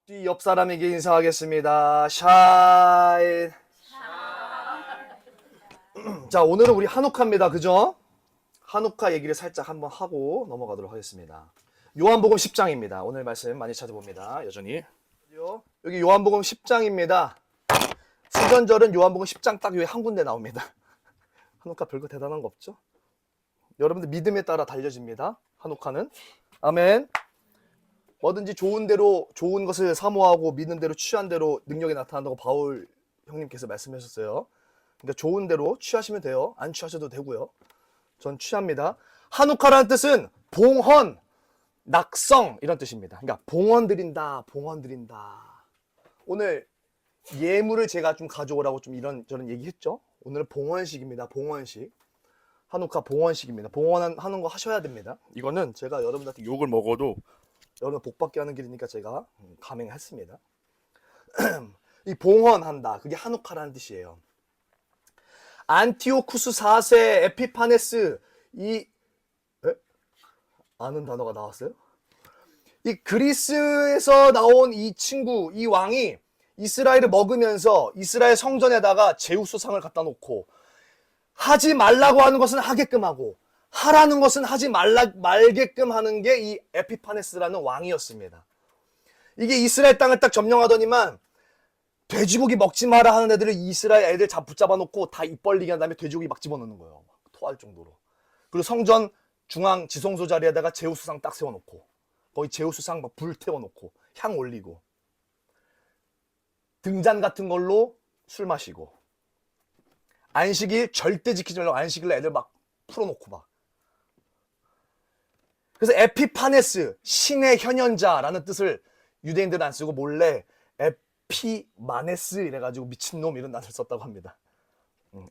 뒤 옆 사람에게 인사하겠습니다. 샤인. 자, 오늘은 우리 한옥카입니다. 그죠? 한옥카 얘기를 살짝 한번 하고 넘어가도록 하겠습니다. 요한복음 10장입니다. 오늘 말씀 많이 찾아봅니다. 여전히. 여기 요한복음 10장입니다. 수전절은 요한복음 10장 딱 여기 한 군데 나옵니다. 한옥카 별거 대단한 거 없죠? 여러분들 믿음에 따라 달려집니다. 한옥카는. 아멘. 뭐든지 좋은 대로 좋은 것을 사모하고 믿는 대로 취한 대로 능력이 나타난다고 바울 형님께서 말씀하셨어요. 그러니까 좋은 대로 취하시면 돼요. 안 취하셔도 되고요. 전 취합니다. 한옥카라는 뜻은 봉헌, 낙성 이런 뜻입니다. 그러니까 봉헌 드린다, 봉헌 드린다. 오늘 예물을 제가 좀 가져오라고 좀 이런저런 얘기했죠. 오늘은 봉헌식입니다. 봉헌식. 한옥카 봉헌식입니다. 봉헌하는 거 하셔야 됩니다. 이거는 제가 여러분들한테 욕을 먹어도 여러분 복받게 하는 길이니까 제가 감행했습니다. 이 봉헌한다. 그게 한옥카라는 뜻이에요. 안티오쿠스 4세 에피파네스 아는 단어가 나왔어요? 이 그리스에서 나온 이 친구, 이 왕이 이스라엘을 먹으면서 이스라엘 성전에다가 제우스상을 갖다 놓고 하지 말라고 하는 것은 하게끔 하고 하라는 것은 하지 말게끔 하는 게 이 에피파네스라는 왕이었습니다. 이게 이스라엘 땅을 딱 점령하더니만 돼지고기 먹지 마라 하는 애들을 이스라엘 애들 붙잡아 놓고 다 입 벌리게 한 다음에 돼지고기 막 집어넣는 거예요. 토할 정도로. 그리고 성전 중앙 지성소 자리에다가 제우스상 딱 세워놓고 거기 제우스상 막 불 태워놓고 향 올리고 등잔 같은 걸로 술 마시고 안식일 절대 지키지 말라고 안식일에 애들 막 풀어놓고 막. 그래서 에피파네스, 신의 현현자라는 뜻을 유대인들은 안 쓰고 몰래 에피마네스 이래가지고 미친놈 이런 단어를 썼다고 합니다.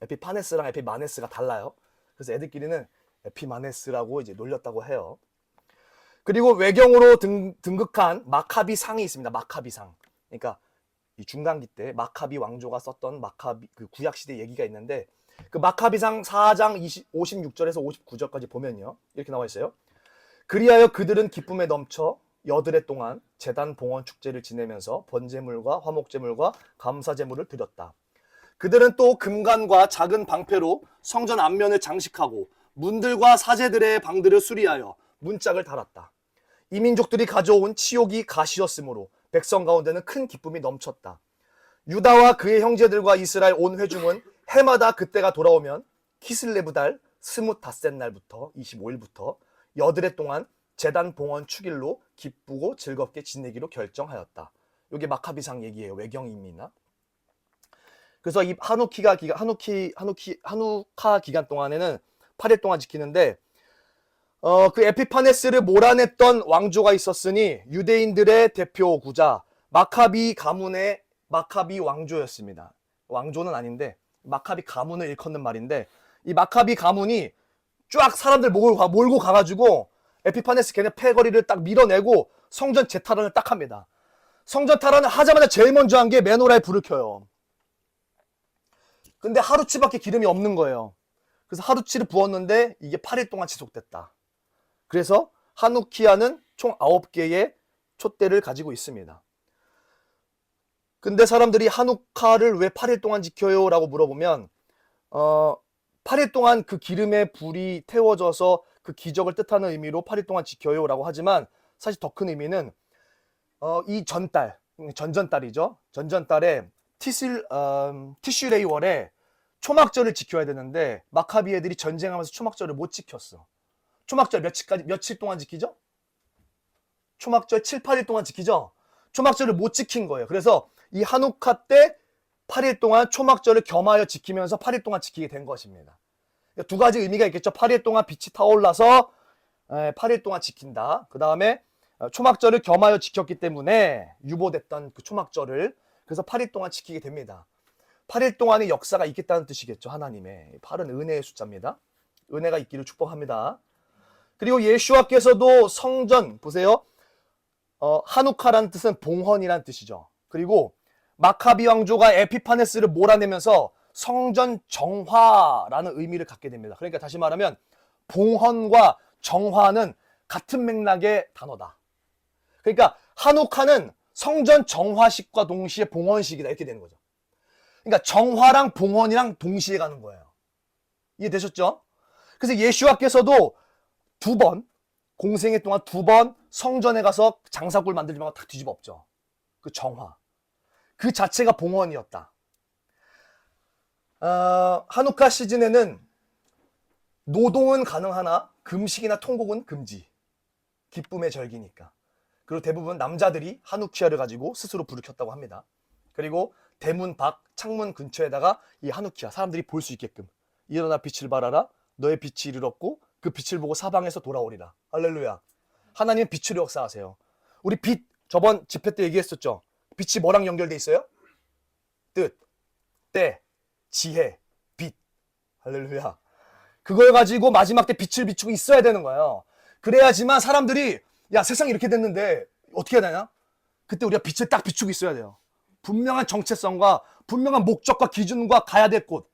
에피파네스랑 에피마네스가 달라요. 그래서 애들끼리는 에피마네스라고 이제 놀렸다고 해요. 그리고 외경으로 등극한 마카비 상이 있습니다. 마카비 상. 그러니까 이 중간기 때 마카비 왕조가 썼던 마카비 그 구약 시대 얘기가 있는데 그 마카비상 4장 56절에서 59절까지 보면요. 이렇게 나와 있어요. 그리하여 그들은 기쁨에 넘쳐 여드레 동안 제단 봉헌 축제를 지내면서 번제물과 화목제물과 감사제물을 드렸다. 그들은 또 금관과 작은 방패로 성전 앞면을 장식하고 문들과 사제들의 방들을 수리하여 문짝을 달았다. 이 민족들이 가져온 치욕이 가시였으므로 백성 가운데는 큰 기쁨이 넘쳤다. 유다와 그의 형제들과 이스라엘 온 회중은 해마다 그때가 돌아오면 키슬레브 달 스뭇닷셋 날부터 25일부터 여드레 동안 제단 봉헌 축일로 기쁘고 즐겁게 지내기로 결정하였다. 이게 마카비상 얘기예요. 외경입니다. 그래서 이 한우카 기간 동안에는 8일 동안 지키는데 그 에피파네스를 몰아냈던 왕조가 있었으니 유대인들의 대표구자 마카비 가문의 마카비 왕조였습니다. 왕조는 아닌데 마카비 가문을 일컫는 말인데 이 마카비 가문이 쫙 사람들 몰고 가가지고 에피파네스 걔네 패거리를 딱 밀어내고 성전 재탈환을 딱 합니다. 성전 탈환을 하자마자 제일 먼저 한 게 메노라에 불을 켜요. 근데 하루치밖에 기름이 없는 거예요. 그래서 하루치를 부었는데 이게 8일 동안 지속됐다. 그래서 하누키아는 총 9개의 촛대를 가지고 있습니다. 근데 사람들이 한우카를 왜 8일 동안 지켜요? 라고 물어보면 8일 동안 그 기름의 불이 태워져서 그 기적을 뜻하는 의미로 8일 동안 지켜요 라고 하지만 사실 더 큰 의미는 이 전전달이죠. 전전달에 티슈레이월에 초막절을 지켜야 되는데 마카비 애들이 전쟁하면서 초막절을 못 지켰어. 초막절 며칠 동안 지키죠? 초막절 7, 8일 동안 지키죠? 초막절을 못 지킨 거예요. 그래서 이 한우카 때 8일 동안 초막절을 겸하여 지키면서 8일 동안 지키게 된 것입니다. 두 가지 의미가 있겠죠. 8일 동안 빛이 타올라서 8일 동안 지킨다. 그 다음에 초막절을 겸하여 지켰기 때문에 유보됐던 그 초막절을 그래서 8일 동안 지키게 됩니다. 8일 동안의 역사가 있겠다는 뜻이겠죠. 하나님의 8은 은혜의 숫자입니다. 은혜가 있기를 축복합니다. 그리고 예수와께서도 성전 보세요. 한우카라는 뜻은 봉헌이라는 뜻이죠. 그리고 마카비 왕조가 에피파네스를 몰아내면서 성전 정화라는 의미를 갖게 됩니다. 그러니까 다시 말하면 봉헌과 정화는 같은 맥락의 단어다. 그러니까 한우카는 성전 정화식과 동시에 봉헌식이다 이렇게 되는 거죠. 그러니까 정화랑 봉헌이랑 동시에 가는 거예요. 이해되셨죠? 그래서 예수와께서도 두 번, 공생애 동안 두 번 성전에 가서 장사골 만들지 말고 다 뒤집어 엎죠. 그 정화. 그 자체가 봉헌이었다. 한우카 시즌에는 노동은 가능하나 금식이나 통곡은 금지. 기쁨의 절기니까. 그리고 대부분 남자들이 하누키아를 가지고 스스로 불을 켰다고 합니다. 그리고 대문 밖 창문 근처에다가 이 하누키아 사람들이 볼 수 있게끔 일어나 빛을 발하라 너의 빛이 이르렀고 그 빛을 보고 사방에서 돌아오리라. 할렐루야. 하나님은 빛으로 역사하세요. 우리 빛 저번 집회 때 얘기했었죠. 빛이 뭐랑 연결돼 있어요? 뜻, 때, 지혜, 빛. 할렐루야. 그걸 가지고 마지막 때 빛을 비추고 있어야 되는 거예요. 그래야지만 사람들이 야 세상이 이렇게 됐는데 어떻게 해야 되냐? 그때 우리가 빛을 딱 비추고 있어야 돼요. 분명한 정체성과 분명한 목적과 기준과 가야 될 곳.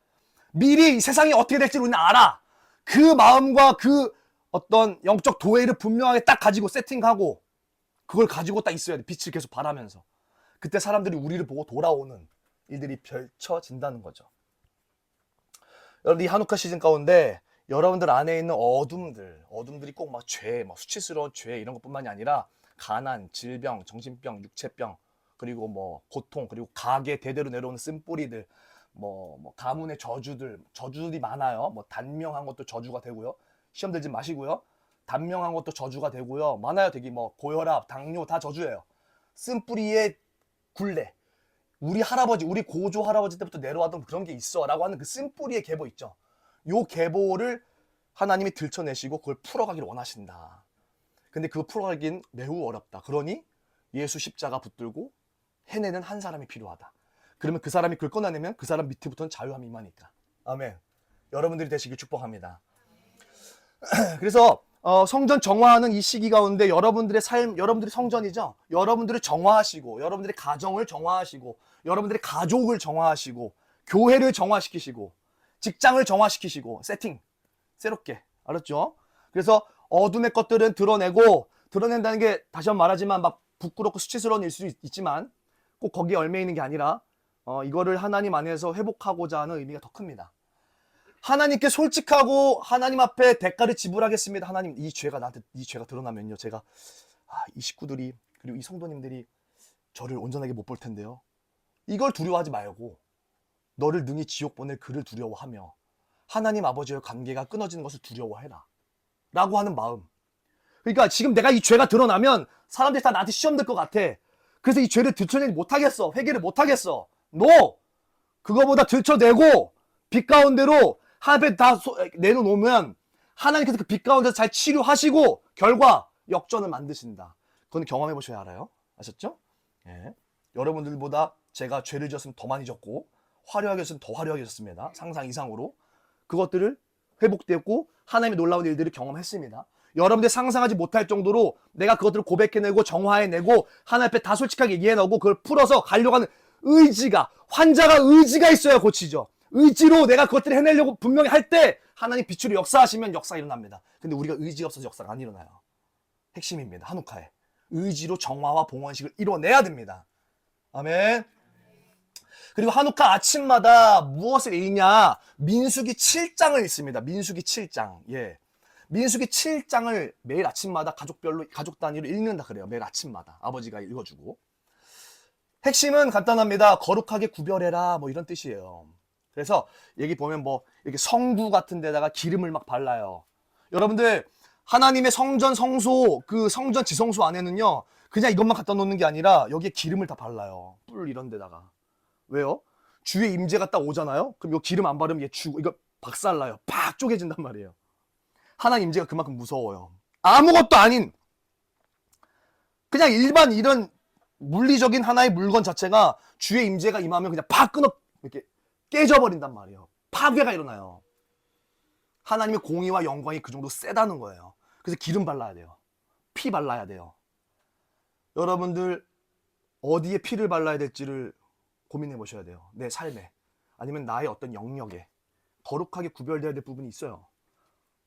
미리 세상이 어떻게 될지 우리는 알아. 그 마음과 그 어떤 영적 도회를 분명하게 딱 가지고 세팅하고 그걸 가지고 딱 있어야 돼. 빛을 계속 발하면서. 그때 사람들이 우리를 보고 돌아오는 일들이 펼쳐진다는 거죠. 여러분 이 한우카 시즌 가운데 여러분들 안에 있는 어둠들이 꼭 막 죄, 막 수치스러운 죄 이런 것뿐만이 아니라 가난, 질병, 정신병, 육체병, 그리고 뭐 고통, 그리고 가게 대대로 내려오는 쓴뿌리들, 뭐 가문의 저주들이 많아요. 뭐 단명한 것도 저주가 되고요. 시험 들지 마시고요. 단명한 것도 저주가 되고요. 많아요. 되게 뭐 고혈압, 당뇨 다 저주예요. 쓴뿌리의 굴레. 우리 할아버지, 우리 고조 할아버지 때부터 내려왔던 그런 게 있어 라고 하는 그 쓴뿌리의 계보 있죠. 요 계보를 하나님이 들춰내시고 그걸 풀어가기를 원하신다. 근데 그거 풀어가긴 매우 어렵다. 그러니 예수 십자가 붙들고 해내는 한 사람이 필요하다. 그러면 그 사람이 그걸 꺼내내면 그 사람 밑에부터는 자유함이 임하니까. 아멘. 여러분들이 되시길 축복합니다. 그래서 성전 정화하는 이 시기 가운데 여러분들의 삶, 여러분들이 성전이죠. 여러분들을 정화하시고 여러분들의 가정을 정화하시고 여러분들의 가족을 정화하시고 교회를 정화시키시고 직장을 정화시키시고 세팅 새롭게 알았죠? 그래서 어둠의 것들은 드러낸다는 게 다시 한번 말하지만 막 부끄럽고 수치스러운 일 수도 있지만 꼭 거기에 얽매 있는 게 아니라 이거를 하나님 안에서 회복하고자 하는 의미가 더 큽니다. 하나님께 솔직하고 하나님 앞에 대가를 지불하겠습니다. 하나님 이 죄가 드러나면요 제가 이 식구들이 그리고 이 성도님들이 저를 온전하게 못 볼 텐데요. 이걸 두려워하지 말고 너를 능히 지옥 보낼 그를 두려워하며 하나님 아버지와의 관계가 끊어지는 것을 두려워해라 라고 하는 마음. 그러니까 지금 내가 이 죄가 드러나면 사람들이 다 나한테 시험 들 것 같아. 그래서 이 죄를 들춰내지 못하겠어. 회개를 못하겠어. No! 그거보다 들춰내고 빛 가운데로 하나님 다 내려놓으면 하나님께서 그 빛 가운데서 잘 치료하시고 결과 역전을 만드신다. 그건 경험해 보셔야 알아요. 아셨죠? 예. 여러분들보다 제가 죄를 지었으면 더 많이 졌고 화려하게 졌으면 더 화려하게 졌습니다. 상상 이상으로. 그것들을 회복되고 하나님의 놀라운 일들을 경험했습니다. 여러분들 상상하지 못할 정도로 내가 그것들을 고백해내고 정화해내고 하나님 앞에 다 솔직하게 얘기해내고 그걸 풀어서 가려고 하는 의지가, 환자가 의지가 있어야 고치죠. 의지로 내가 그것들을 해내려고 분명히 할 때 하나님 빛으로 역사하시면 역사가 일어납니다. 근데 우리가 의지가 없어서 역사가 안 일어나요. 핵심입니다. 한우카에. 의지로 정화와 봉헌식을 이뤄내야 됩니다. 아멘. 그리고 한우카 아침마다 무엇을 읽냐? 민수기 7장을 읽습니다. 민수기 7장. 예. 민수기 7장을 매일 아침마다 가족 단위로 읽는다 그래요. 매일 아침마다 아버지가 읽어주고. 핵심은 간단합니다. 거룩하게 구별해라 뭐 이런 뜻이에요. 그래서 여기 보면 뭐 이렇게 성구 같은 데다가 기름을 막 발라요. 여러분들 하나님의 성전 성소 그 성전 지성소 안에는요 그냥 이것만 갖다 놓는 게 아니라 여기에 기름을 다 발라요. 뿔 이런 데다가. 왜요? 주의 임재가 딱 오잖아요. 그럼 이 기름 안 바르면 얘 이거 박살나요. 팍 쪼개진단 말이에요. 하나님 임재가 그만큼 무서워요. 아무것도 아닌 그냥 일반 이런 물리적인 하나의 물건 자체가 주의 임재가 임하면 그냥 팍 이렇게 깨져버린단 말이에요. 파괴가 일어나요. 하나님의 공의와 영광이 그 정도 세다는 거예요. 그래서 기름 발라야 돼요. 피 발라야 돼요. 여러분들 어디에 피를 발라야 될지를 고민해 보셔야 돼요. 내 삶에 아니면 나의 어떤 영역에 거룩하게 구별돼야 될 부분이 있어요.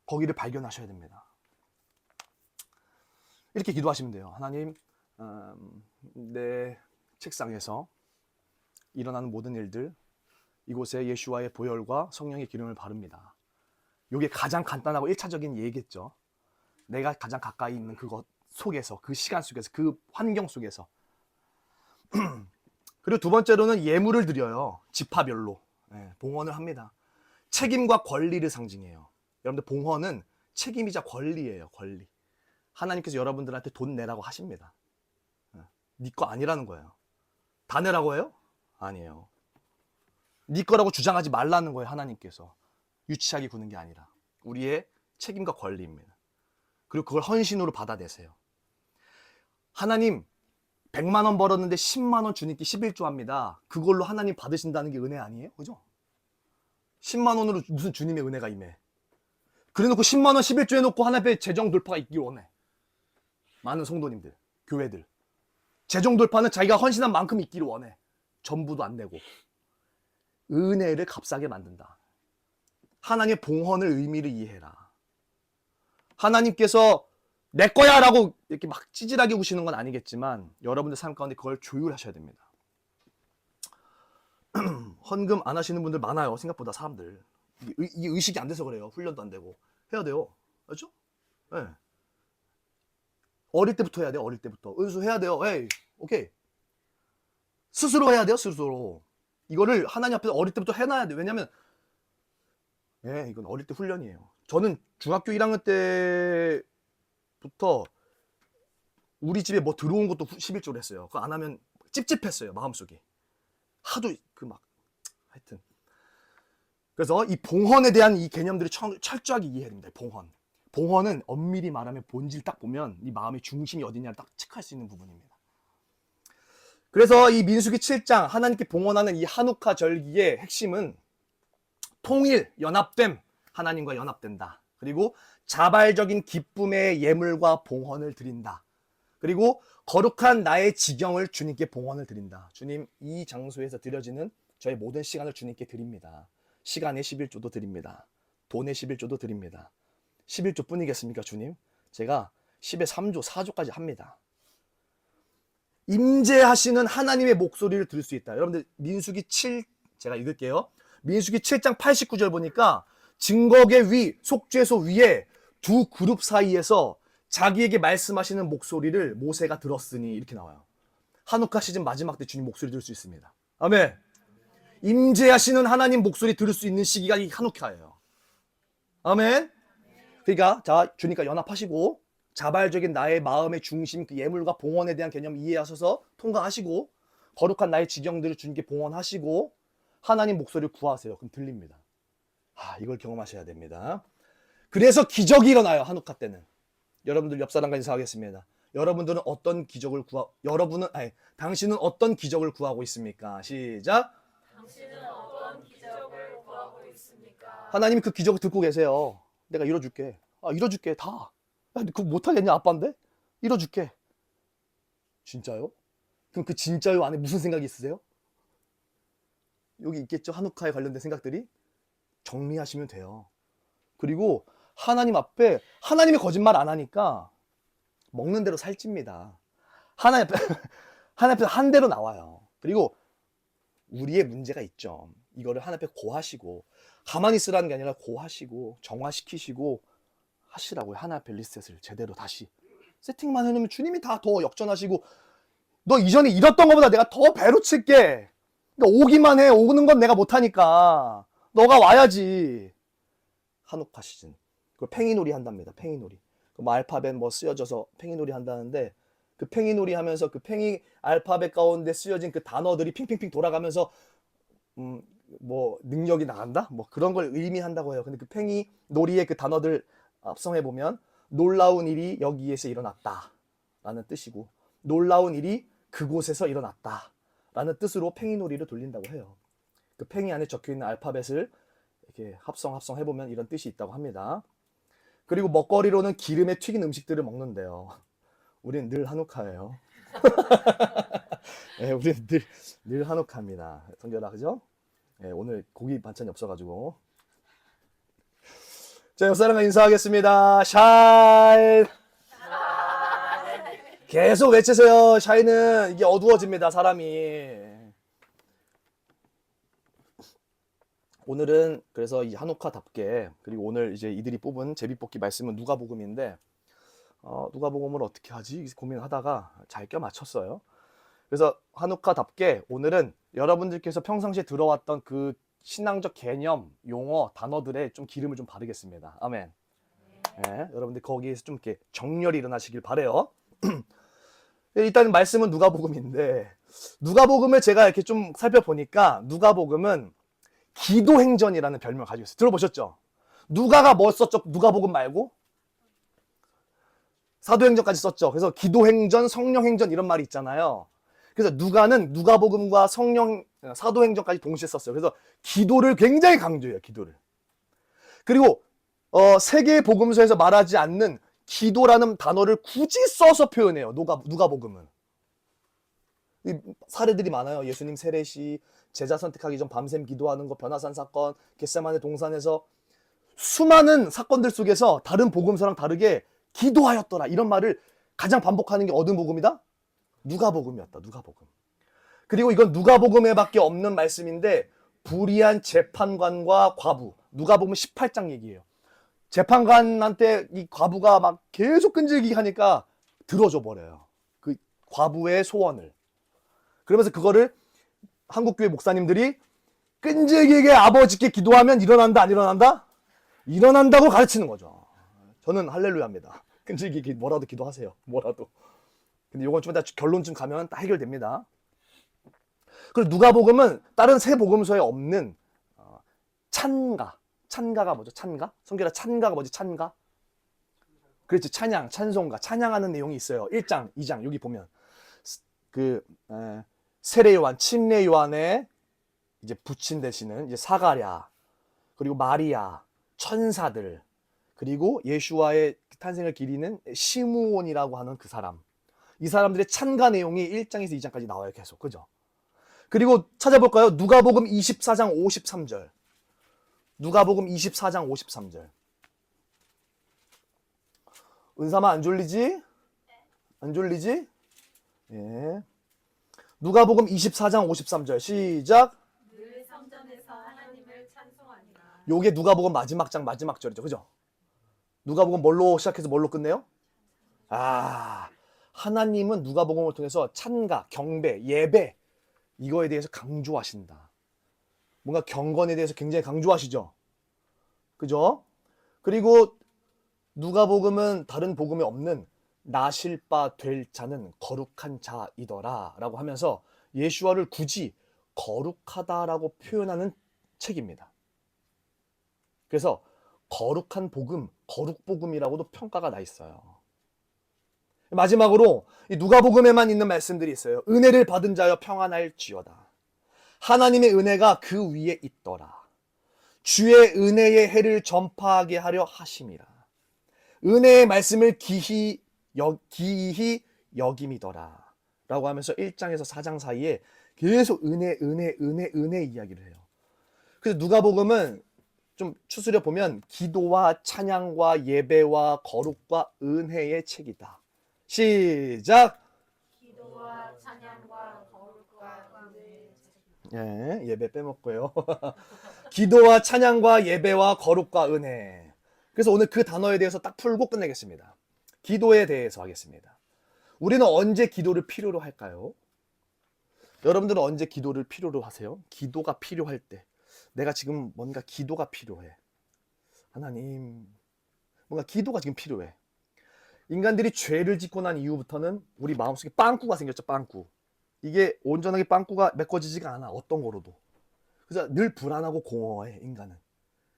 거기를 발견하셔야 됩니다. 이렇게 기도하시면 돼요. 하나님 내 책상에서 일어나는 모든 일들, 이곳에 예수와의 보혈과 성령의 기름을 바릅니다. 이게 가장 간단하고 1차적인 예겠죠. 내가 가장 가까이 있는 그것 속에서, 그 시간 속에서, 그 환경 속에서. 그리고 두 번째로는 예물을 드려요. 지파별로. 봉헌을 합니다. 책임과 권리를 상징해요. 여러분들, 봉헌은 책임이자 권리예요. 권리. 하나님께서 여러분들한테 돈 내라고 하십니다. 네 거 아니라는 거예요. 다 내라고 해요? 아니에요. 네 거라고 주장하지 말라는 거예요. 하나님께서. 유치하게 구는 게 아니라 우리의 책임과 권리입니다. 그리고 그걸 헌신으로 받아내세요. 하나님 100만 원 벌었는데 10만 원 주님께 11조 합니다. 그걸로 하나님 받으신다는 게 은혜 아니에요? 그죠? 10만 원으로 무슨 주님의 은혜가 임해. 그래놓고 10만 원 11조 해놓고 하나님의 재정 돌파가 있길 원해. 많은 성도님들, 교회들. 재정 돌파는 자기가 헌신한 만큼 있기를 원해. 전부도 안 내고. 은혜를 값싸게 만든다. 하나님의 봉헌을 의미를 이해해라. 하나님께서 내 거야 라고 이렇게 막 찌질하게 구시는 건 아니겠지만 여러분들 삶 가운데 그걸 조율하셔야 됩니다. 헌금 안 하시는 분들 많아요. 생각보다 사람들. 이게 의식이 안 돼서 그래요. 훈련도 안 되고. 해야 돼요. 그렇죠? 네. 어릴 때부터 해야 돼요. 어릴 때부터. 은수 해야 돼요. 에이, 오케이. 스스로 해야 돼요. 스스로. 이거를 하나님 앞에서 어릴 때부터 해놔야 돼요. 왜냐면 이건 어릴 때 훈련이에요. 저는 중학교 1학년 때부터 우리 집에 뭐 들어온 것도 11조를 했어요. 그거 안 하면 찝찝했어요. 마음속에. 하도 하여튼. 그래서 이 봉헌에 대한 이 개념들이 철저하게 이해해야 됩니다. 봉헌. 봉헌은 엄밀히 말하면 본질 딱 보면 이 마음의 중심이 어디냐를 딱 체크할 수 있는 부분입니다. 그래서 이 민수기 7장 하나님께 봉헌하는 이 한우카 절기의 핵심은 통일, 연합됨, 하나님과 연합된다. 그리고 자발적인 기쁨의 예물과 봉헌을 드린다. 그리고 거룩한 나의 지경을 주님께 봉헌을 드린다. 주님, 이 장소에서 드려지는 저의 모든 시간을 주님께 드립니다. 시간의 11조도 드립니다. 돈의 11조도 드립니다. 11조 뿐이겠습니까, 주님? 제가 10의 3조, 4조까지 합니다. 임재하시는 하나님의 목소리를 들을 수 있다. 여러분들 민수기 7, 제가 읽을게요. 민수기 7장 89절 보니까 증거계 위, 속죄소 위에 두 그룹 사이에서 자기에게 말씀하시는 목소리를 모세가 들었으니 이렇게 나와요. 한우카 시즌 마지막 때 주님 목소리 들을 수 있습니다. 아멘. 임재하시는 하나님 목소리 들을 수 있는 시기가 이 한우카예요. 아멘. 그러니까 자, 주님과 연합하시고 자발적인 나의 마음의 중심, 그 예물과 봉헌에 대한 개념 이해하셔서 통과하시고 거룩한 나의 지경들을 주님께 봉헌하시고 하나님 목소리를 구하세요. 그럼 들립니다. 이걸 경험하셔야 됩니다. 그래서 기적이 일어나요. 한우카 때는. 여러분들 옆 사람과 인사하겠습니다. 여러분들은 어떤 기적을 당신은 어떤 기적을 구하고 있습니까? 시작. 당신은 어떤 기적을 구하고 있습니까? 하나님이 그 기적을 듣고 계세요. 내가 이뤄줄게. 이뤄줄게. 다. 그거 못하겠냐? 아빠인데? 이뤄줄게. 진짜요? 그럼 그 진짜요 안에 무슨 생각이 있으세요? 여기 있겠죠? 한우카에 관련된 생각들이. 정리하시면 돼요. 그리고 하나님 앞에 하나님이 거짓말 안 하니까 먹는 대로 살찝니다. 하나님 앞에 한 대로 나와요. 그리고 우리의 문제가 있죠. 이거를 하나님 앞에 고하시고 가만히 있으라는 게 아니라 고하시고 정화시키시고 하시라고요. 하나님 앞에 리셋을 제대로 다시 세팅만 해놓으면 주님이 다 더 역전하시고 너 이전에 잃었던 것보다 내가 더 배로 칠게. 그러니까 오기만 해. 오는 건 내가 못하니까 너가 와야지. 한우카 시즌. 그걸 팽이놀이 한답니다. 팽이놀이. 뭐 알파벳 뭐 쓰여져서 팽이놀이 한다는데 그 팽이놀이 하면서 그 팽이 알파벳 가운데 쓰여진 그 단어들이 핑핑핑 돌아가면서 뭐 능력이 나간다? 뭐 그런 걸 의미한다고 해요. 근데 그 팽이놀이의 그 단어들 합성해 보면 놀라운 일이 여기에서 일어났다 라는 뜻이고 놀라운 일이 그곳에서 일어났다 라는 뜻으로 팽이놀이를 돌린다고 해요. 그 팽이 안에 적혀있는 알파벳을 이렇게 합성해 보면 이런 뜻이 있다고 합니다. 그리고 먹거리로는 기름에 튀긴 음식들을 먹는데요. 우리는 늘 한우카예요. 네, 우리는 늘 한우카입니다. 성결아, 그죠? 네, 오늘 고기 반찬이 없어가지고. 자, 옆사람과 인사하겠습니다. 샤이. 계속 외치세요. 샤이는 이게 어두워집니다, 사람이. 오늘은 그래서 이 한옥화답게, 그리고 오늘 이제 이들이 뽑은 제비뽑기 말씀은 누가복음인데, 누가복음을 어떻게 하지 고민하다가 잘 껴맞췄어요. 그래서 한옥화답게 오늘은 여러분들께서 평상시에 들어왔던 그 신앙적 개념, 용어, 단어들에 좀 기름을 좀 바르겠습니다. 아멘. 네, 여러분들 거기에서 좀 이렇게 정렬이 일어나시길 바래요. 일단 말씀은 누가복음인데, 누가복음을 제가 이렇게 좀 살펴보니까 누가복음은 기도행전이라는 별명을 가지고 있어요. 들어보셨죠? 누가가 뭐 썼죠? 누가복음 말고? 사도행전까지 썼죠. 그래서 기도행전, 성령행전 이런 말이 있잖아요. 그래서 누가는 누가복음과 사도행전까지 동시에 썼어요. 그래서 기도를 굉장히 강조해요. 기도를. 그리고 세 개의 복음서에서 말하지 않는 기도라는 단어를 굳이 써서 표현해요. 누가복음은. 사례들이 많아요. 예수님 세례시, 제자 선택하기 전 밤샘 기도하는 거, 변화산 사건, 겟세마네 동산에서 수많은 사건들 속에서 다른 복음서랑 다르게 기도하였더라 이런 말을 가장 반복하는 게 어느 복음이다? 누가복음이었다. 누가복음. 그리고 이건 누가복음에밖에 없는 말씀인데, 불의한 재판관과 과부, 누가복음 18장 얘기예요. 재판관한테 이 과부가 막 계속 끈질기게 하니까 들어줘 버려요. 그 과부의 소원을. 그러면서 그거를 한국교회 목사님들이 끈질기게 아버지께 기도하면 일어난다, 안 일어난다? 일어난다고 가르치는 거죠. 저는 할렐루야입니다. 끈질기게 뭐라도 기도하세요. 뭐라도. 근데 요건 좀 이따 결론쯤 가면 딱 해결됩니다. 그리고 누가복음은 다른 세 복음서에 없는 찬가. 찬가가 뭐죠? 찬가? 성경에 찬가가 뭐지? 찬가? 그렇지. 찬양, 찬송가, 찬양하는 내용이 있어요. 1장, 2장 여기 보면 세례 요한, 침례 요한의 이제 부친 되시는 이제 사가랴, 그리고 마리아, 천사들, 그리고 예수와의 탄생을 기리는 시므온이라고 하는 그 사람. 이 사람들의 찬가 내용이 1장에서 2장까지 나와요. 계속. 그죠? 그리고 찾아볼까요? 누가복음 24장 53절. 누가복음 24장 53절. 은삼아 안 졸리지? 안 졸리지? 예. 누가복음 24장 53절. 시작. 늘 성전에서 하나님을 찬송하니라. 요게 누가복음 마지막 장 마지막 절이죠. 그죠? 누가복음 뭘로 시작해서 뭘로 끝내요? 하나님은 누가복음을 통해서 찬가, 경배, 예배 이거에 대해서 강조하신다. 뭔가 경건에 대해서 굉장히 강조하시죠. 그죠? 그리고 누가복음은 다른 복음에 없는 나실 바 될 자는 거룩한 자이더라 라고 하면서 예수와를 굳이 거룩하다라고 표현하는 책입니다. 그래서 거룩한 복음, 거룩복음이라고도 평가가 나 있어요. 마지막으로 이 누가복음에만 있는 말씀들이 있어요. 은혜를 받은 자여 평안할지어다. 하나님의 은혜가 그 위에 있더라. 주의 은혜의 해를 전파하게 하려 하심이라. 은혜의 말씀을 기히 여김이더라 라고 하면서 1장에서 4장 사이에 계속 은혜 이야기를 해요. 그래서 누가복음은 좀 추스려 보면 기도와 찬양과 예배와 거룩과 은혜의 책이다. 시작. 기도와 찬양과 거룩과 은혜의 책. 예, 예배 빼먹고요. 기도와 찬양과 예배와 거룩과 은혜. 그래서 오늘 그 단어에 대해서 딱 풀고 끝내겠습니다. 기도에 대해서 하겠습니다. 우리는 언제 기도를 필요로 할까요? 여러분들은 언제 기도를 필요로 하세요? 기도가 필요할 때. 내가 지금 뭔가 기도가 필요해. 하나님, 뭔가 기도가 지금 필요해. 인간들이 죄를 짓고 난 이후부터는 우리 마음속에 빵꾸가 생겼죠. 빵꾸. 이게 온전하게 빵꾸가 메꿔지지가 않아. 어떤 거로도. 그래서 늘 불안하고 공허해. 인간은.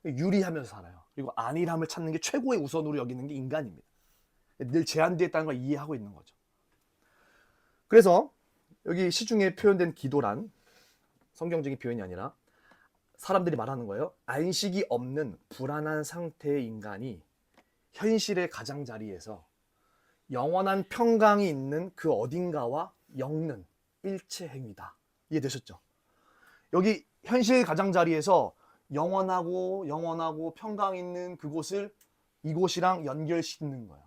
유리하면서 살아요. 그리고 안일함을 찾는 게 최고의 우선으로 여기는 게 인간입니다. 늘 제한되어 있다는 걸 이해하고 있는 거죠. 그래서 여기 시중에 표현된 기도란 성경적인 표현이 아니라 사람들이 말하는 거예요. 안식이 없는 불안한 상태의 인간이 현실의 가장자리에서 영원한 평강이 있는 그 어딘가와 엮는 일체 행위다. 이해되셨죠? 여기 현실 가장자리에서 영원하고 평강 있는 그곳을 이곳이랑 연결시키는 거야.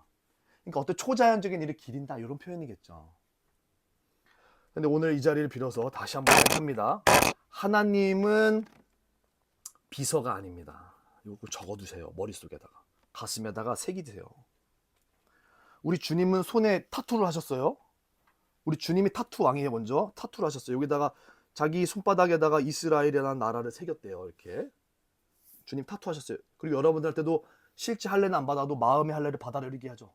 그러니까 어떤 초자연적인 일을 기린다 이런 표현이겠죠. 근데 오늘 이 자리를 빌어서 다시 한번 합니다. 하나님은 비서가 아닙니다. 이거 적어두세요. 머릿속에다가. 가슴에다가 새기세요. 우리 주님은 손에 타투를 하셨어요. 우리 주님이 타투 왕이에요. 먼저 타투를 하셨어요. 여기다가 자기 손바닥에다가 이스라엘이라는 나라를 새겼대요. 이렇게 주님 타투 하셨어요. 그리고 여러분들한테도 실제 할례는 안 받아도 마음의 할례를 받아라 이렇게 하죠.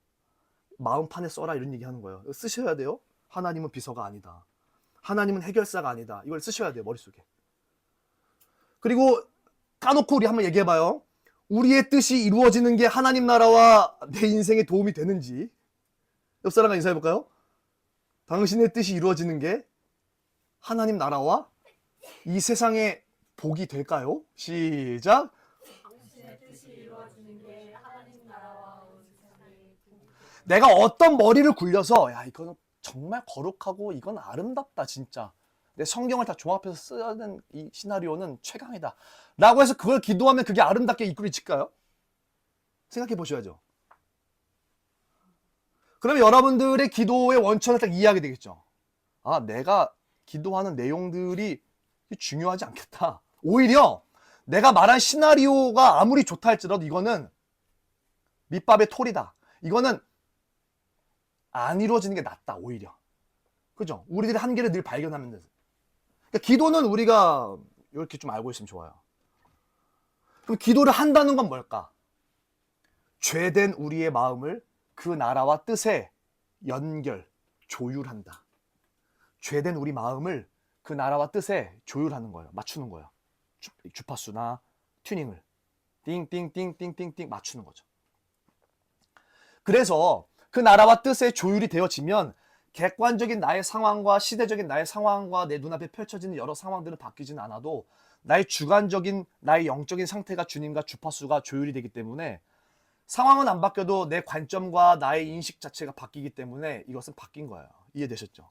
마음판에 써라 이런 얘기 하는 거예요. 쓰셔야 돼요. 하나님은 비서가 아니다. 하나님은 해결사가 아니다. 이걸 쓰셔야 돼요. 머릿속에. 그리고 까놓고 우리 한번 얘기해봐요. 우리의 뜻이 이루어지는 게 하나님 나라와 내 인생에 도움이 되는지. 옆 사람과 인사해볼까요? 당신의 뜻이 이루어지는 게 하나님 나라와 이 세상의 복이 될까요? 시작. 당신의 뜻이 이루어지는 게 하나님 나라와 온 세상의 복이 내가 어떤 머리를 굴려서 야 이거는 정말 거룩하고 이건 아름답다 진짜. 내 성경을 다 종합해서 쓰는 이 시나리오는 최강이다. 라고 해서 그걸 기도하면 그게 아름답게 이끌어질까요? 생각해 보셔야죠. 그러면 여러분들의 기도의 원천을 딱 이해하게 되겠죠. 아, 내가 기도하는 내용들이 중요하지 않겠다. 오히려 내가 말한 시나리오가 아무리 좋다 할지라도 이거는 밑밥의 톨이다. 이거는 안 이루어지는 게 낫다, 오히려. 그죠? 우리들의 한계를 늘 발견하면 돼서. 그러니까 기도는 우리가 이렇게 좀 알고 있으면 좋아요. 그럼 기도를 한다는 건 뭘까? 죄된 우리의 마음을 그 나라와 뜻에 연결, 조율한다. 죄된 우리 마음을 그 나라와 뜻에 조율하는 거예요. 맞추는 거예요. 주파수나 튜닝을. 띵띵띵띵띵띵 맞추는 거죠. 그래서 그 나라와 뜻에 조율이 되어지면 객관적인 나의 상황과 시대적인 나의 상황과 내 눈앞에 펼쳐지는 여러 상황들은 바뀌지는 않아도 나의 주관적인 나의 영적인 상태가 주님과 주파수가 조율이 되기 때문에 상황은 안 바뀌어도 내 관점과 나의 인식 자체가 바뀌기 때문에 이것은 바뀐 거예요. 이해되셨죠?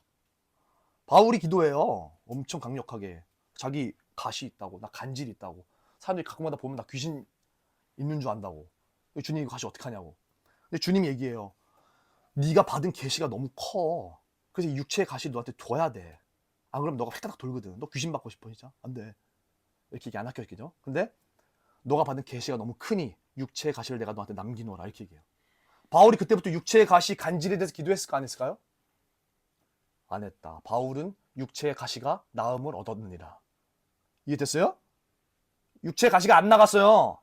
바울이 기도해요. 엄청 강력하게. 자기 가시 있다고. 나 간질이 있다고. 사람들이 가끔마다 보면 나 귀신 있는 줄 안다고. 주님 이거 가시 어떡하냐고. 근데 주님이 얘기해요. 네가 받은 계시가 너무 커. 그래서 이 육체의 가시를 너한테 줘야 돼. 안 그러면 너가 획다닥 돌거든. 너 귀신 받고 싶어 진짜? 안 돼. 이렇게 얘기 안 아껴있겠죠? 근데 너가 받은 계시가 너무 크니 육체의 가시를 내가 너한테 남기노라 이렇게 얘기해요. 바울이 그때부터 육체의 가시 간질에 대해서 기도했을까 안 했을까요? 안 했다. 바울은 육체의 가시가 나음을 얻었느니라. 이해됐어요? 육체의 가시가 안 나갔어요.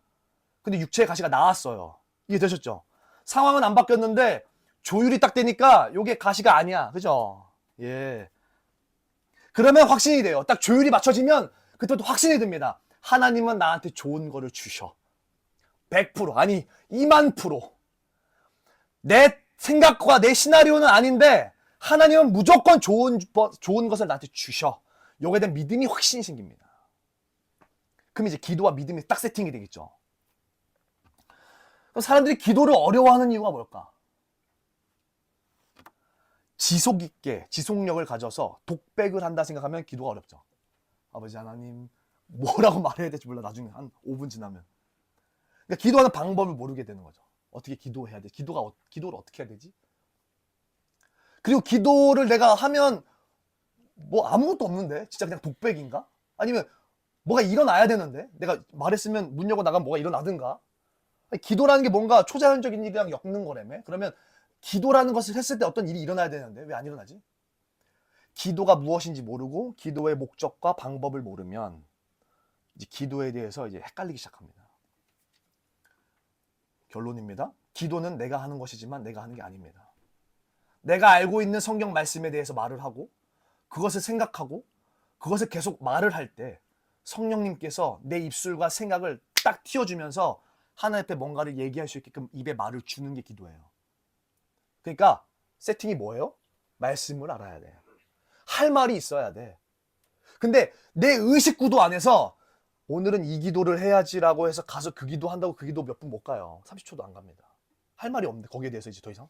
근데 육체의 가시가 나왔어요. 이해되셨죠? 상황은 안 바뀌었는데 조율이 딱 되니까 요게 가시가 아니야. 그죠? 예. 그러면 확신이 돼요. 딱 조율이 맞춰지면 그때부터 확신이 듭니다. 하나님은 나한테 좋은 거를 주셔. 100% 아니 2만%. 내 생각과 내 시나리오는 아닌데 하나님은 무조건 좋은 것을 나한테 주셔. 요거에 대한 믿음이 확신이 생깁니다. 그럼 이제 기도와 믿음이 딱 세팅이 되겠죠. 그럼 사람들이 기도를 어려워하는 이유가 뭘까? 지속 있게 지속력을 가져서 독백을 한다 생각하면 기도가 어렵죠. 아버지 하나님 뭐라고 말해야 될지 몰라. 나중에 한 5분 지나면. 그러니까 기도하는 방법을 모르게 되는 거죠. 어떻게 기도해야 돼? 기도를 어떻게 해야 되지? 그리고 기도를 내가 하면 뭐 아무것도 없는데? 진짜 그냥 독백인가? 아니면 뭐가 일어나야 되는데? 내가 말했으면 문 열고 나가면 뭐가 일어나든가? 아니, 기도라는 게 뭔가 초자연적인 일이랑 엮는 거라며? 그러면 기도라는 것을 했을 때 어떤 일이 일어나야 되는데 왜 안 일어나지? 기도가 무엇인지 모르고 기도의 목적과 방법을 모르면 이제 기도에 대해서 이제 헷갈리기 시작합니다. 결론입니다. 기도는 내가 하는 것이지만 내가 하는 게 아닙니다. 내가 알고 있는 성경 말씀에 대해서 말을 하고 그것을 생각하고 그것을 계속 말을 할 때 성령님께서 내 입술과 생각을 딱 틔워주면서 하나님 앞에 뭔가를 얘기할 수 있게끔 입에 말을 주는 게 기도예요. 그러니까 세팅이 뭐예요? 말씀을 알아야 돼. 할 말이 있어야 돼. 근데 내 의식 구도 안에서 오늘은 이 기도를 해야지라고 해서 가서 그 기도 한다고 그 기도 몇 분 못 가요. 30초도 안 갑니다. 할 말이 없는데 거기에 대해서 이제 더 이상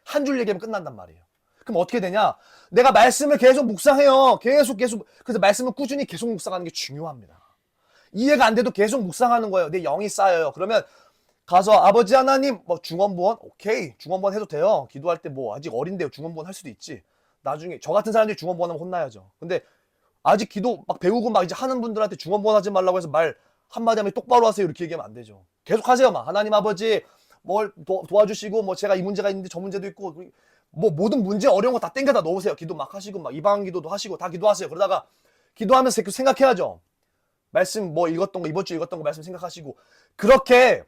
한 줄 얘기하면 끝난단 말이에요. 그럼 어떻게 되냐? 내가 말씀을 계속 묵상해요. 계속 그래서 말씀을 꾸준히 계속 묵상하는 게 중요합니다. 이해가 안 돼도 계속 묵상하는 거예요. 내 영이 쌓여요. 그러면 가서 아버지 하나님 뭐 중원본 오케이 중원본 해도 돼요. 기도할 때 뭐 아직 어린데요. 중원본 할 수도 있지. 나중에 저 같은 사람들이 중원본 하면 혼나야죠. 근데 아직 기도 막 배우고 막 이제 하는 분들한테 중원본 하지 말라고 해서 말 한마디 하면 똑바로 하세요 이렇게 얘기하면 안 되죠. 계속 하세요. 막 하나님 아버지 뭘 도와주시고 뭐 제가 이 문제가 있는데 저 문제도 있고 뭐 모든 문제 어려운 거 다 땡겨다 넣으세요. 기도 막 하시고 막 이방 기도도 하시고 다 기도하세요. 그러다가 기도하면서 계속 생각해야죠. 말씀 뭐 읽었던 거 이번 주 읽었던 거 말씀 생각하시고 그렇게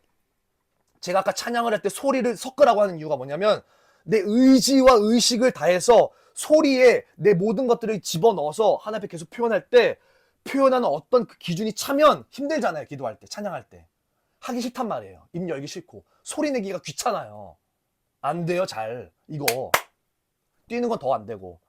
제가 아까 찬양을 할 때 소리를 섞으라고 하는 이유가 뭐냐면 내 의지와 의식을 다해서 소리에 내 모든 것들을 집어넣어서 하나님 앞에 계속 표현할 때 표현하는 어떤 그 기준이 차면 힘들잖아요. 기도할 때 찬양할 때 하기 싫단 말이에요. 입 열기 싫고 소리 내기가 귀찮아요. 안 돼요. 잘 이거 뛰는 건 더 안 되고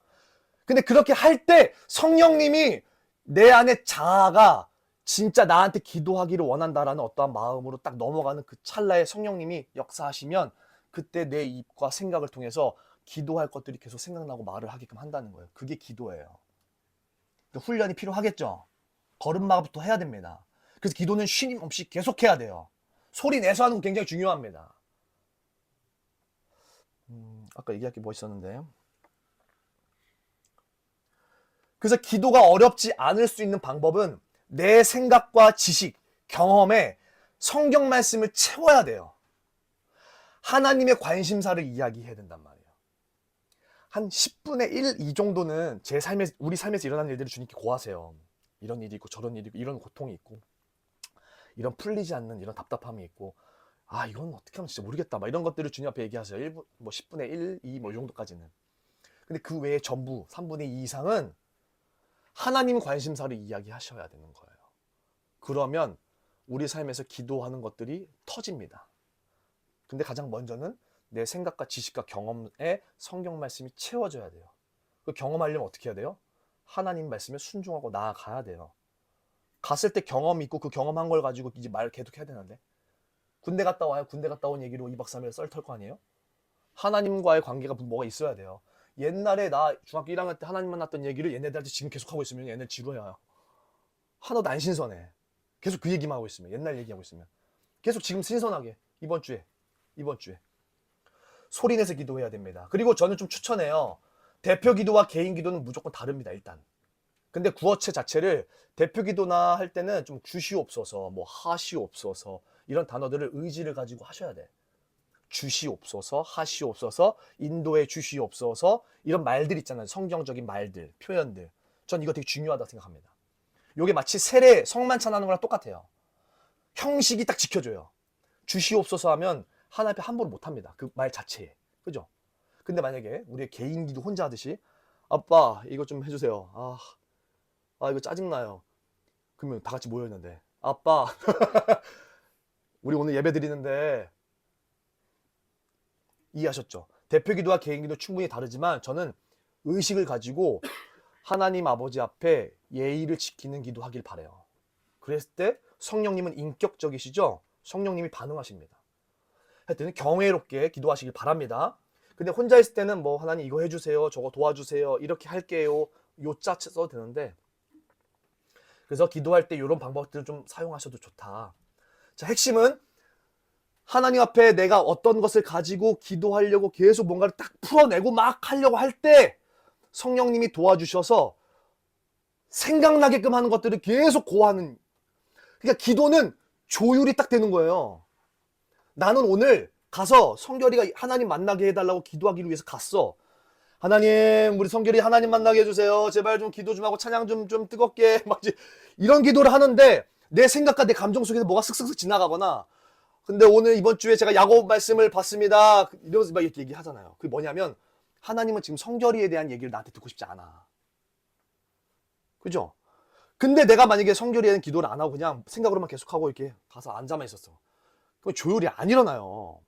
근데 그렇게 할 때 성령님이 내 안에 자아가 진짜 나한테 기도하기를 원한다라는 어떠한 마음으로 딱 넘어가는 그 찰나에 성령님이 역사하시면 그때 내 입과 생각을 통해서 기도할 것들이 계속 생각나고 말을 하게끔 한다는 거예요. 그게 기도예요. 훈련이 필요하겠죠. 걸음마부터 해야 됩니다. 그래서 기도는 쉼 없이 계속해야 돼요. 소리 내서 하는 거 굉장히 중요합니다. 아까 얘기할 게 뭐 있었는데 그래서 기도가 어렵지 않을 수 있는 방법은 내 생각과 지식, 경험에 성경 말씀을 채워야 돼요. 하나님의 관심사를 이야기해야 된단 말이에요. 한 10분의 1, 이 정도는 제 삶에, 우리 삶에서 일어나는 일들을 주님께 고하세요. 이런 일이 있고 저런 일이 있고 이런 고통이 있고 이런 풀리지 않는 이런 답답함이 있고 아 이건 어떻게 하면 진짜 모르겠다 막 이런 것들을 주님 앞에 얘기하세요. 1분, 뭐 10분의 1, 2 뭐 이 정도까지는. 근데 그 외에 전부 3분의 2 이상은 하나님 관심사를 이야기하셔야 되는 거예요. 그러면 우리 삶에서 기도하는 것들이 터집니다. 근데 가장 먼저는 내 생각과 지식과 경험에 성경 말씀이 채워져야 돼요. 그 경험하려면 어떻게 해야 돼요? 하나님 말씀에 순종하고 나아가야 돼요. 갔을 때 경험이 있고 그 경험한 걸 가지고 이제 말 계속 해야 되는데 군대 갔다 와요. 군대 갔다 온 얘기로 2박 3일 썰 거 아니에요? 하나님과의 관계가 뭐가 있어야 돼요. 옛날에 나 중학교 1학년 때 하나님 만났던 얘기를 얘네들한테 지금 계속 하고 있으면 얘네 지루해요. 하나도 안 신선해. 계속 그 얘기만 하고 있으면 옛날 얘기하고 있으면 계속 지금 신선하게 이번 주에 소리내서 기도해야 됩니다. 그리고 저는 좀 추천해요. 대표 기도와 개인 기도는 무조건 다릅니다. 일단 근데 구어체 자체를 대표 기도나 할 때는 좀 주시옵소서 뭐 하시옵소서 이런 단어들을 의지를 가지고 하셔야 돼. 주시옵소서 하시옵소서 인도해 주시옵소서 이런 말들 있잖아요. 성경적인 말들 표현들 전 이거 되게 중요하다 생각합니다. 요게 마치 세례 성만찬하는 거랑 똑같아요. 형식이 딱 지켜줘요. 주시옵소서 하면 하나님 앞에 함부로 못합니다. 그 말 자체에. 그죠? 근데 만약에 우리의 개인 기도 혼자 하듯이 아빠 이거 좀 해주세요. 이거 짜증나요. 그러면 다 같이 모여있는데 아빠 우리 오늘 예배 드리는데 이해하셨죠? 대표 기도와 개인 기도 충분히 다르지만 저는 의식을 가지고 하나님 아버지 앞에 예의를 지키는 기도하길 바래요. 그랬을 때 성령님은 인격적이시죠? 성령님이 반응하십니다. 하여튼 경외롭게 기도하시길 바랍니다. 근데 혼자 있을 때는 뭐 하나님 이거 해주세요. 저거 도와주세요. 이렇게 할게요. 요자 써도 되는데 그래서 기도할 때 이런 방법들을 좀 사용하셔도 좋다. 자, 핵심은 하나님 앞에 내가 어떤 것을 가지고 기도하려고 계속 뭔가를 딱 풀어내고 막 하려고 할 때 성령님이 도와주셔서 생각나게끔 하는 것들을 계속 고하는 그러니까 기도는 조율이 딱 되는 거예요. 나는 오늘 가서 성결이가 하나님 만나게 해달라고 기도하기 위해서 갔어. 하나님 우리 성결이 하나님 만나게 해주세요. 제발 좀 기도 좀 하고 찬양 좀 뜨겁게 막 이런 기도를 하는데 내 생각과 내 감정 속에서 뭐가 슥슥슥 지나가거나 근데 오늘 이번 주에 제가 야곱 말씀을 봤습니다. 이러면서 막 이렇게 얘기하잖아요. 그게 뭐냐면 하나님은 지금 성결이에 대한 얘기를 나한테 듣고 싶지 않아. 그죠? 근데 내가 만약에 성결이에 대한 기도를 안 하고 그냥 생각으로만 계속하고 이렇게 가서 앉아만 있었어. 그럼 조율이 안 일어나요.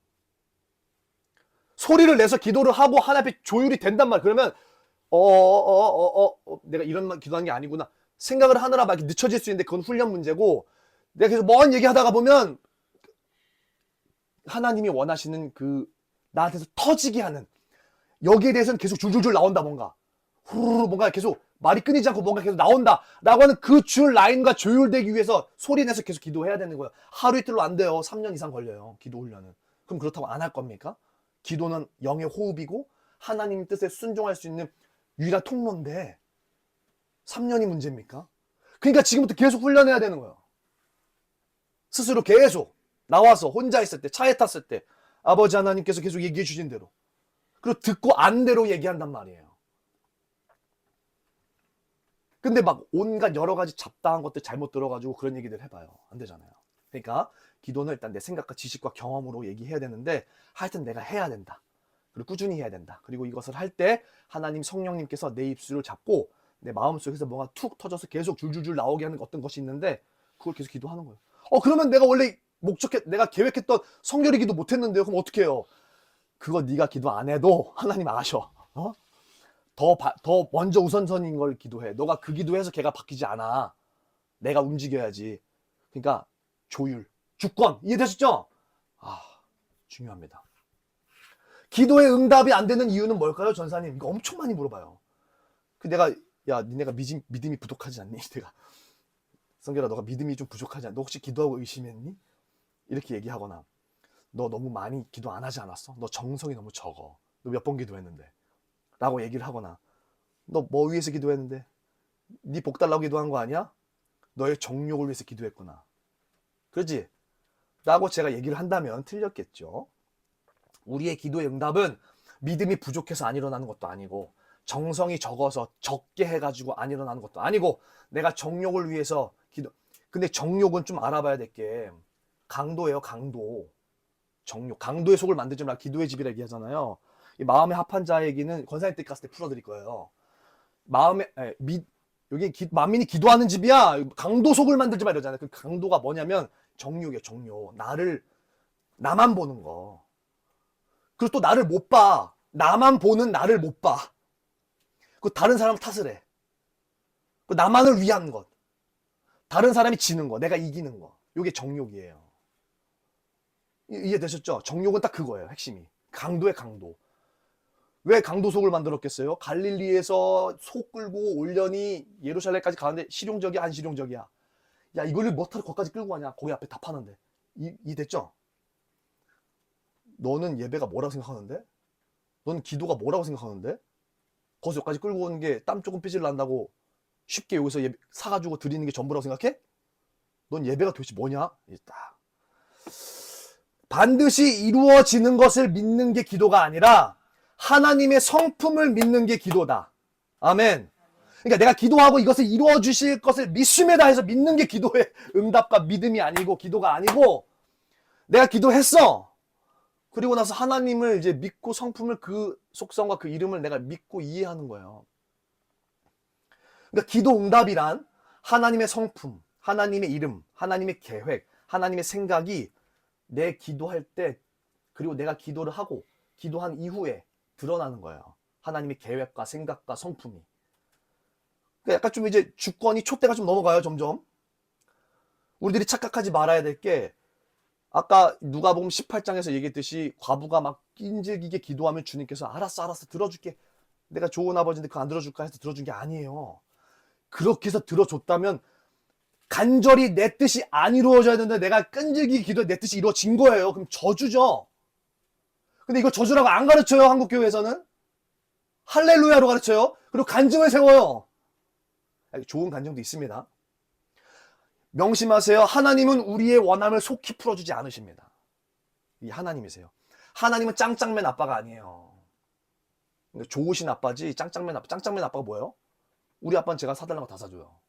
소리를 내서 기도를 하고 하나님 앞에 조율이 된단 말이야. 그러면 내가 이런 기도하는 게 아니구나. 생각을 하느라 막 늦춰질 수 있는데 그건 훈련 문제고 내가 계속 먼 얘기하다가 보면 하나님이 원하시는 그 나한테서 터지게 하는 여기에 대해서는 계속 줄줄줄 나온다 뭔가 후루루 뭔가 계속 말이 끊이지 않고 뭔가 계속 나온다 라고 하는 그 줄 라인과 조율되기 위해서 소리 내서 계속 기도해야 되는 거예요. 하루 이틀로 안 돼요. 3년 이상 걸려요. 기도 훈련은. 그럼 그렇다고 안 할 겁니까? 기도는 영의 호흡이고 하나님 뜻에 순종할 수 있는 유일한 통로인데 3년이 문제입니까? 그러니까 지금부터 계속 훈련해야 되는 거예요. 스스로 계속 나와서 혼자 있을 때, 차에 탔을 때 아버지 하나님께서 계속 얘기해 주신 대로, 그리고 듣고 안 대로 얘기한단 말이에요. 근데 막 온갖 여러 가지 잡다한 것들 잘못 들어가지고 그런 얘기들 해봐요. 안 되잖아요. 그러니까 기도는 일단 내 생각과 지식과 경험으로 얘기해야 되는데 하여튼 내가 해야 된다. 그리고 꾸준히 해야 된다. 그리고 이것을 할 때 하나님 성령님께서 내 입술을 잡고 내 마음속에서 뭔가 툭 터져서 계속 줄줄줄 나오게 하는 어떤 것이 있는데 그걸 계속 기도하는 거예요. 그러면 내가 원래 내가 계획했던 성결의 기도 못했는데요. 그럼 어떻게 해요? 그거 네가 기도 안 해도 하나님 아셔. 더 먼저 우선선인 걸 기도해. 너가 그 기도해서 걔가 바뀌지 않아. 내가 움직여야지. 그러니까 조율, 주권, 이해되셨죠? 중요합니다. 기도의 응답이 안 되는 이유는 뭘까요, 전사님? 이거 엄청 많이 물어봐요. 니네가 믿음이 부족하지 않니? 내가 성결아, 너가 믿음이 좀 부족하지 않니? 너 혹시 기도하고 의심했니? 이렇게 얘기하거나, 너 너무 많이 기도 안 하지 않았어? 너 정성이 너무 적어. 너 몇 번 기도했는데? 라고 얘기를 하거나, 너 뭐 위해서 기도했는데? 네 복 달라고 기도한 거 아니야? 너의 정욕을 위해서 기도했구나. 그러지? 라고 제가 얘기를 한다면 틀렸겠죠. 우리의 기도의 응답은 믿음이 부족해서 안 일어나는 것도 아니고, 정성이 적어서 적게 해가지고 안 일어나는 것도 아니고, 내가 정욕을 위해서 근데 정욕은 좀 알아봐야 될 게 강도예요. 강도. 정욕. 강도의 속을 만들지 말라 기도의 집이라 얘기하잖아요. 이 마음에 합한 자에게는 권사님 때 갔을 때 풀어드릴 거예요. 여기 만민이 기도하는 집이야. 강도 속을 만들지 마 이러잖아요. 그 강도가 뭐냐면 정욕이에요. 정욕. 나만 보는 거. 그리고 또 나를 못 봐. 나만 보는 나를 못 봐. 그 다른 사람 탓을 해. 그 나만을 위한 것. 다른 사람이 지는 거. 내가 이기는 거. 이게 정욕이에요. 이해되셨죠? 정욕은 딱 그거예요. 핵심이. 강도의 강도. 왜 강도 속을 만들었겠어요? 갈릴리에서 소 끌고 올려니 예루살렘까지 가는데 실용적이야, 안 실용적이야? 야, 이걸 뭐하러 거기까지 끌고 가냐? 거기 앞에 다 파는데. 이해됐죠? 너는 예배가 뭐라고 생각하는데? 너는 기도가 뭐라고 생각하는데? 거기서 여기까지 끌고 오는 게 땀 조금 삐질 난다고 쉽게 여기서 사가지고 드리는 게 전부라고 생각해? 넌 예배가 도대체 뭐냐? 딱. 반드시 이루어지는 것을 믿는 게 기도가 아니라 하나님의 성품을 믿는 게 기도다. 아멘. 그러니까 내가 기도하고 이것을 이루어 주실 것을 믿음에다 해서 믿는 게 기도의 응답과 믿음이 아니고 기도가 아니고, 내가 기도했어. 그리고 나서 하나님을 이제 믿고 성품을, 그 속성과 그 이름을 내가 믿고 이해하는 거예요. 그러니까 기도 응답이란 하나님의 성품, 하나님의 이름, 하나님의 계획, 하나님의 생각이 내 기도할 때, 그리고 내가 기도를 하고 기도한 이후에 드러나는 거예요. 하나님의 계획과 생각과 성품이. 그러니까 약간 좀 이제 주권이 촛대가 좀 넘어가요, 점점. 우리들이 착각하지 말아야 될 게, 아까 누가복음 18장에서 얘기했듯이 과부가 막 낀질기게 기도하면 주님께서 알았어 들어줄게. 내가 좋은 아버지인데 그거 안 들어줄까 해서 들어준 게 아니에요. 그렇게 해서 들어줬다면 간절히 내 뜻이 안 이루어져야 되는데 내가 끈질기게 기도해 내 뜻이 이루어진 거예요. 그럼 저주죠. 근데 이거 저주라고 안 가르쳐요. 한국교회에서는. 할렐루야로 가르쳐요. 그리고 간증을 세워요. 좋은 간증도 있습니다. 명심하세요. 하나님은 우리의 원함을 속히 풀어주지 않으십니다. 이 하나님이세요. 하나님은 짱짱맨 아빠가 아니에요. 좋으신 아빠지 짱짱맨 아빠. 짱짱맨 아빠가 뭐예요? 우리 아빠는 제가 사달라는 거 다 사줘요.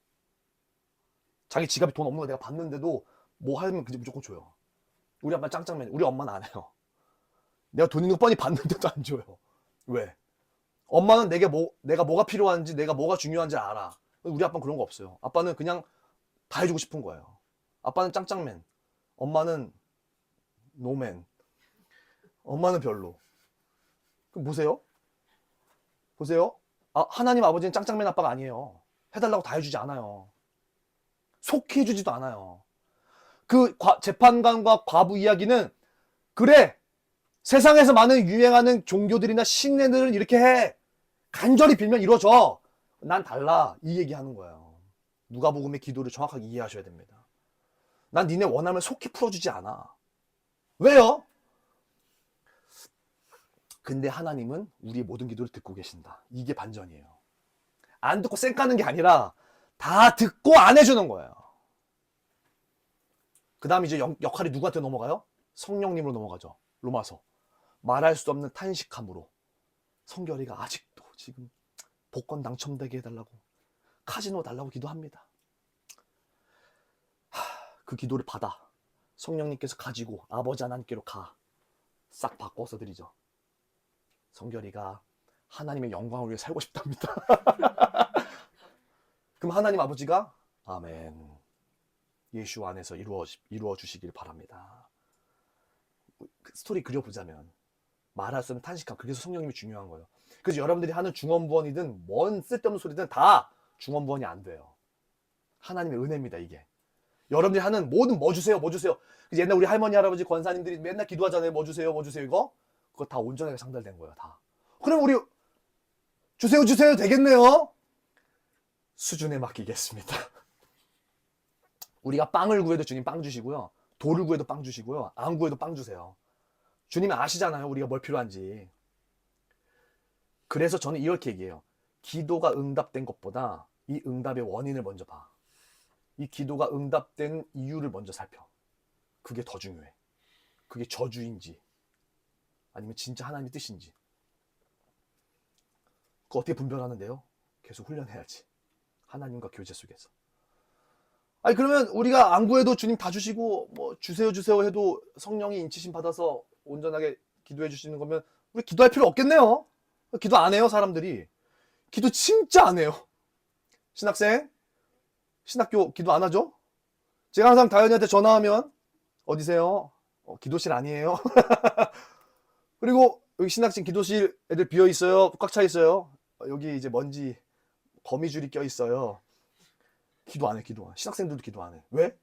자기 지갑에 돈 없는 거 내가 봤는데도 뭐 하면 그냥 무조건 줘요. 우리 아빠는 짱짱맨. 우리 엄마는 안 해요. 내가 돈 있는 거 뻔히 봤는데도 안 줘요. 왜? 엄마는 내가 뭐가 필요한지, 내가 뭐가 중요한지 알아. 우리 아빠는 그런 거 없어요. 아빠는 그냥 다 해주고 싶은 거예요. 아빠는 짱짱맨. 엄마는 노맨. 엄마는 별로. 그럼 보세요. 하나님 아버지는 짱짱맨 아빠가 아니에요. 해달라고 다 해주지 않아요. 속히 해주지도 않아요. 그 재판관과 과부 이야기는, 그래, 세상에서 많은 유행하는 종교들이나 신내들은 이렇게 해. 간절히 빌면 이루어져. 난 달라. 이 얘기하는 거예요. 누가복음의 기도를 정확하게 이해하셔야 됩니다. 난 니네 원함을 속히 풀어주지 않아. 왜요? 근데 하나님은 우리의 모든 기도를 듣고 계신다. 이게 반전이에요. 안 듣고 쌩 까는 게 아니라 다 듣고 안 해주는 거예요. 그 다음 이제 역할이 누구한테 넘어가요? 성령님으로 넘어가죠. 로마서. 말할 수 없는 탄식함으로 성결이가 아직도 지금 복권 당첨되게 해달라고, 카지노 달라고 기도합니다. 그 기도를 받아 성령님께서 가지고 아버지 하나님께로 싹 바꿔서 드리죠. 성결이가 하나님의 영광을 위해 살고 싶답니다. 그럼 하나님 아버지가 아멘, 예수 안에서 이루어 주시길 바랍니다. 그 스토리 그려보자면 말할 수 없는 탄식함, 그래서 성령님이 중요한 거예요. 그래서 여러분들이 하는 중언부언이든 뭔 쓸데없는 소리든 다 중언부언이 안 돼요. 하나님의 은혜입니다. 이게 여러분들이 하는 모든 뭐 주세요 뭐 주세요, 그래서 옛날 우리 할머니 할아버지 권사님들이 맨날 기도하잖아요. 뭐 주세요 뭐 주세요, 이거 그거 다 온전하게 상달된 거예요. 다. 그럼 우리 주세요 주세요 되겠네요. 수준에 맡기겠습니다. 우리가 빵을 구해도 주님 빵 주시고요, 돌을 구해도 빵 주시고요, 안 구해도 빵 주세요. 주님이 아시잖아요, 우리가 뭘 필요한지. 그래서 저는 이렇게 얘기해요. 기도가 응답된 것보다 이 응답의 원인을 먼저 봐. 이 기도가 응답된 이유를 먼저 살펴. 그게 더 중요해. 그게 저주인지 아니면 진짜 하나님의 뜻인지. 그거 어떻게 분별하는데요? 계속 훈련해야지. 하나님과 교제 속에서. 아니 그러면 우리가 안 구해도 주님 다 주시고 뭐 주세요 주세요 해도 성령이 인치심 받아서 온전하게 기도해 주시는 거면 우리 기도할 필요 없겠네요. 기도 안 해요, 사람들이. 기도 진짜 안 해요. 신학생, 신학교 기도 안 하죠? 제가 항상 다현이한테 전화하면 어디세요? 기도실 아니에요? 그리고 여기 신학생 기도실 애들 비어 있어요? 꽉 차 있어요? 여기 이제 먼지 거미줄이 껴 있어요. 기도 안 해, 기도 안 해. 신학생들도 기도 안 해. 왜?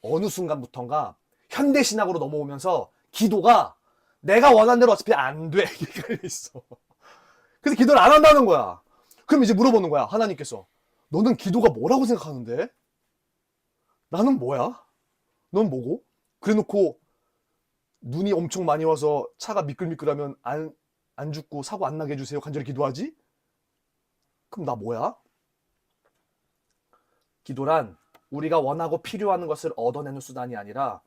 어느 순간부턴가 현대신학으로 넘어오면서 기도가 내가 원하는 대로 어차피 안 돼. 이게 걸려 있어. 그래서 기도를 안 한다는 거야. 그럼 이제 물어보는 거야, 하나님께서. 너는 기도가 뭐라고 생각하는데? 나는 뭐야? 넌 뭐고? 그래 놓고 눈이 엄청 많이 와서 차가 미끌미끌하면 안 죽고 사고 안 나게 해주세요 간절히 기도하지? 그럼 나 뭐야? 기도란 우리가 원하고 필요한 것을 얻어내는 수단이 아니라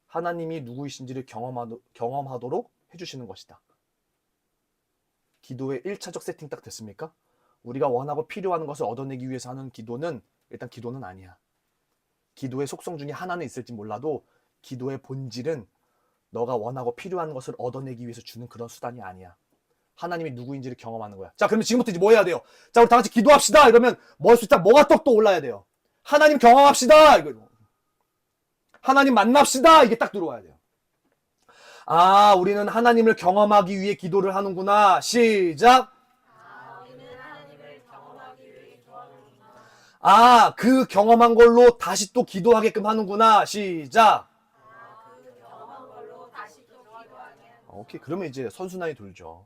하나님이 누구이신지를 경험하도록 해주시는 것이다. 기도의 1차적 세팅 딱 됐습니까? 우리가 원하고 필요한 것을 얻어내기 위해서 하는 기도는 일단 기도는 아니야. 기도의 속성 중에 하나는 있을지 몰라도 기도의 본질은 너가 원하고 필요한 것을 얻어내기 위해서 주는 그런 수단이 아니야. 하나님이 누구인지를 경험하는 거야. 자, 그러면 지금부터 이제 뭐 해야 돼요? 자, 우리 다 같이 기도합시다. 이러면 뭐가 떡 올라야 돼요? 하나님 경험합시다. 이거. 하나님 만납시다. 이게 딱 들어와야 돼요. 아, 우리는 하나님을 경험하기 위해 기도를 하는구나. 시작. 우리는 하나님을 경험하기 위해 기도하는구나. 아, 그 경험한 걸로 다시 또 기도하게끔 하는구나. 시작. 그 경험한 걸로 다시 또 기도하게. 오케이. 그러면 이제 선순환이 돌죠.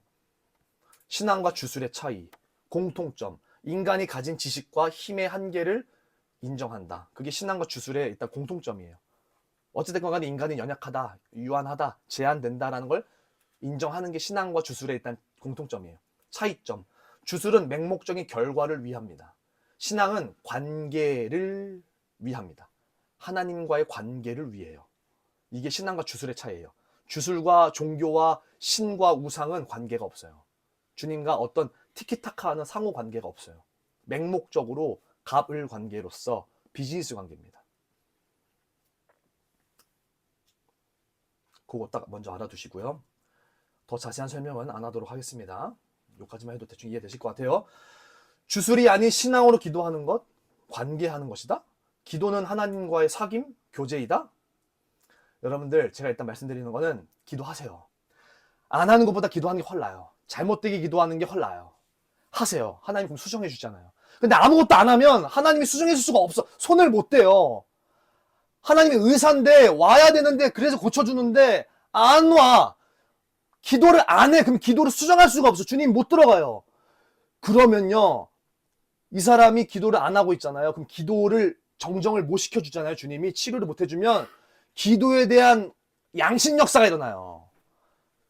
신앙과 주술의 차이, 공통점, 인간이 가진 지식과 힘의 한계를 인정한다. 그게 신앙과 주술의 일단 공통점이에요. 어찌됐건 간에 인간은 연약하다, 유한하다, 제한된다라는 걸 인정하는 게 신앙과 주술의 일단 공통점이에요. 차이점. 주술은 맹목적인 결과를 위합니다. 신앙은 관계를 위합니다. 하나님과의 관계를 위해요. 이게 신앙과 주술의 차이예요. 주술과 종교와 신과 우상은 관계가 없어요. 주님과 어떤 티키타카하는 상호 관계가 없어요. 맹목적으로 갑을 관계로서 비즈니스 관계입니다. 그거 딱 먼저 알아두시고요. 더 자세한 설명은 안 하도록 하겠습니다. 여기까지만 해도 대충 이해되실 것 같아요. 주술이 아닌 신앙으로 기도하는 것, 관계하는 것이다. 기도는 하나님과의 사귐, 교제이다. 여러분들, 제가 일단 말씀드리는 거는 기도하세요. 안 하는 것보다 기도하는 게 훨 나아요. 잘못되게 기도하는 게 훨 나아요. 하세요. 하나님 그럼 수정해 주잖아요. 근데 아무것도 안 하면 하나님이 수정해 줄 수가 없어. 손을 못 대요. 하나님이 의사인데 와야 되는데 그래서 고쳐주는데 안 와. 기도를 안 해. 그럼 기도를 수정할 수가 없어. 주님 못 들어가요. 그러면요, 이 사람이 기도를 안 하고 있잖아요. 그럼 기도를 정정을 못 시켜주잖아요. 주님이 치료를 못 해주면 기도에 대한 양심 역사가 일어나요.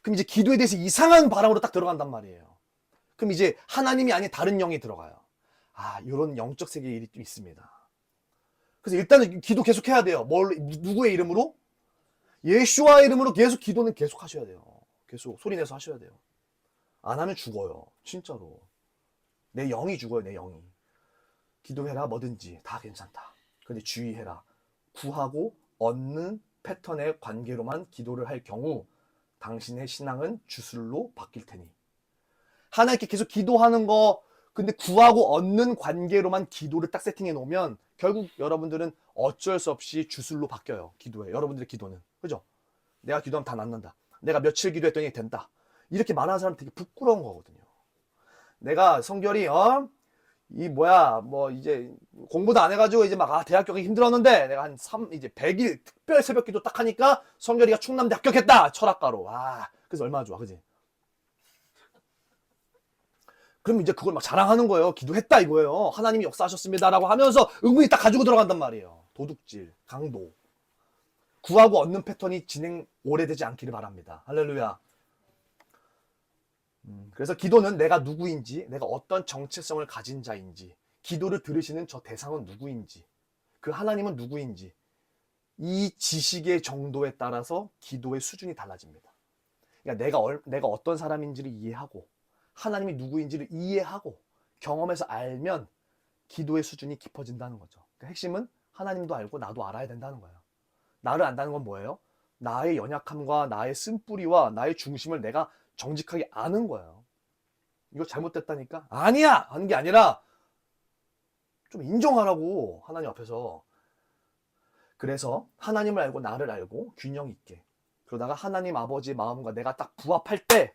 그럼 이제 기도에 대해서 이상한 바람으로 딱 들어간단 말이에요. 그럼 이제 하나님이 아닌 다른 영이 들어가요. 아, 이런 영적 세계의 일이 좀 있습니다. 그래서 일단은 기도 계속 해야 돼요. 누구의 이름으로? 예수와의 이름으로 계속 기도는 계속 하셔야 돼요. 계속 소리내서 하셔야 돼요. 안 하면 죽어요. 진짜로. 내 영이 죽어요. 내 영이. 기도해라 뭐든지 다 괜찮다. 근데 주의해라. 구하고 얻는 패턴의 관계로만 기도를 할 경우 당신의 신앙은 주술로 바뀔 테니. 하나님께 계속 기도하는 거 근데 구하고 얻는 관계로만 기도를 딱 세팅해 놓으면 결국 여러분들은 어쩔 수 없이 주술로 바뀌어요. 기도에. 여러분들의 기도는. 그죠? 내가 기도하면 다 낫는다. 내가 며칠 기도했더니 된다. 이렇게 말하는 사람 되게 부끄러운 거거든요. 내가 성결이 이제 공부도 안 해가지고 이제 막 대학교 가기 힘들었는데 내가 이제 100일 특별 새벽기도 딱 하니까 성결이가 충남대 합격했다. 철학과로. 그래서 얼마나 좋아. 그지? 그럼 이제 그걸 막 자랑하는 거예요. 기도했다 이거예요. 하나님이 역사하셨습니다라고 하면서 은근히 딱 가지고 들어간단 말이에요. 도둑질, 강도. 구하고 얻는 패턴이 진행 오래되지 않기를 바랍니다. 할렐루야. 그래서 기도는 내가 누구인지, 내가 어떤 정체성을 가진 자인지, 기도를 들으시는 저 대상은 누구인지, 그 하나님은 누구인지, 이 지식의 정도에 따라서 기도의 수준이 달라집니다. 그러니까 내가 어떤 사람인지를 이해하고, 하나님이 누구인지를 이해하고, 경험해서 알면 기도의 수준이 깊어진다는 거죠. 그러니까 핵심은 하나님도 알고 나도 알아야 된다는 거예요. 나를 안다는 건 뭐예요? 나의 연약함과 나의 쓴뿌리와 나의 중심을 내가 정직하게 아는 거예요. 이거 잘못됐다니까? 아니야! 하는 게 아니라 좀 인정하라고 하나님 앞에서. 그래서 하나님을 알고 나를 알고 균형 있게 그러다가 하나님 아버지의 마음과 내가 딱 부합할 때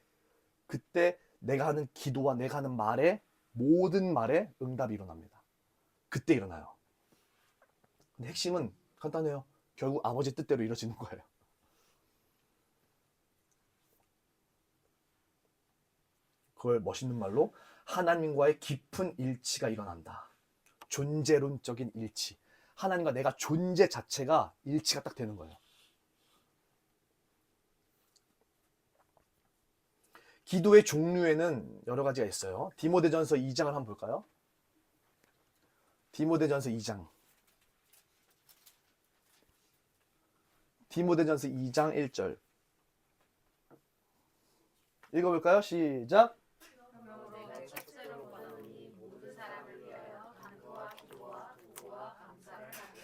그때 내가 하는 기도와 내가 하는 말에 모든 말에 응답이 일어납니다. 그때 일어나요. 근데 핵심은 간단해요. 결국 아버지 뜻대로 이루어지는 거예요. 그걸 멋있는 말로 하나님과의 깊은 일치가 일어난다. 존재론적인 일치. 하나님과 내가 존재 자체가 일치가 딱 되는 거예요. 기도의 종류에는 여러 가지가 있어요. 디모데전서 2장을 한번 볼까요? 디모데전서 2장. 디모데전서 2장 1절. 읽어볼까요? 시작. 내가 첫째로 권하노니 모든 사람을 위하여 간구와 기도와 도구와 감사를 하되.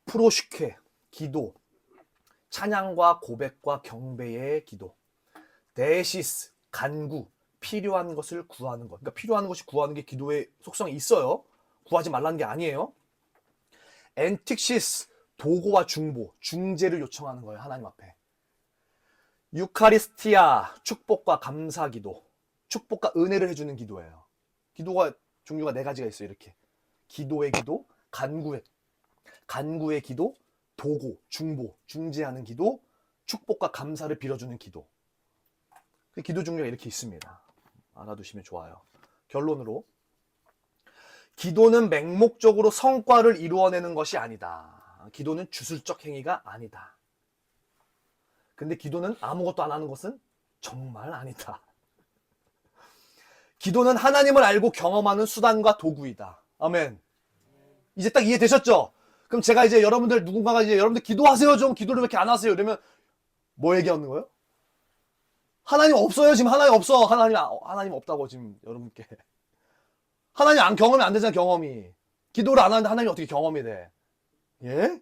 프로슈케, 기도. 찬양과 고백과 경배의 기도. 데시스, 간구, 필요한 것을 구하는 것. 그러니까 필요한 것이 구하는 게 기도의 속성이 있어요. 구하지 말라는 게 아니에요. 엔틱시스, 도고와 중보, 중재를 요청하는 거예요. 하나님 앞에. 유카리스티아, 축복과 감사 기도. 축복과 은혜를 해주는 기도예요. 기도가 종류가 네 가지가 있어요. 이렇게. 기도의 기도, 간구의 기도, 도고, 중보, 중재하는 기도, 축복과 감사를 빌어주는 기도. 기도 종류가 이렇게 있습니다. 알아두시면 좋아요. 결론으로 기도는 맹목적으로 성과를 이루어내는 것이 아니다. 기도는 주술적 행위가 아니다. 근데 기도는 아무것도 안 하는 것은 정말 아니다. 기도는 하나님을 알고 경험하는 수단과 도구이다. 아멘. 이제 딱 이해되셨죠? 그럼 제가 이제 누군가가 이제 여러분들 기도하세요 좀, 기도를 왜 이렇게 안 하세요? 이러면 뭐 얘기하는 거예요? 하나님 없어요. 지금 하나님 없어. 하나님 없다고 지금 여러분께. 하나님 경험이 안 되잖아. 경험이. 기도를 안 하는데 하나님이 어떻게 경험이 돼? 예?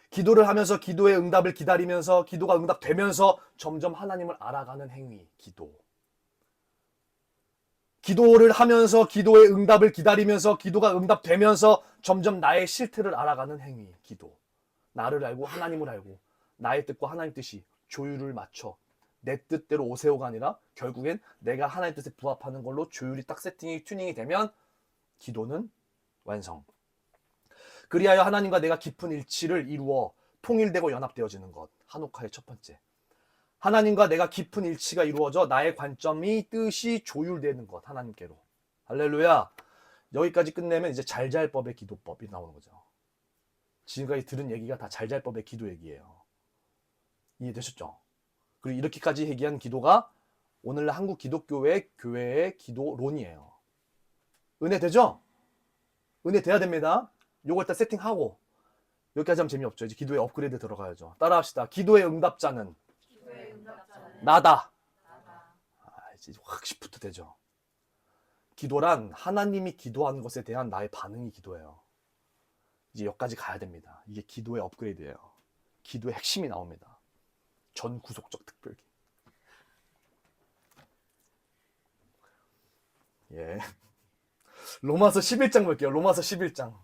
기도를 하면서 기도의 응답을 기다리면서 기도가 응답되면서 점점 하나님을 알아가는 행위, 기도. 기도를 하면서 기도의 응답을 기다리면서 기도가 응답되면서 점점 나의 실태를 알아가는 행위, 기도. 나를 알고 하나님을 알고 나의 뜻과 하나님 뜻이 조율을 맞춰 내 뜻대로 오세요가 아니라 결국엔 내가 하나님 뜻에 부합하는 걸로 조율이 딱 튜닝이 되면 기도는 완성. 그리하여 하나님과 내가 깊은 일치를 이루어 통일되고 연합되어지는 것. 한옥화의 첫 번째. 하나님과 내가 깊은 일치가 이루어져 나의 관점이 뜻이 조율되는 것. 하나님께로. 할렐루야. 여기까지 끝내면 이제 잘잘법의 기도법이 나오는 거죠. 지금까지 들은 얘기가 다 잘잘법의 기도 얘기예요. 이해되셨죠? 그리고 이렇게까지 얘기한 기도가 오늘날 한국 기독교회 교회의 기도론이에요. 은혜 되죠? 은혜 돼야 됩니다. 요거 일단 세팅하고 여기까지 하면 재미없죠. 이제 기도의 업그레이드 들어가야죠. 따라합시다. 기도의 응답자는 나다. 이제 확 시프트 되죠. 기도란 하나님이 기도하는 것에 대한 나의 반응이 기도예요. 이제 여기까지 가야 됩니다. 이게 기도의 업그레이드예요. 기도의 핵심이 나옵니다. 전구속적 특별기. 예. 로마서 11장 볼게요. 로마서 11장.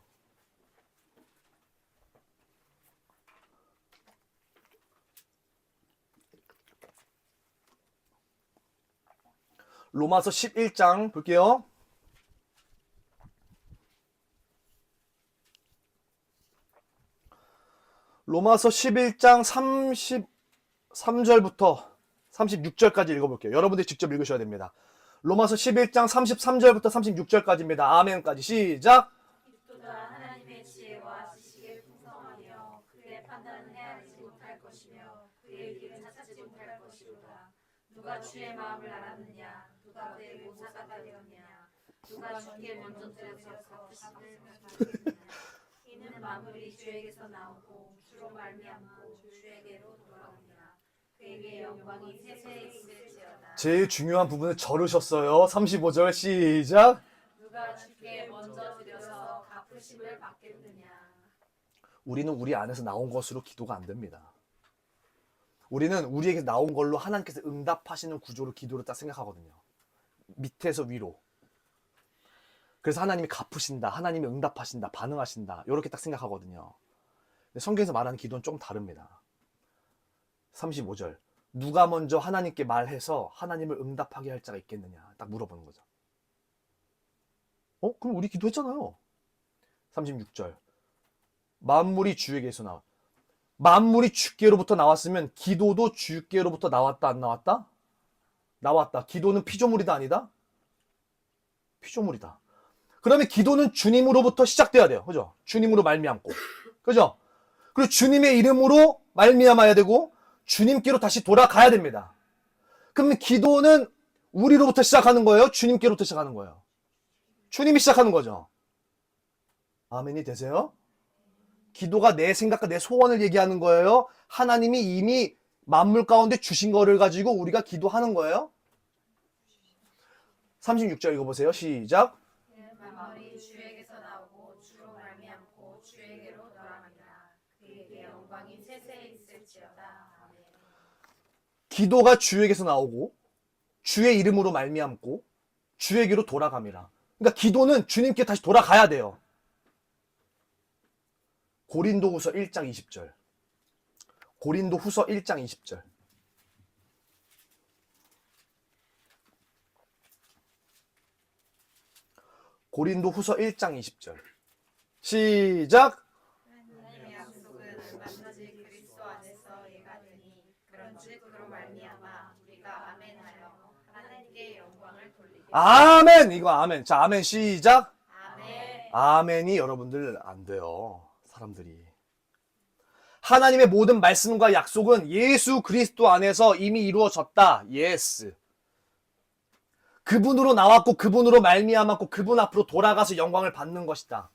로마서 11장 볼게요. 로마서 11장 33절부터 36절까지 읽어볼게요. 여러분들이 직접 읽으셔야 됩니다. 로마서 11장 33절부터 36절까지입니다. 아멘까지 시작! 그리스도가 하나님의 지혜와 지식에 풍성하며 그의 판단은 헤아리지 못할 것이며 그의 길은 찾지 못할 것이로다. 누가 주의 마음을 알았느냐? 누가 그의 모사가 되었느냐? 누가 주께 먼저 들여서 갚으심을 받겠느냐? 이는 만물이 주에게서 나오고 주로 말미암고 주에게로 돌아오니라. 그에게 영광이 세세히 있을지어다. 제일 중요한 부분을 절으셨어요. 35절 시작! 누가 주께 먼저 들여서 갚으심을 받겠느냐? 우리는 우리 안에서 나온 것으로 기도가 안 됩니다. 우리는 우리에게 나온 걸로 하나님께서 응답하시는 구조로 기도를 딱 생각하거든요. 밑에서 위로. 그래서 하나님이 갚으신다, 하나님이 응답하신다, 반응하신다 이렇게 딱 생각하거든요. 근데 성경에서 말하는 기도는 좀 다릅니다. 35절 누가 먼저 하나님께 말해서 하나님을 응답하게 할 자가 있겠느냐 딱 물어보는 거죠. 그럼 우리 기도했잖아요. 36절 만물이 주에게서 나와. 만물이 주께로부터 나왔으면 기도도 주께로부터 나왔다 안 나왔다? 나왔다. 기도는 피조물이다 아니다? 피조물이다. 그러면 기도는 주님으로부터 시작돼야 돼요. 그죠? 주님으로 말미암고. 그죠? 그리고 주님의 이름으로 말미암아야 되고 주님께로 다시 돌아가야 됩니다. 그러면 기도는 우리로부터 시작하는 거예요? 주님께로부터 시작하는 거예요? 주님이 시작하는 거죠. 아멘이 되세요? 기도가 내 생각과 내 소원을 얘기하는 거예요? 하나님이 이미 만물 가운데 주신 거를 가지고 우리가 기도하는 거예요? 36절 읽어보세요. 시작. 만물이 주에게서 나오고 주로 말미암고 주에게로 돌아가니라. 그에게 영광이 세세히 있을지어다. 아멘. 기도가 주에게서 나오고 주의 이름으로 말미암고 주에게로 돌아갑니다. 그러니까 기도는 주님께 다시 돌아가야 돼요. 고린도후서 1장 20절. 고린도후서 1장 20절. 고린도후서 1장 20절. 시작. 하나님의 약속은 얼마든지 그리스도 안에서 예가 되니 그런즉 그로 말미암아 우리가 아멘하여 하나님께 영광을 돌리게. 아멘. 이거 아멘. 자, 아멘 시작. 아멘. 아멘이 여러분들 안 돼요. 사람들이. 하나님의 모든 말씀과 약속은 예수 그리스도 안에서 이미 이루어졌다. 예스. 그분으로 나왔고 그분으로 말미암았고 그분 앞으로 돌아가서 영광을 받는 것이다.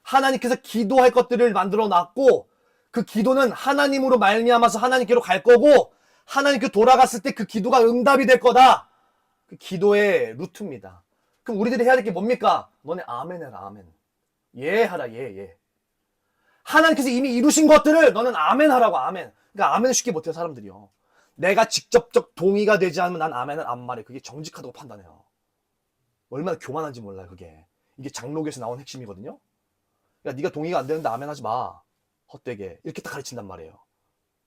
하나님께서 기도할 것들을 만들어 놨고 그 기도는 하나님으로 말미암아서 하나님께로 갈 거고 하나님께 돌아갔을 때 그 기도가 응답이 될 거다. 그 기도의 루트입니다. 그럼 우리들이 해야 될 게 뭡니까? 너네 아멘 해라. 아멘. 예 하라. 예. 하나님께서 이미 이루신 것들을 너는 아멘 하라고. 아멘. 그러니까 아멘을 쉽게 못해요. 사람들이요. 내가 직접적 동의가 되지 않으면 난 아멘은 안 말해. 그게 정직하다고 판단해요. 얼마나 교만한지 몰라요. 그게. 이게 장로교에서 나온 핵심이거든요. 야, 네가 동의가 안 되는데 아멘 하지 마. 헛되게. 이렇게 딱 가르친단 말이에요.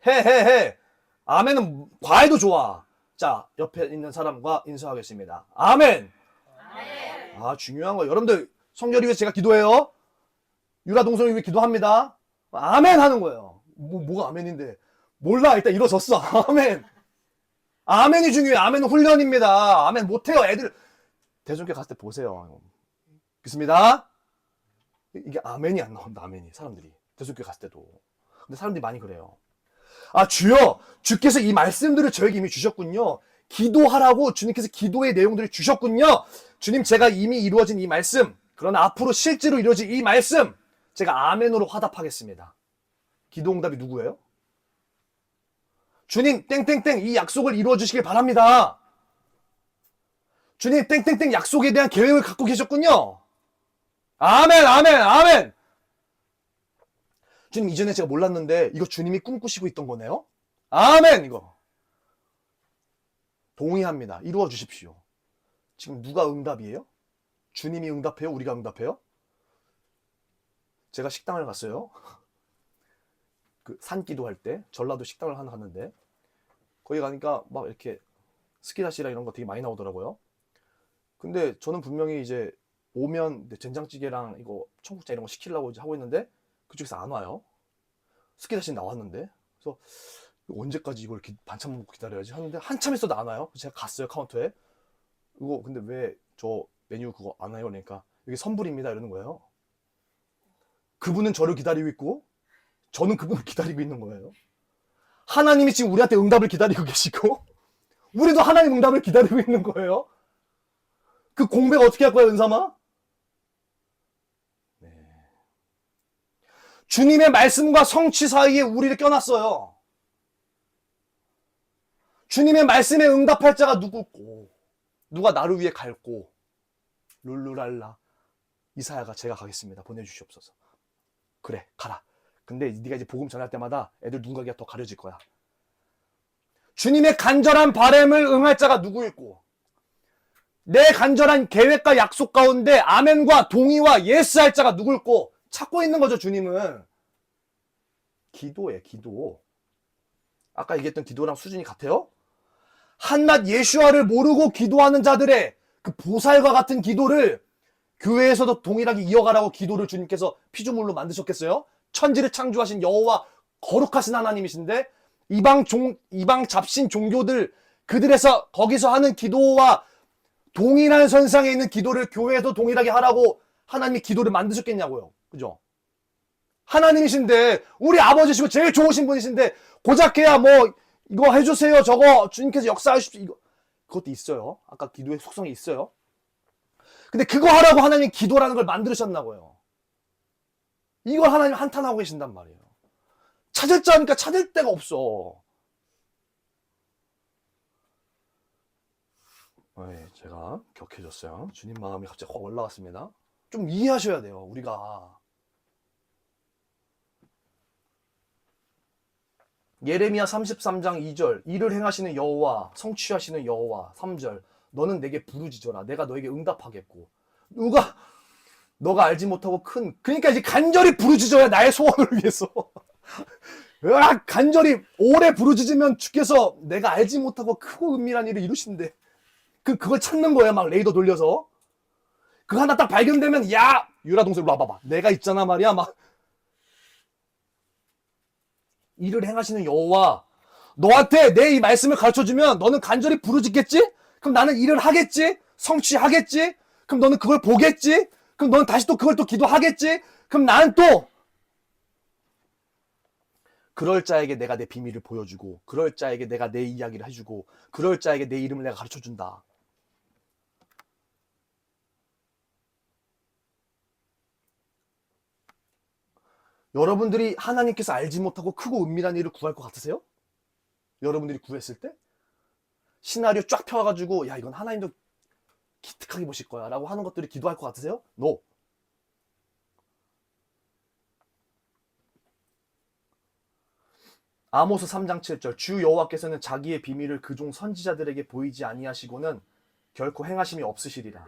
해. 아멘은 과해도 좋아. 자, 옆에 있는 사람과 인사하겠습니다. 아멘. 아멘. 아, 중요한 거예요. 여러분들 성결을 위해서 제가 기도해요. 유라 동성을 위해 기도합니다. 아멘 하는 거예요. 뭐가 아멘인데. 몰라. 일단 이루어졌어. 아멘. 아멘이 중요해. 아멘은 훈련입니다. 아멘 못해요. 애들 대중교회 갔을 때 보세요. 믿습니다. 이게 아멘이 안 나온다. 아멘이. 사람들이 대중교회 갔을 때도. 근데 사람들이 많이 그래요. 아, 주여, 주께서 이 말씀들을 저에게 이미 주셨군요. 기도하라고 주님께서 기도의 내용들을 주셨군요. 주님, 제가 이미 이루어진 이 말씀, 그러나 앞으로 실제로 이루어질 이 말씀, 제가 아멘으로 화답하겠습니다. 기도 응답이 누구예요? 주님, 땡땡땡 이 약속을 이루어 주시길 바랍니다. 주님, 땡땡땡 약속에 대한 계획을 갖고 계셨군요. 아멘, 아멘, 아멘. 주님, 이전에 제가 몰랐는데 이거 주님이 꿈꾸시고 있던 거네요. 아멘. 이거 동의합니다. 이루어 주십시오. 지금 누가 응답이에요? 주님이 응답해요? 우리가 응답해요? 제가 식당을 갔어요. 그 산기도할 때 전라도 식당을 하나 갔는데 거기 가니까 막 이렇게 스키다시랑 이런 거 되게 많이 나오더라고요. 근데 저는 분명히 이제 오면 된장찌개랑 이거 청국장 이런 거 시키려고 이제 하고 있는데 그쪽에서 안 와요. 스키다시 나왔는데 그래서 언제까지 이걸 반찬 먹고 기다려야지 하는데 한참 있어도 안 와요. 제가 갔어요 카운터에. 이거 근데 왜 저 메뉴 그거 안 와요? 그러니까 이게 선불입니다 이러는 거예요. 그분은 저를 기다리고 있고 저는 그분을 기다리고 있는 거예요. 하나님이 지금 우리한테 응답을 기다리고 계시고 우리도 하나님 응답을 기다리고 있는 거예요. 그 공백 어떻게 할 거야, 은삼아? 네. 주님의 말씀과 성취 사이에 우리를 껴놨어요. 주님의 말씀에 응답할 자가 누구고 누가 나를 위해 갈고 룰루랄라 이사야가 제가 가겠습니다. 보내주시옵소서. 그래 가라. 근데 네가 이제 복음 전할 때마다 애들 눈가기가 더 가려질 거야. 주님의 간절한 바람을 응할 자가 누구 있고 내 간절한 계획과 약속 가운데 아멘과 동의와 예스 할 자가 누구 있고 찾고 있는 거죠. 주님은 기도에 기도. 아까 얘기했던 기도랑 수준이 같아요. 한낱 예수와를 모르고 기도하는 자들의 그 보살과 같은 기도를 교회에서도 동일하게 이어가라고 기도를 주님께서 피조물로 만드셨겠어요? 천지를 창조하신 여호와 거룩하신 하나님이신데 이방 잡신 종교들 그들에서 거기서 하는 기도와 동일한 선상에 있는 기도를 교회에서 동일하게 하라고 하나님이 기도를 만드셨겠냐고요. 그죠? 하나님이신데 우리 아버지시고 제일 좋으신 분이신데 고작해야 뭐 이거 해주세요 저거 주님께서 역사하십시오 이거 그것도 있어요. 아까 기도의 속성이 있어요. 근데 그거 하라고 하나님 기도라는 걸 만들으셨나고요. 이걸 하나님 한탄하고 계신단 말이에요. 찾을 자니까 찾을 데가 없어. 네, 제가 격해졌어요. 주님 마음이 갑자기 확 올라왔습니다. 좀 이해하셔야 돼요. 우리가 예레미야 33장 2절 이를 행하시는 여호와 성취하시는 여호와 3절 너는 내게 부르짖어라 내가 너에게 응답하겠고 너가 알지 못하고 그러니까 이제 간절히 부르짖어야 나의 소원을 위해서 간절히 오래 부르짖으면 주께서 내가 알지 못하고 크고 은밀한 일을 이루신대. 그걸 찾는 거야. 막 레이더 돌려서 그거 하나 딱 발견되면 야 유라 동생 일로 와봐봐 내가 있잖아 말이야. 막 일을 행하시는 여호와 너한테 내 이 말씀을 가르쳐주면 너는 간절히 부르짖겠지? 그럼 나는 일을 하겠지? 성취하겠지? 그럼 너는 그걸 보겠지? 그럼 너는 다시 또 그걸 또 기도하겠지? 그럼 나는 또 그럴 자에게 내가 내 비밀을 보여주고 그럴 자에게 내가 내 이야기를 해주고 그럴 자에게 내 이름을 내가 가르쳐준다. 여러분들이 하나님께서 알지 못하고 크고 은밀한 일을 구할 것 같으세요? 여러분들이 구했을 때? 시나리오 쫙 펴가지고 야 이건 하나님도 기특하게 보실 거야 라고 하는 것들을 기도할 것 같으세요? No. 아모스 3장 7절 주 여호와께서는 자기의 비밀을 그종 선지자들에게 보이지 아니하시고는 결코 행하심이 없으시리라.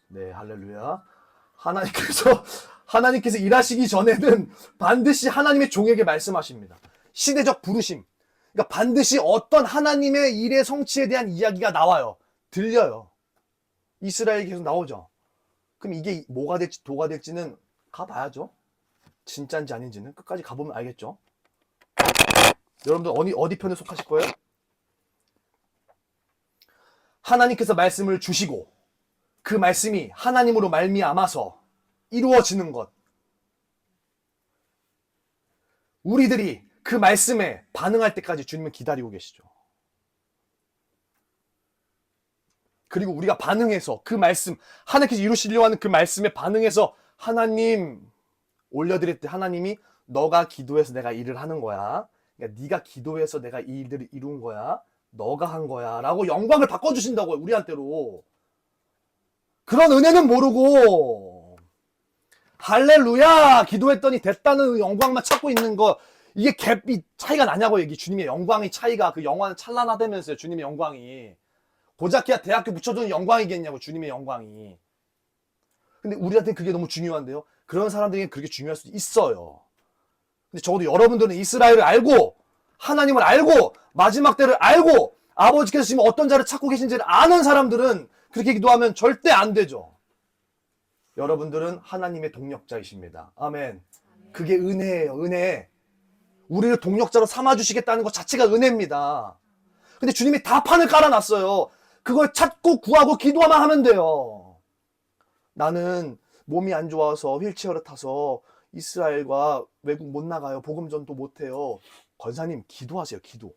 네, 할렐루야. 하나님께서 일하시기 전에는 반드시 하나님의 종에게 말씀하십니다. 시대적 부르심. 그러니까 반드시 어떤 하나님의 일의 성취에 대한 이야기가 나와요. 들려요. 이스라엘이 계속 나오죠. 그럼 이게 뭐가 될지 도가 될지는 가봐야죠. 진짜인지 아닌지는 끝까지 가보면 알겠죠. 여러분들 어디 편에 속하실 거예요? 하나님께서 말씀을 주시고 그 말씀이 하나님으로 말미암아서 이루어지는 것. 우리들이 그 말씀에 반응할 때까지 주님은 기다리고 계시죠. 그리고 우리가 반응해서 그 말씀, 하나님께서 이루시려고 하는 그 말씀에 반응해서 하나님 올려드릴 때 하나님이 너가 기도해서 내가 일을 하는 거야. 그러니까 네가 기도해서 내가 이 일들을 이룬 거야. 너가 한 거야. 라고 영광을 바꿔주신다고요. 우리한테로. 그런 은혜는 모르고 할렐루야 기도했더니 됐다는 영광만 찾고 있는 거, 이게 갭이 차이가 나냐고. 얘기 주님의 영광의 차이가, 그 영광은 찬란하다면서요. 주님의 영광이 고작해야 대학교 붙여주는 영광이겠냐고. 주님의 영광이. 근데 우리한테는 그게 너무 중요한데요. 그런 사람들에게는 그렇게 중요할 수도 있어요. 근데 적어도 여러분들은 이스라엘을 알고 하나님을 알고 마지막 때를 알고 아버지께서 지금 어떤 자를 찾고 계신지를 아는 사람들은 그렇게 기도하면 절대 안 되죠. 여러분들은 하나님의 동력자이십니다. 아멘. 그게 은혜예요. 은혜. 우리를 동력자로 삼아주시겠다는 것 자체가 은혜입니다. 근데 주님이 다 판을 깔아놨어요. 그걸 찾고 구하고 기도만 하면 돼요. 나는 몸이 안 좋아서 휠체어를 타서 이스라엘과 외국 못 나가요. 복음전도 못 해요. 권사님 기도하세요. 기도.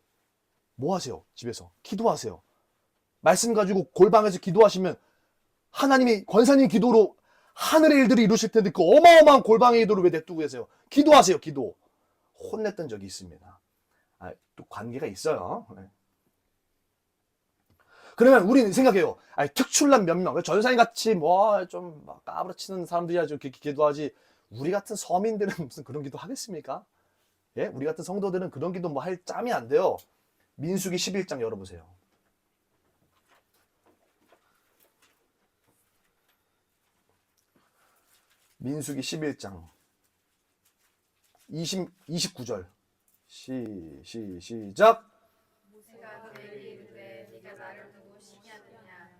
뭐 하세요? 집에서 기도하세요. 말씀 가지고 골방에서 기도하시면 하나님이 권사님 기도로 하늘의 일들을 이루실 텐데 그 어마어마한 골방의 기도를 왜 냅두고 계세요? 기도하세요. 기도. 혼냈던 적이 있습니다. 또 관계가 있어요. 네. 그러면 우리는 생각해요. 특출난 몇 명, 전사님 같이 뭐 좀 까부러치는 사람들이야 좀 기도하지. 우리 같은 서민들은 무슨 그런 기도 하겠습니까? 예? 우리 같은 성도들은 그런 기도 뭐 할 짬이 안 돼요. 민수기 11장 열어보세요. 민수기 11장 29절 시작. 모세가 그에게 이르되 네가 나를 두고 시기하느냐.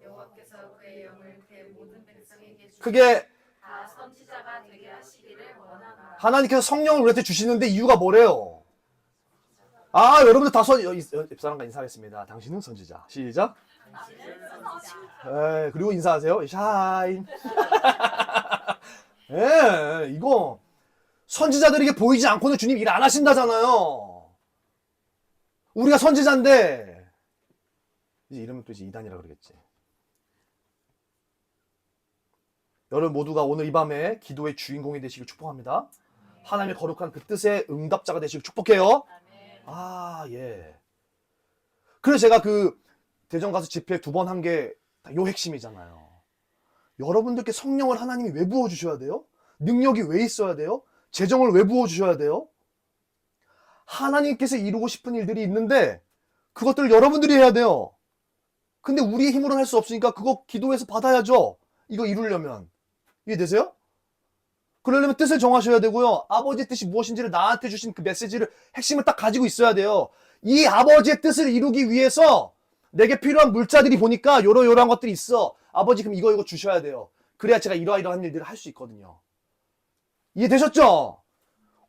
여호와께서 그의 영을 그의 모든 백성에게 주시고 그게 다 선지자가 되게 하시기를 원하노라. 하나님께서 성령을 우리한테 주시는데 이유가 뭐래요? 여러분들 다 옆사람과 인사하겠습니다. 당신은 선지자. 시작. 그리고 인사하세요. 샤인. 이거 선지자들에게 보이지 않고는 주님 일 안 하신다잖아요. 우리가 선지자인데 이제 이러면 또 이제 이단이라 그러겠지. 여러분 모두가 오늘 이 밤에 기도의 주인공이 되시길 축복합니다. 하나님의 거룩한 그 뜻의 응답자가 되시길 축복해요. 예. 그래서 제가 그 대전 가서 집회 2번 한 게 요 핵심이잖아요. 여러분들께 성령을 하나님이 왜 부어주셔야 돼요? 능력이 왜 있어야 돼요? 재정을 왜 부어주셔야 돼요? 하나님께서 이루고 싶은 일들이 있는데 그것들을 여러분들이 해야 돼요. 근데 우리의 힘으로는 할 수 없으니까 그거 기도해서 받아야죠. 이거 이루려면. 이해되세요? 그러려면 뜻을 정하셔야 되고요. 아버지의 뜻이 무엇인지를 나한테 주신 그 메시지를 핵심을 딱 가지고 있어야 돼요. 이 아버지의 뜻을 이루기 위해서 내게 필요한 물자들이 보니까 요러요러한 것들이 있어. 아버지 그럼 이거 주셔야 돼요. 그래야 제가 이러이러한 일들을 할 수 있거든요. 이해되셨죠?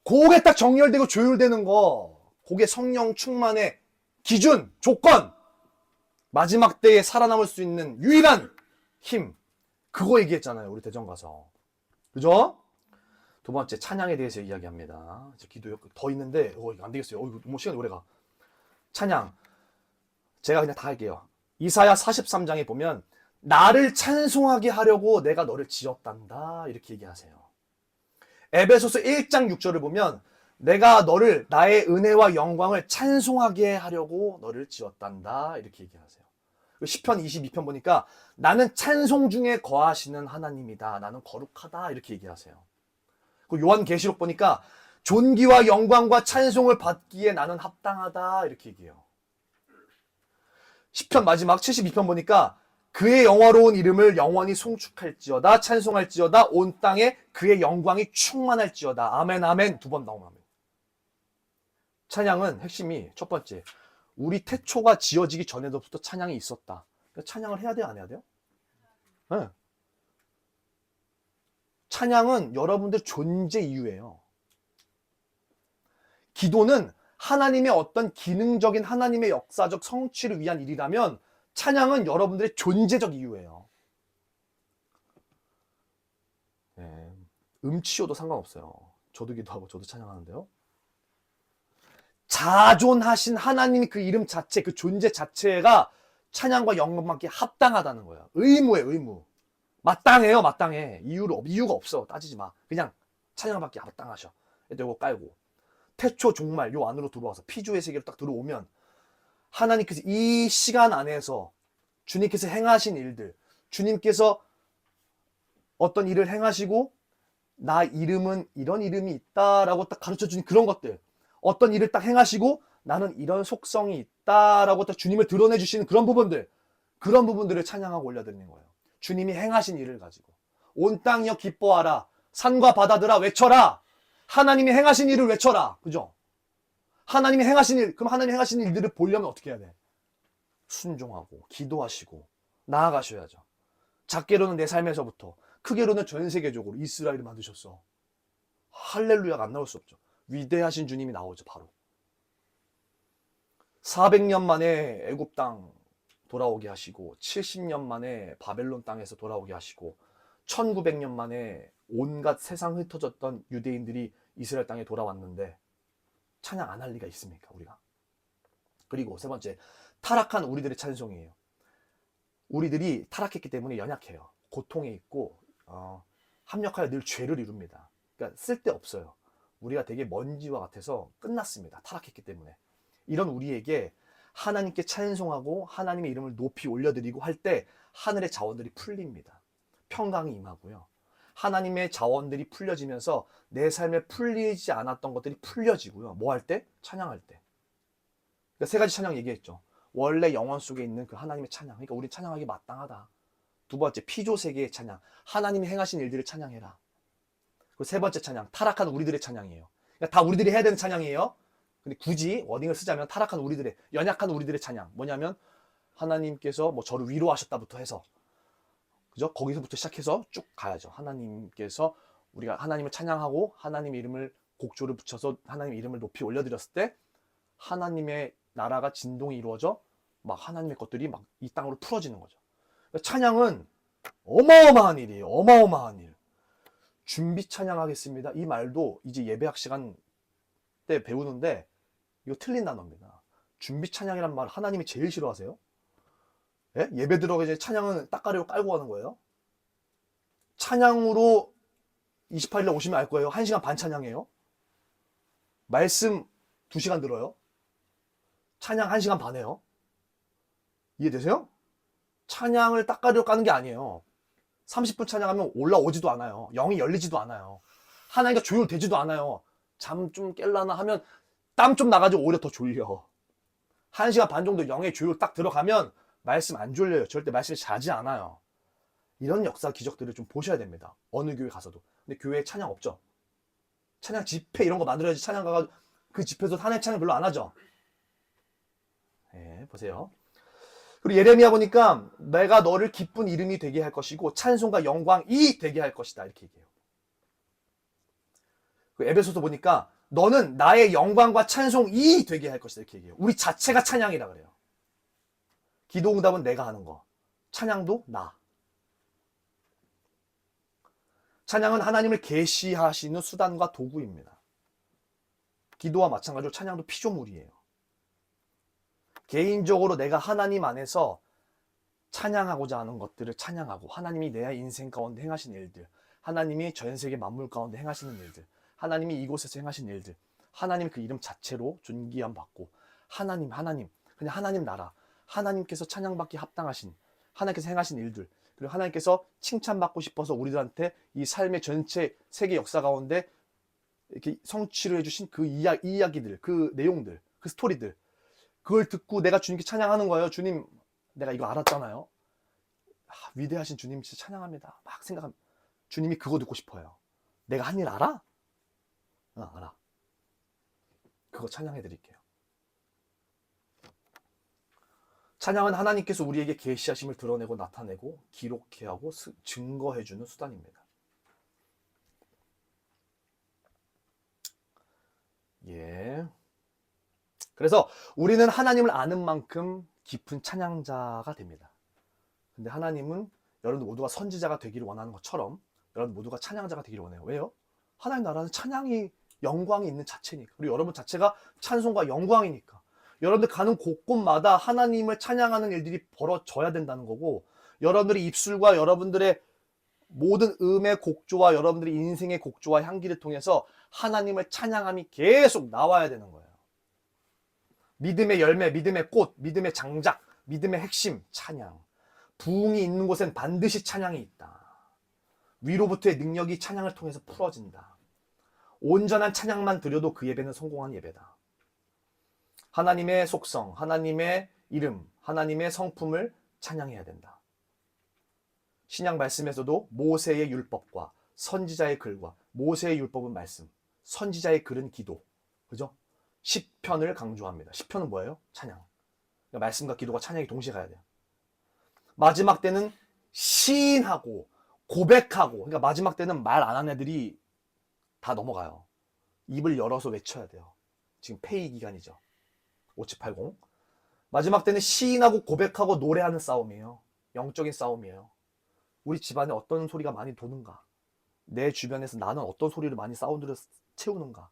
그게 딱 정렬되고 조율되는 거. 그게 성령 충만의 기준, 조건. 마지막 때에 살아남을 수 있는 유일한 힘. 그거 얘기했잖아요. 우리 대전 가서. 그죠? 두 번째 찬양에 대해서 이야기합니다. 기도 더 있는데 이거 안 되겠어요. 이거 뭐 시간이 오래가. 찬양. 제가 그냥 다 할게요. 이사야 43장에 보면 나를 찬송하게 하려고 내가 너를 지었단다. 이렇게 얘기하세요. 에베소서 1장 6절을 보면 내가 너를 나의 은혜와 영광을 찬송하게 하려고 너를 지었단다. 이렇게 얘기하세요. 시편 22편 보니까 나는 찬송 중에 거하시는 하나님이다. 나는 거룩하다. 이렇게 얘기하세요. 요한계시록 보니까 존귀와 영광과 찬송을 받기에 나는 합당하다. 이렇게 얘기해요. 시편 마지막 72편 보니까 그의 영화로운 이름을 영원히 송축할지어다. 찬송할지어다. 온 땅에 그의 영광이 충만할지어다. 아멘 아멘 2번 나오면. 찬양은 핵심이 첫 번째, 우리 태초가 지어지기 전에부터 찬양이 있었다. 찬양을 해야 돼요? 안 해야 돼요? 네. 찬양은 여러분들 존재 이유예요. 기도는 하나님의 어떤 기능적인 하나님의 역사적 성취를 위한 일이라면 찬양은 여러분들의 존재적 이유예요. 네. 음치여도 상관없어요. 저도 기도하고 저도 찬양하는데요. 자존하신 하나님이 그 이름 자체, 그 존재 자체가 찬양과 영광받기에 합당하다는 거예요. 의무예요, 의무. 마땅해요, 마땅해. 이유가 없어. 따지지 마. 그냥 찬양받기에 합당하셔. 이거 깔고. 태초 종말 요 안으로 들어와서 피조의 세계로 딱 들어오면 하나님께서 이 시간 안에서 주님께서 행하신 일들, 주님께서 어떤 일을 행하시고 나 이름은 이런 이름이 있다라고 딱 가르쳐 주신 그런 것들, 어떤 일을 딱 행하시고 나는 이런 속성이 있다라고 딱 주님을 드러내 주시는 그런 부분들을 찬양하고 올려드리는 거예요. 주님이 행하신 일을 가지고 온 땅이여 기뻐하라, 산과 바다들아 외쳐라, 하나님이 행하신 일을 외쳐라. 그죠? 하나님이 행하신 일, 그럼 하나님이 행하신 일들을 보려면 어떻게 해야 돼? 순종하고 기도하시고 나아가셔야죠. 작게로는 내 삶에서부터, 크게로는 전 세계적으로 이스라엘을 만드셨어. 할렐루야가 안 나올 수 없죠. 위대하신 주님이 나오죠. 바로 400년 만에 애굽 땅 돌아오게 하시고 70년 만에 바벨론 땅에서 돌아오게 하시고 1900년 만에 온갖 세상 흩어졌던 유대인들이 이스라엘 땅에 돌아왔는데 찬양 안 할 리가 있습니까, 우리가? 그리고 세 번째, 타락한 우리들의 찬송이에요. 우리들이 타락했기 때문에 연약해요. 고통에 있고 합력하여 늘 죄를 이룹니다. 그러니까 쓸데없어요. 우리가 되게 먼지와 같아서 끝났습니다. 타락했기 때문에. 이런 우리에게 하나님께 찬송하고 하나님의 이름을 높이 올려드리고 할 때 하늘의 자원들이 풀립니다. 평강이 임하고요. 하나님의 자원들이 풀려지면서 내 삶에 풀리지 않았던 것들이 풀려지고요. 뭐 할 때? 찬양할 때. 그러니까 세 가지 찬양 얘기했죠. 원래 영원 속에 있는 그 하나님의 찬양. 그러니까 우리 찬양하기 마땅하다. 두 번째, 피조 세계의 찬양. 하나님이 행하신 일들을 찬양해라. 그리고 세 번째 찬양, 타락한 우리들의 찬양이에요. 그러니까 다 우리들이 해야 되는 찬양이에요. 근데 굳이 워딩을 쓰자면 타락한 우리들의, 연약한 우리들의 찬양. 뭐냐면 하나님께서 뭐 저를 위로하셨다부터 해서, 그죠? 거기서부터 시작해서 쭉 가야죠. 하나님께서 우리가 하나님을 찬양하고 하나님의 이름을 곡조를 붙여서 하나님의 이름을 높이 올려드렸을 때 하나님의 나라가 진동이 이루어져 막 하나님의 것들이 막 이 땅으로 풀어지는 거죠. 그러니까 찬양은 어마어마한 일이에요. 어마어마한 일. 준비 찬양하겠습니다. 이 말도 이제 예배학 시간 때 배우는데 이거 틀린 단어입니다. 준비 찬양이란 말 하나님이 제일 싫어하세요? 예? 예배 들어가기 전에 찬양은 따까리로 깔고 가는 거예요. 찬양으로 28일에 오시면 알 거예요. 1시간 반 찬양해요. 말씀 2시간 들어요. 찬양 1시간 반 해요. 이해되세요? 찬양을 따까리로 까는 게 아니에요. 30분 찬양하면 올라오지도 않아요. 영이 열리지도 않아요. 하나님과 조율되지도 않아요. 잠 좀 깰라나 하면 땀 좀 나가지고 오히려 더 졸려. 1시간 반 정도 영의 조율 딱 들어가면 말씀 안 졸려요. 절대 말씀이 자지 않아요. 이런 역사 기적들을 좀 보셔야 됩니다. 어느 교회 가서도. 근데 교회에 찬양 없죠. 찬양 집회 이런 거 만들어야지. 찬양 가가지고 그 집회에서 하나님 찬양 별로 안 하죠. 네, 보세요. 그리고 예레미야 보니까 내가 너를 기쁜 이름이 되게 할 것이고 찬송과 영광이 되게 할 것이다. 이렇게 얘기해요. 에베소서 보니까 너는 나의 영광과 찬송이 되게 할 것이다. 이렇게 얘기해요. 우리 자체가 찬양이라 그래요. 기도응답은 내가 하는 거. 찬양도 나. 찬양은 하나님을 계시하시는 수단과 도구입니다. 기도와 마찬가지로 찬양도 피조물이에요. 개인적으로 내가 하나님 안에서 찬양하고자 하는 것들을 찬양하고 하나님이 내 인생 가운데 행하신 일들, 하나님이 전 세계 만물 가운데 행하시는 일들, 하나님이 이곳에서 행하신 일들, 하나님 그 이름 자체로 존귀함 받고 하나님 그냥 하나님 나라, 하나님께서 찬양받기 합당하신 하나님께서 행하신 일들, 그리고 하나님께서 칭찬받고 싶어서 우리들한테 이 삶의 전체 세계 역사 가운데 이렇게 성취를 해주신 그 이야기들, 그 내용들, 그 스토리들, 그걸 듣고 내가 주님께 찬양하는 거예요. 주님, 내가 이거 알았잖아요. 위대하신 주님 진짜 찬양합니다. 막 생각합니다. 주님이 그거 듣고 싶어요. 내가 한 일 알아? 알아. 그거 찬양해 드릴게요. 찬양은 하나님께서 우리에게 계시하심을 드러내고 나타내고 기록해 하고 증거해 주는 수단입니다. 예. 그래서 우리는 하나님을 아는 만큼 깊은 찬양자가 됩니다. 근데 하나님은 여러분들 모두가 선지자가 되기를 원하는 것처럼 여러분 모두가 찬양자가 되기를 원해요. 왜요? 하나님 나라는 찬양이 영광이 있는 자체니까. 그리고 여러분 자체가 찬송과 영광이니까. 여러분들 가는 곳곳마다 하나님을 찬양하는 일들이 벌어져야 된다는 거고, 여러분들의 입술과 여러분들의 모든 음의 곡조와 여러분들의 인생의 곡조와 향기를 통해서 하나님을 찬양함이 계속 나와야 되는 거예요. 믿음의 열매, 믿음의 꽃, 믿음의 장작, 믿음의 핵심, 찬양. 부흥이 있는 곳엔 반드시 찬양이 있다. 위로부터의 능력이 찬양을 통해서 풀어진다. 온전한 찬양만 드려도 그 예배는 성공한 예배다. 하나님의 속성, 하나님의 이름, 하나님의 성품을 찬양해야 된다. 신약 말씀에서도 모세의 율법과 선지자의 글과, 모세의 율법은 말씀, 선지자의 글은 기도. 그죠? 시편을 강조합니다. 시편은 뭐예요? 찬양. 그러니까 말씀과 기도가 찬양이 동시에 가야 돼요. 마지막 때는 시인하고 고백하고, 그러니까 마지막 때는 말 안 한 애들이 다 넘어가요. 입을 열어서 외쳐야 돼요. 지금 폐위 기간이죠. 5780. 마지막 때는 시인하고 고백하고 노래하는 싸움이에요. 영적인 싸움이에요. 우리 집안에 어떤 소리가 많이 도는가? 내 주변에서 나는 어떤 소리를 많이 사운드를 채우는가?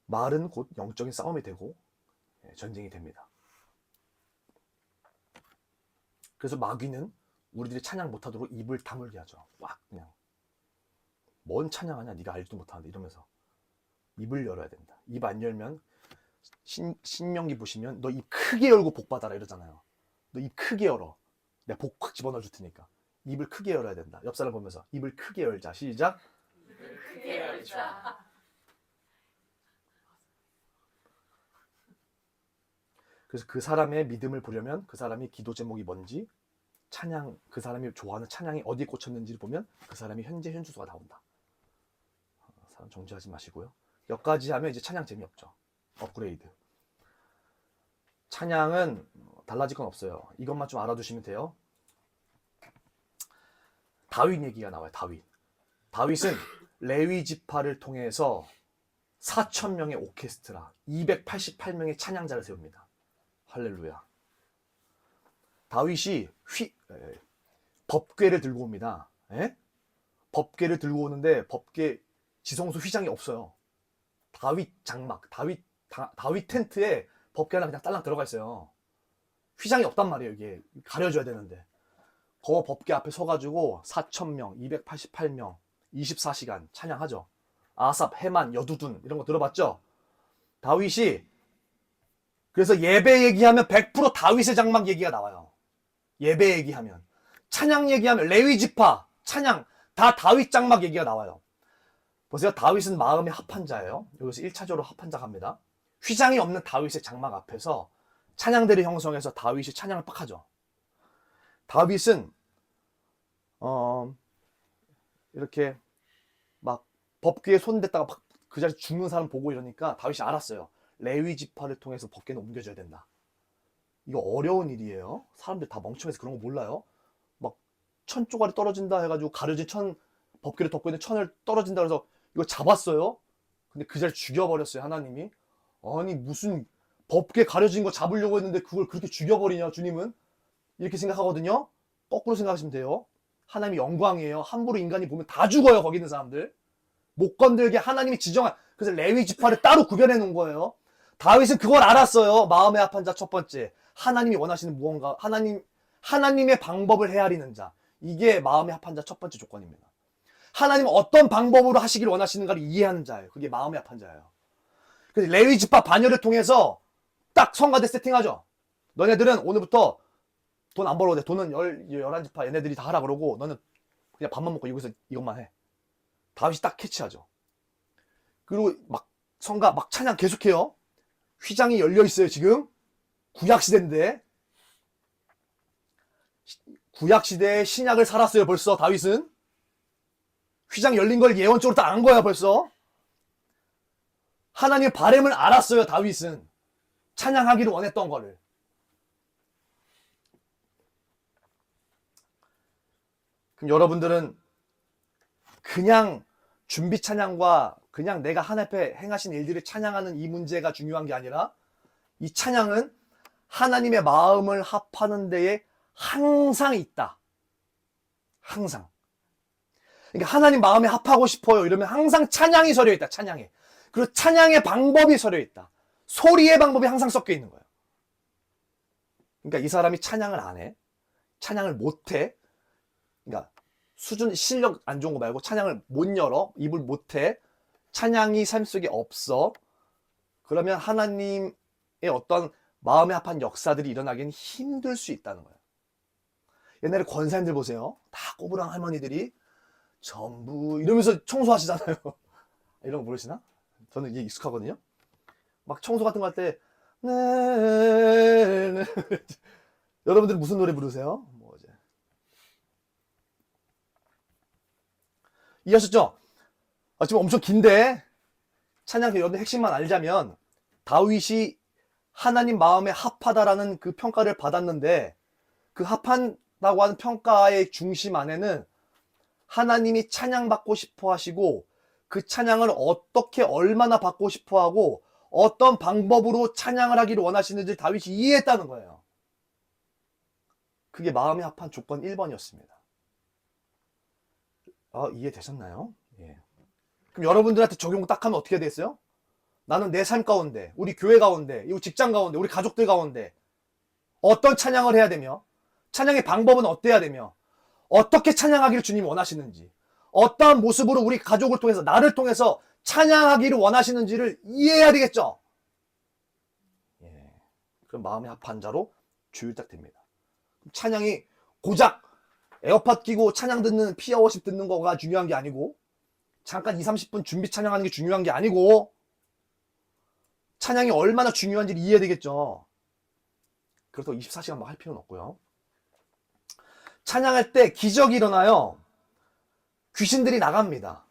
말은 곧 영적인 싸움이 되고 전쟁이 됩니다. 그래서 마귀는 우리들이 찬양 못하도록 입을 다물게 하죠. 막 그냥 뭔 찬양하냐, 네가 알지도 못하는데, 이러면서 입을 열어야 된다. 입 안 열면 신명기 보시면 너 입 크게 열고 복 받아라 이러잖아요. 너 입 크게 열어. 내가 복 확 집어넣어 줄 테니까. 입을 크게 열어야 된다. 옆 사람 보면서 입을 크게 열자. 시작. 입을 크게 열자. 그래서 그 사람의 믿음을 보려면 그 사람이 기도 제목이 뭔지, 찬양, 그 사람이 좋아하는 찬양이 어디에 꽂혔는지를 보면 그 사람이 현재 현주소가 나온다. 사람 정지하지 마시고요. 여기까지 하면 이제 찬양 재미없죠. 업그레이드. 찬양은 달라질 건 없어요. 이것만 좀 알아두시면 돼요. 다윗 얘기가 나와요. 다윗은 레위 지파를 통해서 4,000명의 오케스트라, 288명의 찬양자를 세웁니다. 할렐루야. 다윗이 법궤를 들고 옵니다. 에? 법궤를 들고 오는데 법궤 지성소 휘장이 없어요. 다윗 장막, 다윗 텐트에 법궤 하나 그냥 딸랑 들어가 있어요. 휘장이 없단 말이에요. 이게 가려줘야 되는데. 그 법궤 앞에 서가지고 4,000명, 288명, 24시간 찬양하죠. 아삽, 헤만, 여두둔 이런 거 들어봤죠? 다윗이 그래서 예배 얘기하면 100% 다윗의 장막 얘기가 나와요. 예배 얘기하면. 찬양 얘기하면 레위 지파, 찬양 다 다윗 장막 얘기가 나와요. 보세요. 다윗은 마음의 합한 자예요. 여기서 1차적으로 합한 자 갑니다. 휘장이 없는 다윗의 장막 앞에서 찬양대를 형성해서 다윗이 찬양을 빡 하죠. 다윗은 이렇게 막 법궤에 손댔다가 그 자리에 죽는 사람 보고 이러니까 다윗이 알았어요. 레위 지파를 통해서 법궤는 옮겨줘야 된다. 이거 어려운 일이에요. 사람들 다 멍청해서 그런 거 몰라요. 막 천 조각이 떨어진다 해가지고 가려진 법궤를 덮고 있는 천을 떨어진다 그래서 이거 잡았어요. 근데 그 자리에 죽여버렸어요. 하나님이. 아니 무슨 법궤 가려진 거 잡으려고 했는데 그걸 그렇게 죽여버리냐 주님은. 이렇게 생각하거든요. 거꾸로 생각하시면 돼요. 하나님이 영광이에요. 함부로 인간이 보면 다 죽어요. 거기 있는 사람들. 못 건들게 하나님이 지정한. 그래서 레위 지파를 따로 구별해 놓은 거예요. 다윗은 그걸 알았어요. 마음의 합한 자 첫 번째. 하나님이 원하시는 무언가. 하나님의 방법을 헤아리는 자. 이게 마음의 합한 자 첫 번째 조건입니다. 하나님은 어떤 방법으로 하시기를 원하시는가를 이해하는 자예요. 그게 마음의 합한 자예요. 그래서 레위 지파 반열을 통해서 딱 성가대 세팅하죠. 너네들은 오늘부터 돈 안 벌어도 돼. 돈은 11지파 얘네들이 다 하라 그러고 너는 그냥 밥만 먹고 여기서 이것만 해. 다윗이 딱 캐치하죠. 그리고 막 성가 막 찬양 계속해요. 휘장이 열려 있어요. 지금 구약시대인데 구약시대에 신약을 살았어요. 벌써 다윗은 휘장 열린 걸 예언적으로 다 안 거야. 벌써 하나님의 바램을 알았어요. 다윗은 찬양하기를 원했던 거를. 그럼 여러분들은 그냥 준비 찬양과 그냥 내가 하나님 앞에 행하신 일들을 찬양하는 이 문제가 중요한 게 아니라 이 찬양은 하나님의 마음을 합하는 데에 항상 있다. 항상. 그러니까 하나님 마음에 합하고 싶어요. 이러면 항상 찬양이 서려 있다. 찬양에. 그리고 찬양의 방법이 서려 있다. 소리의 방법이 항상 섞여 있는 거예요. 그러니까 이 사람이 찬양을 안 해. 찬양을 못 해. 그러니까 수준, 실력 안 좋은 거 말고 찬양을 못 열어. 입을 못 해. 찬양이 삶 속에 없어. 그러면 하나님의 어떤 마음에 합한 역사들이 일어나기는 힘들 수 있다는 거예요. 옛날에 권사님들 보세요. 다 꼬부랑 할머니들이 전부 이러면서 청소하시잖아요. 이런 거 모르시나? 저는 이게 익숙하거든요. 막 청소 같은 거 할 때, 네. 여러분들 무슨 노래 부르세요? 뭐 이제 이해하셨죠? 지금 엄청 긴데 찬양 여러분들 핵심만 알자면 다윗이 하나님 마음에 합하다라는 그 평가를 받았는데 그 합한다고 하는 평가의 중심 안에는 하나님이 찬양받고 싶어 하시고 그 찬양을 어떻게 얼마나 받고 싶어 하고 어떤 방법으로 찬양을 하기를 원하시는지 다윗이 이해했다는 거예요. 그게 마음에 합한 조건 1번이었습니다. 이해되셨나요? 예. 그럼 여러분들한테 적용 딱 하면 어떻게 되겠어요? 나는 내 삶 가운데, 우리 교회 가운데, 이 직장 가운데, 우리 가족들 가운데 어떤 찬양을 해야 되며 찬양의 방법은 어때야 되며 어떻게 찬양하기를 주님이 원하시는지 어떠한 모습으로 우리 가족을 통해서 나를 통해서 찬양하기를 원하시는지를 이해해야 되겠죠? 예. 그럼 마음의 합한 자로 주일딱 됩니다. 찬양이 고작 에어팟 끼고 찬양 듣는 피아워십 듣는 거가 중요한 게 아니고 잠깐 20-30분 준비 찬양하는 게 중요한 게 아니고 찬양이 얼마나 중요한지를 이해해야 되겠죠. 그렇다고 24시간 막 할 필요는 없고요. 찬양할 때 기적이 일어나요. 귀신들이 나갑니다.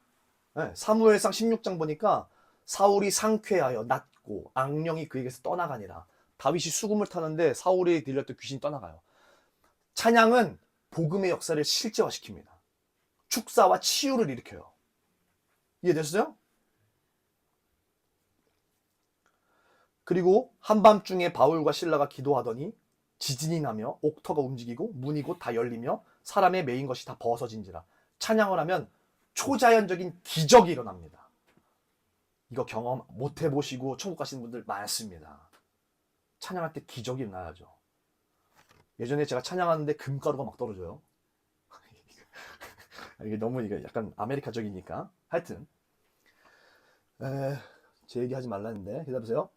네, 사무엘상 16장 보니까 사울이 상쾌하여 낫고 악령이 그에게서 떠나가니라. 다윗이 수금을 타는데 사울이 들렸던 귀신이 떠나가요. 찬양은 복음의 역사를 실제화시킵니다. 축사와 치유를 일으켜요. 이해되셨어요? 그리고 한밤중에 바울과 실라가 기도하더니 지진이 나며 옥터가 움직이고 문이 곧 다 열리며 사람의 매인 것이 다 벗어진지라. 찬양을 하면 초자연적인 기적이 일어납니다. 이거 경험 못 해보시고 천국 가시는 분들 많습니다. 찬양할 때 기적이 일어나야죠. 예전에 제가 찬양하는데 금가루가 막 떨어져요. 이게 너무 이게 약간 아메리카적이니까. 하여튼 제 얘기하지 말라는데 기다려보세요.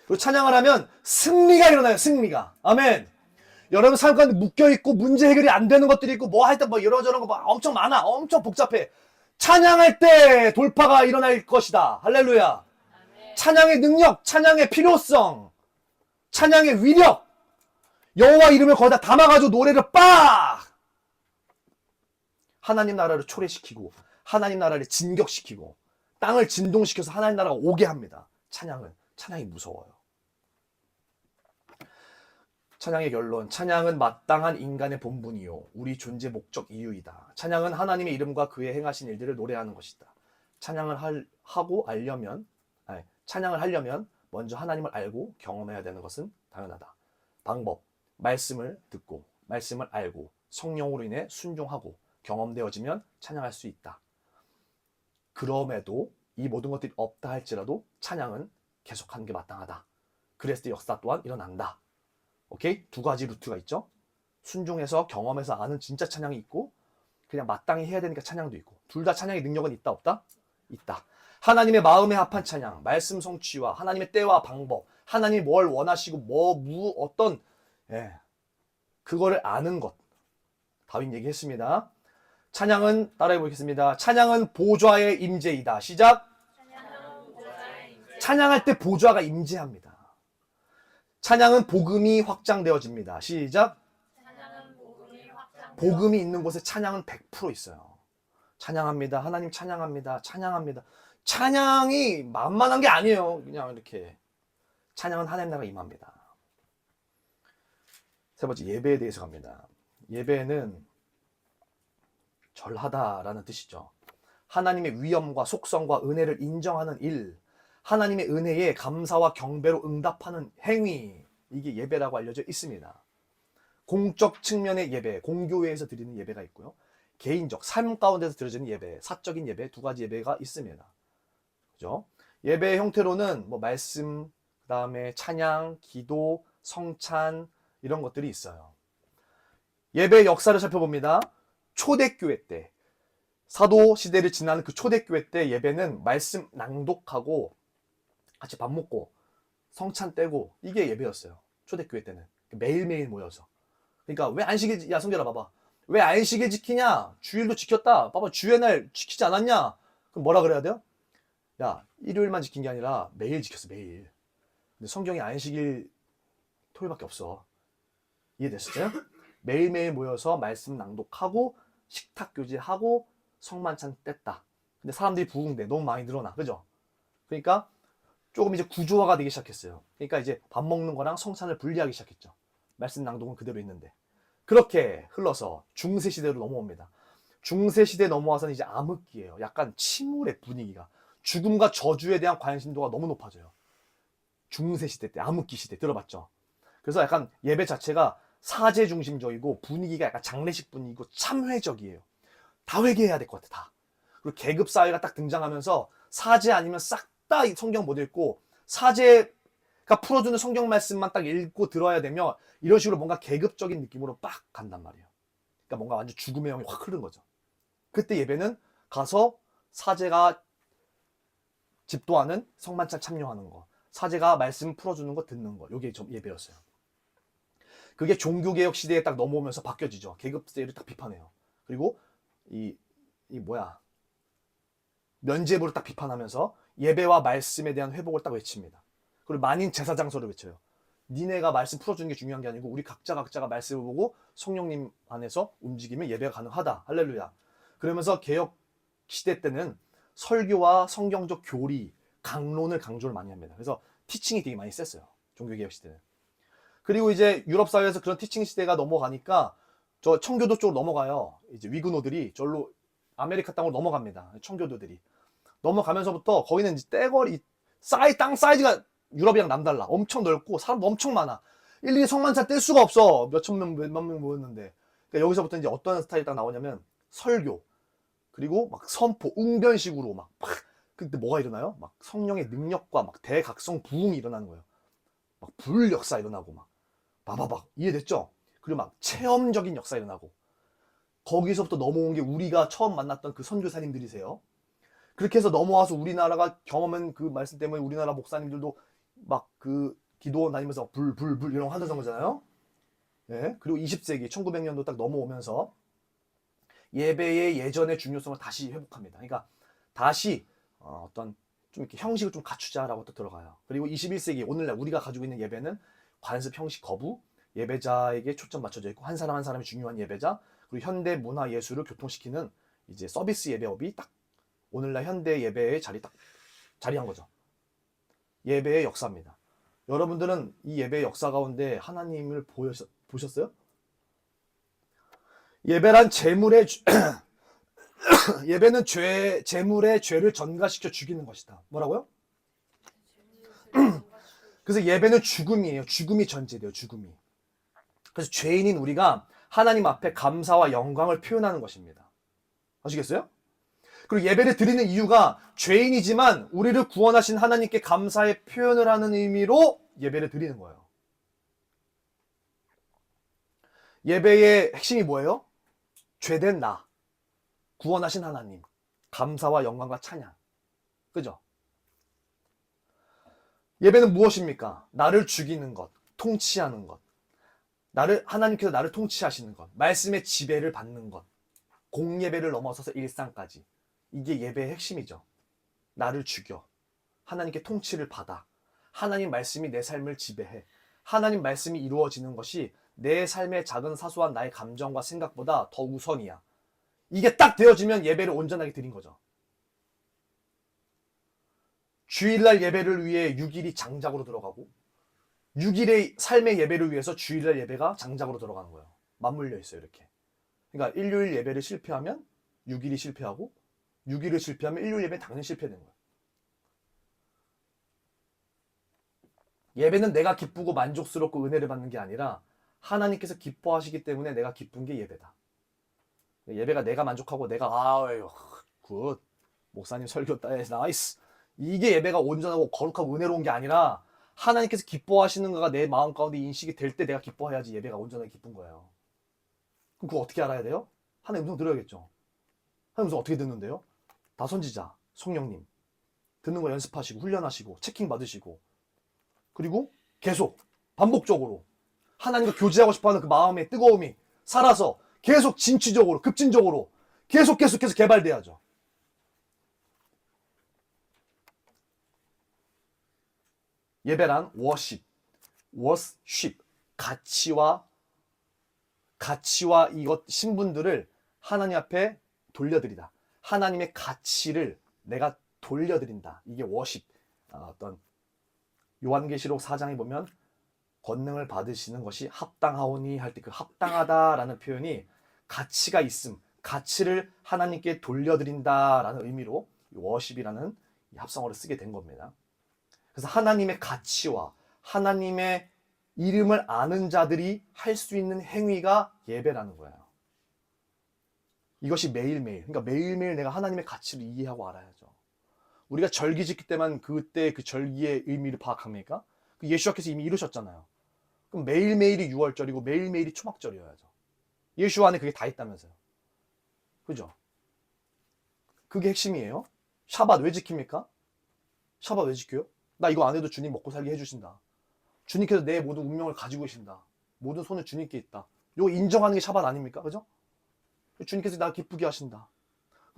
그리고 찬양을 하면 승리가 일어나요. 승리가. 아멘. 여러분 삶 가운데 묶여있고 문제 해결이 안 되는 것들이 있고 뭐 하여튼 뭐 이러저런 거 막 엄청 많아. 엄청 복잡해. 찬양할 때 돌파가 일어날 것이다. 할렐루야. 찬양의 능력, 찬양의 필요성, 찬양의 위력, 여호와 이름을 거기다 담아가지고 노래를 빡! 하나님 나라를 초래시키고 하나님 나라를 진격시키고 땅을 진동시켜서 하나님 나라가 오게 합니다. 찬양이 무서워요. 찬양의 결론, 찬양은 마땅한 인간의 본분이요 우리 존재 목적 이유이다. 찬양은 하나님의 이름과 그의 행하신 일들을 노래하는 것이다. 찬양을 하려면 먼저 하나님을 알고 경험해야 되는 것은 당연하다. 방법, 말씀을 듣고 말씀을 알고 성령으로 인해 순종하고 경험되어지면 찬양할 수 있다. 그럼에도 이 모든 것들이 없다 할지라도 찬양은 계속하는 게 마땅하다. 그랬을 때 역사 또한 일어난다. 오케이? 두 가지 루트가 있죠. 순종해서 경험해서 아는 진짜 찬양이 있고 그냥 마땅히 해야 되니까 찬양도 있고 둘 다 찬양의 능력은 있다 없다? 있다. 하나님의 마음에 합한 찬양, 말씀 성취와 하나님의 때와 방법, 하나님이 뭘 원하시고 어떤 그거를 아는 것. 다윗 얘기했습니다. 찬양은 따라해 보겠습니다. 찬양은 보좌의 임재이다. 시작. 찬양할 때 보좌가 임재합니다. 찬양은 복음이 확장되어집니다. 시작. 복음이 있는 곳에 찬양은 100% 있어요. 찬양합니다. 하나님 찬양합니다. 찬양합니다. 찬양이 만만한 게 아니에요. 그냥 이렇게. 찬양은 하나님 나라가 임합니다. 세 번째, 예배에 대해서 갑니다. 예배는 절하다라는 뜻이죠. 하나님의 위엄과 속성과 은혜를 인정하는 일, 하나님의 은혜에 감사와 경배로 응답하는 행위, 이게 예배라고 알려져 있습니다. 공적 측면의 예배, 공교회에서 드리는 예배가 있고요. 개인적, 삶 가운데서 드려지는 예배, 사적인 예배, 두 가지 예배가 있습니다. 그죠? 예배의 형태로는 뭐 말씀, 그 다음에 찬양, 기도, 성찬, 이런 것들이 있어요. 예배의 역사를 살펴봅니다. 초대교회 때, 사도 시대를 지나는 그 초대교회 때 예배는 말씀 낭독하고 같이 밥 먹고 성찬 떼고 이게 예배였어요. 초대교회 때는. 매일매일 모여서. 그러니까 왜 안식일, 야 성결아 봐봐. 왜 안식일 지키냐? 주일도 지켰다. 봐봐 주의 날 지키지 않았냐? 그럼 뭐라 그래야 돼요? 야 일요일만 지킨 게 아니라 매일 지켰어 매일. 근데 성경에 안식일 토요일밖에 없어. 이해됐어요? 매일매일 모여서 말씀 낭독하고 식탁 교제하고 성만찬 뗐다. 근데 사람들이 부흥돼. 너무 많이 늘어나. 그죠? 그러니까 조금 이제 구조화가 되기 시작했어요. 그러니까 이제 밥 먹는 거랑 성찬을 분리하기 시작했죠. 말씀 낭독은 그대로 있는데. 그렇게 흘러서 중세 시대로 넘어옵니다. 중세 시대 넘어와서는 이제 암흑기예요. 약간 침울의 분위기가. 죽음과 저주에 대한 관심도가 너무 높아져요. 중세 시대 때, 암흑기 시대 들어봤죠? 그래서 약간 예배 자체가 사제 중심적이고 분위기가 약간 장례식 분위기고 참회적이에요. 다 회개해야 될 것 같아, 다. 그리고 계급 사회가 딱 등장하면서 사제 아니면 싹 다 성경 못 읽고 사제가 풀어주는 성경 말씀만 딱 읽고 들어야 되며 이런 식으로 뭔가 계급적인 느낌으로 빡 간단 말이에요. 그러니까 뭔가 완전 죽음의 영이 확 흐르는 거죠. 그때 예배는 가서 사제가 집도하는 성만찬 참여하는 거, 사제가 말씀 풀어주는 거 듣는 거, 이게 좀 예배였어요. 그게 종교개혁 시대에 딱 넘어오면서 바뀌어지죠. 계급제를 딱 비판해요. 그리고 면죄부를 딱 비판하면서 예배와 말씀에 대한 회복을 딱 외칩니다. 그리고 만인 제사장서를 외쳐요. 니네가 말씀 풀어주는 게 중요한 게 아니고 우리 각자가 말씀을 보고 성령님 안에서 움직이면 예배가 가능하다. 할렐루야. 그러면서 개혁 시대 때는 설교와 성경적 교리, 강론을 강조를 많이 합니다. 그래서 티칭이 되게 많이 셌어요. 종교개혁 시대는. 그리고 이제 유럽 사회에서 그런 티칭 시대가 넘어가니까 저 청교도 쪽으로 넘어가요. 이제 위그노들이 절로 아메리카 땅으로 넘어갑니다. 청교도들이. 넘어가면서부터 거기는 이제 떼거리, 땅 사이즈가 유럽이랑 남달라. 엄청 넓고 사람도 엄청 많아. 일일이 성만찬 뗄 수가 없어. 몇천 명, 몇만 명 모였는데. 그러니까 여기서부터 이제 어떤 스타일이 딱 나오냐면 설교, 그리고 막 선포, 웅변식으로 막 근데 뭐가 일어나요? 막 성령의 능력과 막 대각성 부흥이 일어나는 거예요. 막 불 역사 일어나고 막 바바박 이해됐죠? 그리고 막 체험적인 역사 일어나고 거기서부터 넘어온 게 우리가 처음 만났던 그 선교사님들이세요. 그렇게 해서 넘어와서 우리나라가 경험한 그 말씀 때문에 우리나라 목사님들도 막 그 기도 다니면서 불 이런 거 한다는 거잖아요. 예. 그리고 20세기 1900년도 딱 넘어오면서 예배의 예전의 중요성을 다시 회복합니다. 그러니까 다시 어떤 좀 이렇게 형식을 좀 갖추자라고 또 들어가요. 그리고 21세기 오늘날 우리가 가지고 있는 예배는 관습 형식 거부, 예배자에게 초점 맞춰져 있고 한 사람 한 사람이 중요한 예배자, 그리고 현대 문화 예술을 교통시키는 이제 서비스 예배업이 딱 오늘날 현대 예배의 자리한 거죠. 예배의 역사입니다. 여러분들은 이 예배의 역사 가운데 하나님을 보셨어요? 예배란 예배는 재물의 죄를 전가시켜 죽이는 것이다. 뭐라고요? 그래서 예배는 죽음이에요. 죽음이 전제돼요. 죽음이. 그래서 죄인인 우리가 하나님 앞에 감사와 영광을 표현하는 것입니다. 아시겠어요? 그리고 예배를 드리는 이유가 죄인이지만 우리를 구원하신 하나님께 감사의 표현을 하는 의미로 예배를 드리는 거예요. 예배의 핵심이 뭐예요? 죄된 나, 구원하신 하나님, 감사와 영광과 찬양. 그죠? 예배는 무엇입니까? 나를 죽이는 것, 통치하는 것. 하나님께서 나를 통치하시는 것, 말씀의 지배를 받는 것, 공예배를 넘어서서 일상까지. 이게 예배의 핵심이죠. 나를 죽여. 하나님께 통치를 받아. 하나님 말씀이 내 삶을 지배해. 하나님 말씀이 이루어지는 것이 내 삶의 작은 사소한 나의 감정과 생각보다 더 우선이야. 이게 딱 되어지면 예배를 온전하게 드린 거죠. 주일날 예배를 위해 6일이 장작으로 들어가고 6일의 삶의 예배를 위해서 주일날 예배가 장작으로 들어가는 거예요. 맞물려 있어요, 이렇게. 그러니까 일요일 예배를 실패하면 6일이 실패하고 6일을 실패하면 일요일 예배는 당연히 실패되는 거예요. 예배는 내가 기쁘고 만족스럽고 은혜를 받는 게 아니라 하나님께서 기뻐하시기 때문에 내가 기쁜 게 예배다. 예배가 내가 만족하고 내가 아유 굿 목사님 설교 나이스 이게 예배가 온전하고 거룩하고 은혜로운 게 아니라 하나님께서 기뻐하시는 거가 내 마음 가운데 인식이 될 때 내가 기뻐해야지 예배가 온전하게 기쁜 거예요. 그럼 그거 어떻게 알아야 돼요? 하나님 음성 들어야겠죠. 하나님 음성 어떻게 듣는데요? 다 선지자, 성령님 듣는 거 연습하시고 훈련하시고 체킹 받으시고 그리고 계속 반복적으로 하나님과 교제하고 싶어하는 그 마음의 뜨거움이 살아서 계속 진취적으로 급진적으로 계속 개발돼야죠. 예배란 워십 가치와 이것 신분들을 하나님 앞에 돌려드리다. 하나님의 가치를 내가 돌려드린다. 이게 워십. 어떤 요한계시록 4장에 보면 권능을 받으시는 것이 합당하오니 할 때 그 합당하다라는 표현이 가치가 있음, 가치를 하나님께 돌려드린다라는 의미로 워십이라는 합성어를 쓰게 된 겁니다. 그래서 하나님의 가치와 하나님의 이름을 아는 자들이 할 수 있는 행위가 예배라는 거예요. 이것이 매일매일, 그러니까 매일매일 내가 하나님의 가치를 이해하고 알아야죠. 우리가 절기 짓기 때만 그때 그 절기의 의미를 파악합니까? 예수님께서 이미 이루셨잖아요. 그럼 매일매일이 6월절이고 매일매일이 초막절이어야죠. 예수 안에 그게 다 있다면서요. 그죠? 그게 핵심이에요. 샤밧 왜 지킵니까? 샤밧 왜 지켜요? 나 이거 안 해도 주님 먹고 살게 해주신다. 주님께서 내 모든 운명을 가지고 계신다. 모든 손은 주님께 있다. 이거 인정하는 게 샤밧 아닙니까? 그죠? 주님께서 나 기쁘게 하신다.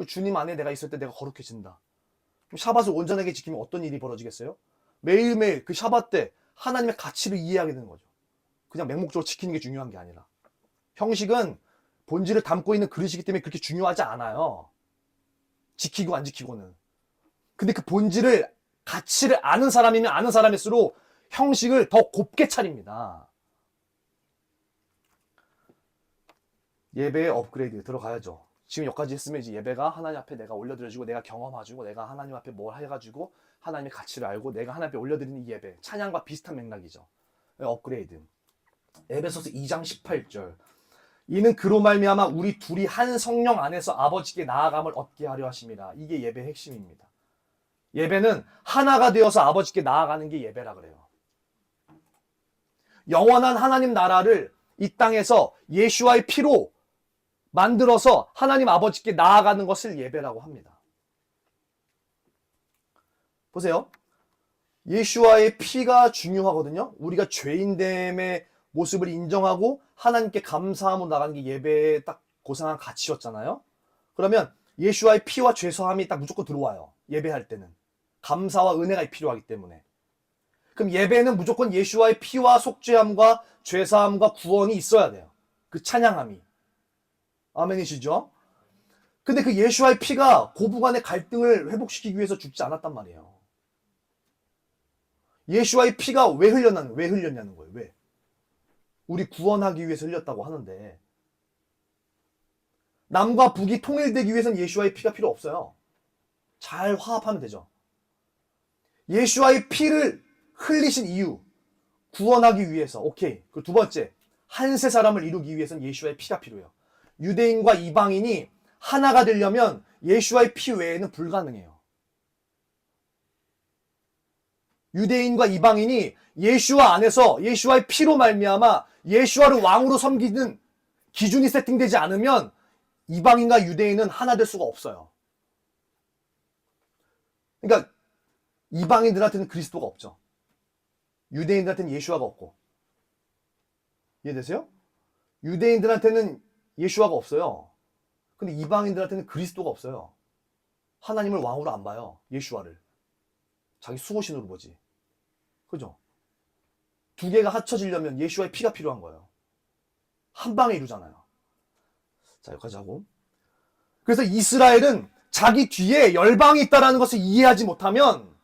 주님 안에 내가 있을 때 내가 거룩해진다. 그럼 샤밧을 온전하게 지키면 어떤 일이 벌어지겠어요? 매일매일 그 샤밧 때 하나님의 가치를 이해하게 되는 거죠. 그냥 맹목적으로 지키는 게 중요한 게 아니라. 형식은 본질을 담고 있는 그릇이기 때문에 그렇게 중요하지 않아요. 지키고 안 지키고는. 근데 그 본질을 가치를 아는 사람이면 아는 사람일수록 형식을 더 곱게 차립니다. 예배의 업그레이드 들어가야죠. 지금 여기까지 했으면 이제 예배가 하나님 앞에 내가 올려드려주고 내가 경험해주고 내가 하나님 앞에 뭘 해가지고 하나님의 가치를 알고 내가 하나님 앞에 올려드리는 이 예배 찬양과 비슷한 맥락이죠. 업그레이드. 에베소서 2장 18절 이는 그로 말미암아 우리 둘이 한 성령 안에서 아버지께 나아감을 얻게 하려 하심이라. 이게 예배의 핵심입니다. 예배는 하나가 되어서 아버지께 나아가는 게 예배라 그래요. 영원한 하나님 나라를 이 땅에서 예수와의 피로 만들어서 하나님 아버지께 나아가는 것을 예배라고 합니다. 보세요. 예수와의 피가 중요하거든요. 우리가 죄인됨의 모습을 인정하고 하나님께 감사함으로 나가는 게 예배의 딱 고상한 가치였잖아요. 그러면 예수와의 피와 죄사함이 딱 무조건 들어와요. 예배할 때는. 감사와 은혜가 필요하기 때문에. 그럼 예배는 무조건 예수와의 피와 속죄함과 죄사함과 구원이 있어야 돼요. 그 찬양함이. 아멘이시죠? 근데 그 예수와의 피가 고부간의 갈등을 회복시키기 위해서 죽지 않았단 말이에요. 예수와의 피가 왜 흘렸냐는 거예요. 왜? 우리 구원하기 위해서 흘렸다고 하는데 남과 북이 통일되기 위해서는 예수와의 피가 필요 없어요. 잘 화합하면 되죠. 예수와의 피를 흘리신 이유 구원하기 위해서. 오케이. 그리고 두 번째 한 세 사람을 이루기 위해서는 예수와의 피가 필요해요. 유대인과 이방인이 하나가 되려면 예수와의 피 외에는 불가능해요. 유대인과 이방인이 예수와 안에서 예수와의 피로 말미암아 예수와를 왕으로 섬기는 기준이 세팅되지 않으면 이방인과 유대인은 하나 될 수가 없어요. 그러니까 이방인들한테는 그리스도가 없죠. 유대인들한테는 예수와가 없고. 이해되세요? 유대인들한테는 예수와가 없어요. 근데 이방인들한테는 그리스도가 없어요. 하나님을 왕으로 안 봐요. 예수와를. 자기 수호신으로 보지. 그죠? 두 개가 합쳐지려면 예수와의 피가 필요한 거예요. 한 방에 이루잖아요. 자, 여기까지 하고. 그래서 이스라엘은 자기 뒤에 열방이 있다는 것을 이해하지 못하면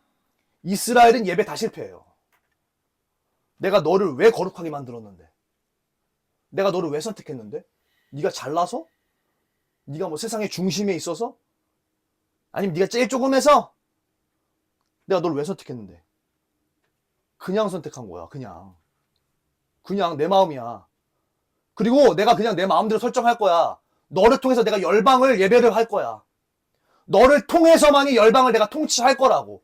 이스라엘은 예배 다 실패해요. 내가 너를 왜 거룩하게 만들었는데? 내가 너를 왜 선택했는데? 네가 잘나서? 네가 뭐 세상의 중심에 있어서? 아니면 네가 제일 조금해서? 내가 너를 왜 선택했는데? 그냥 선택한 거야. 그냥 내 마음이야. 그리고 내가 그냥 내 마음대로 설정할 거야. 너를 통해서 내가 열방을 예배를 할 거야. 너를 통해서만이 열방을 내가 통치할 거라고.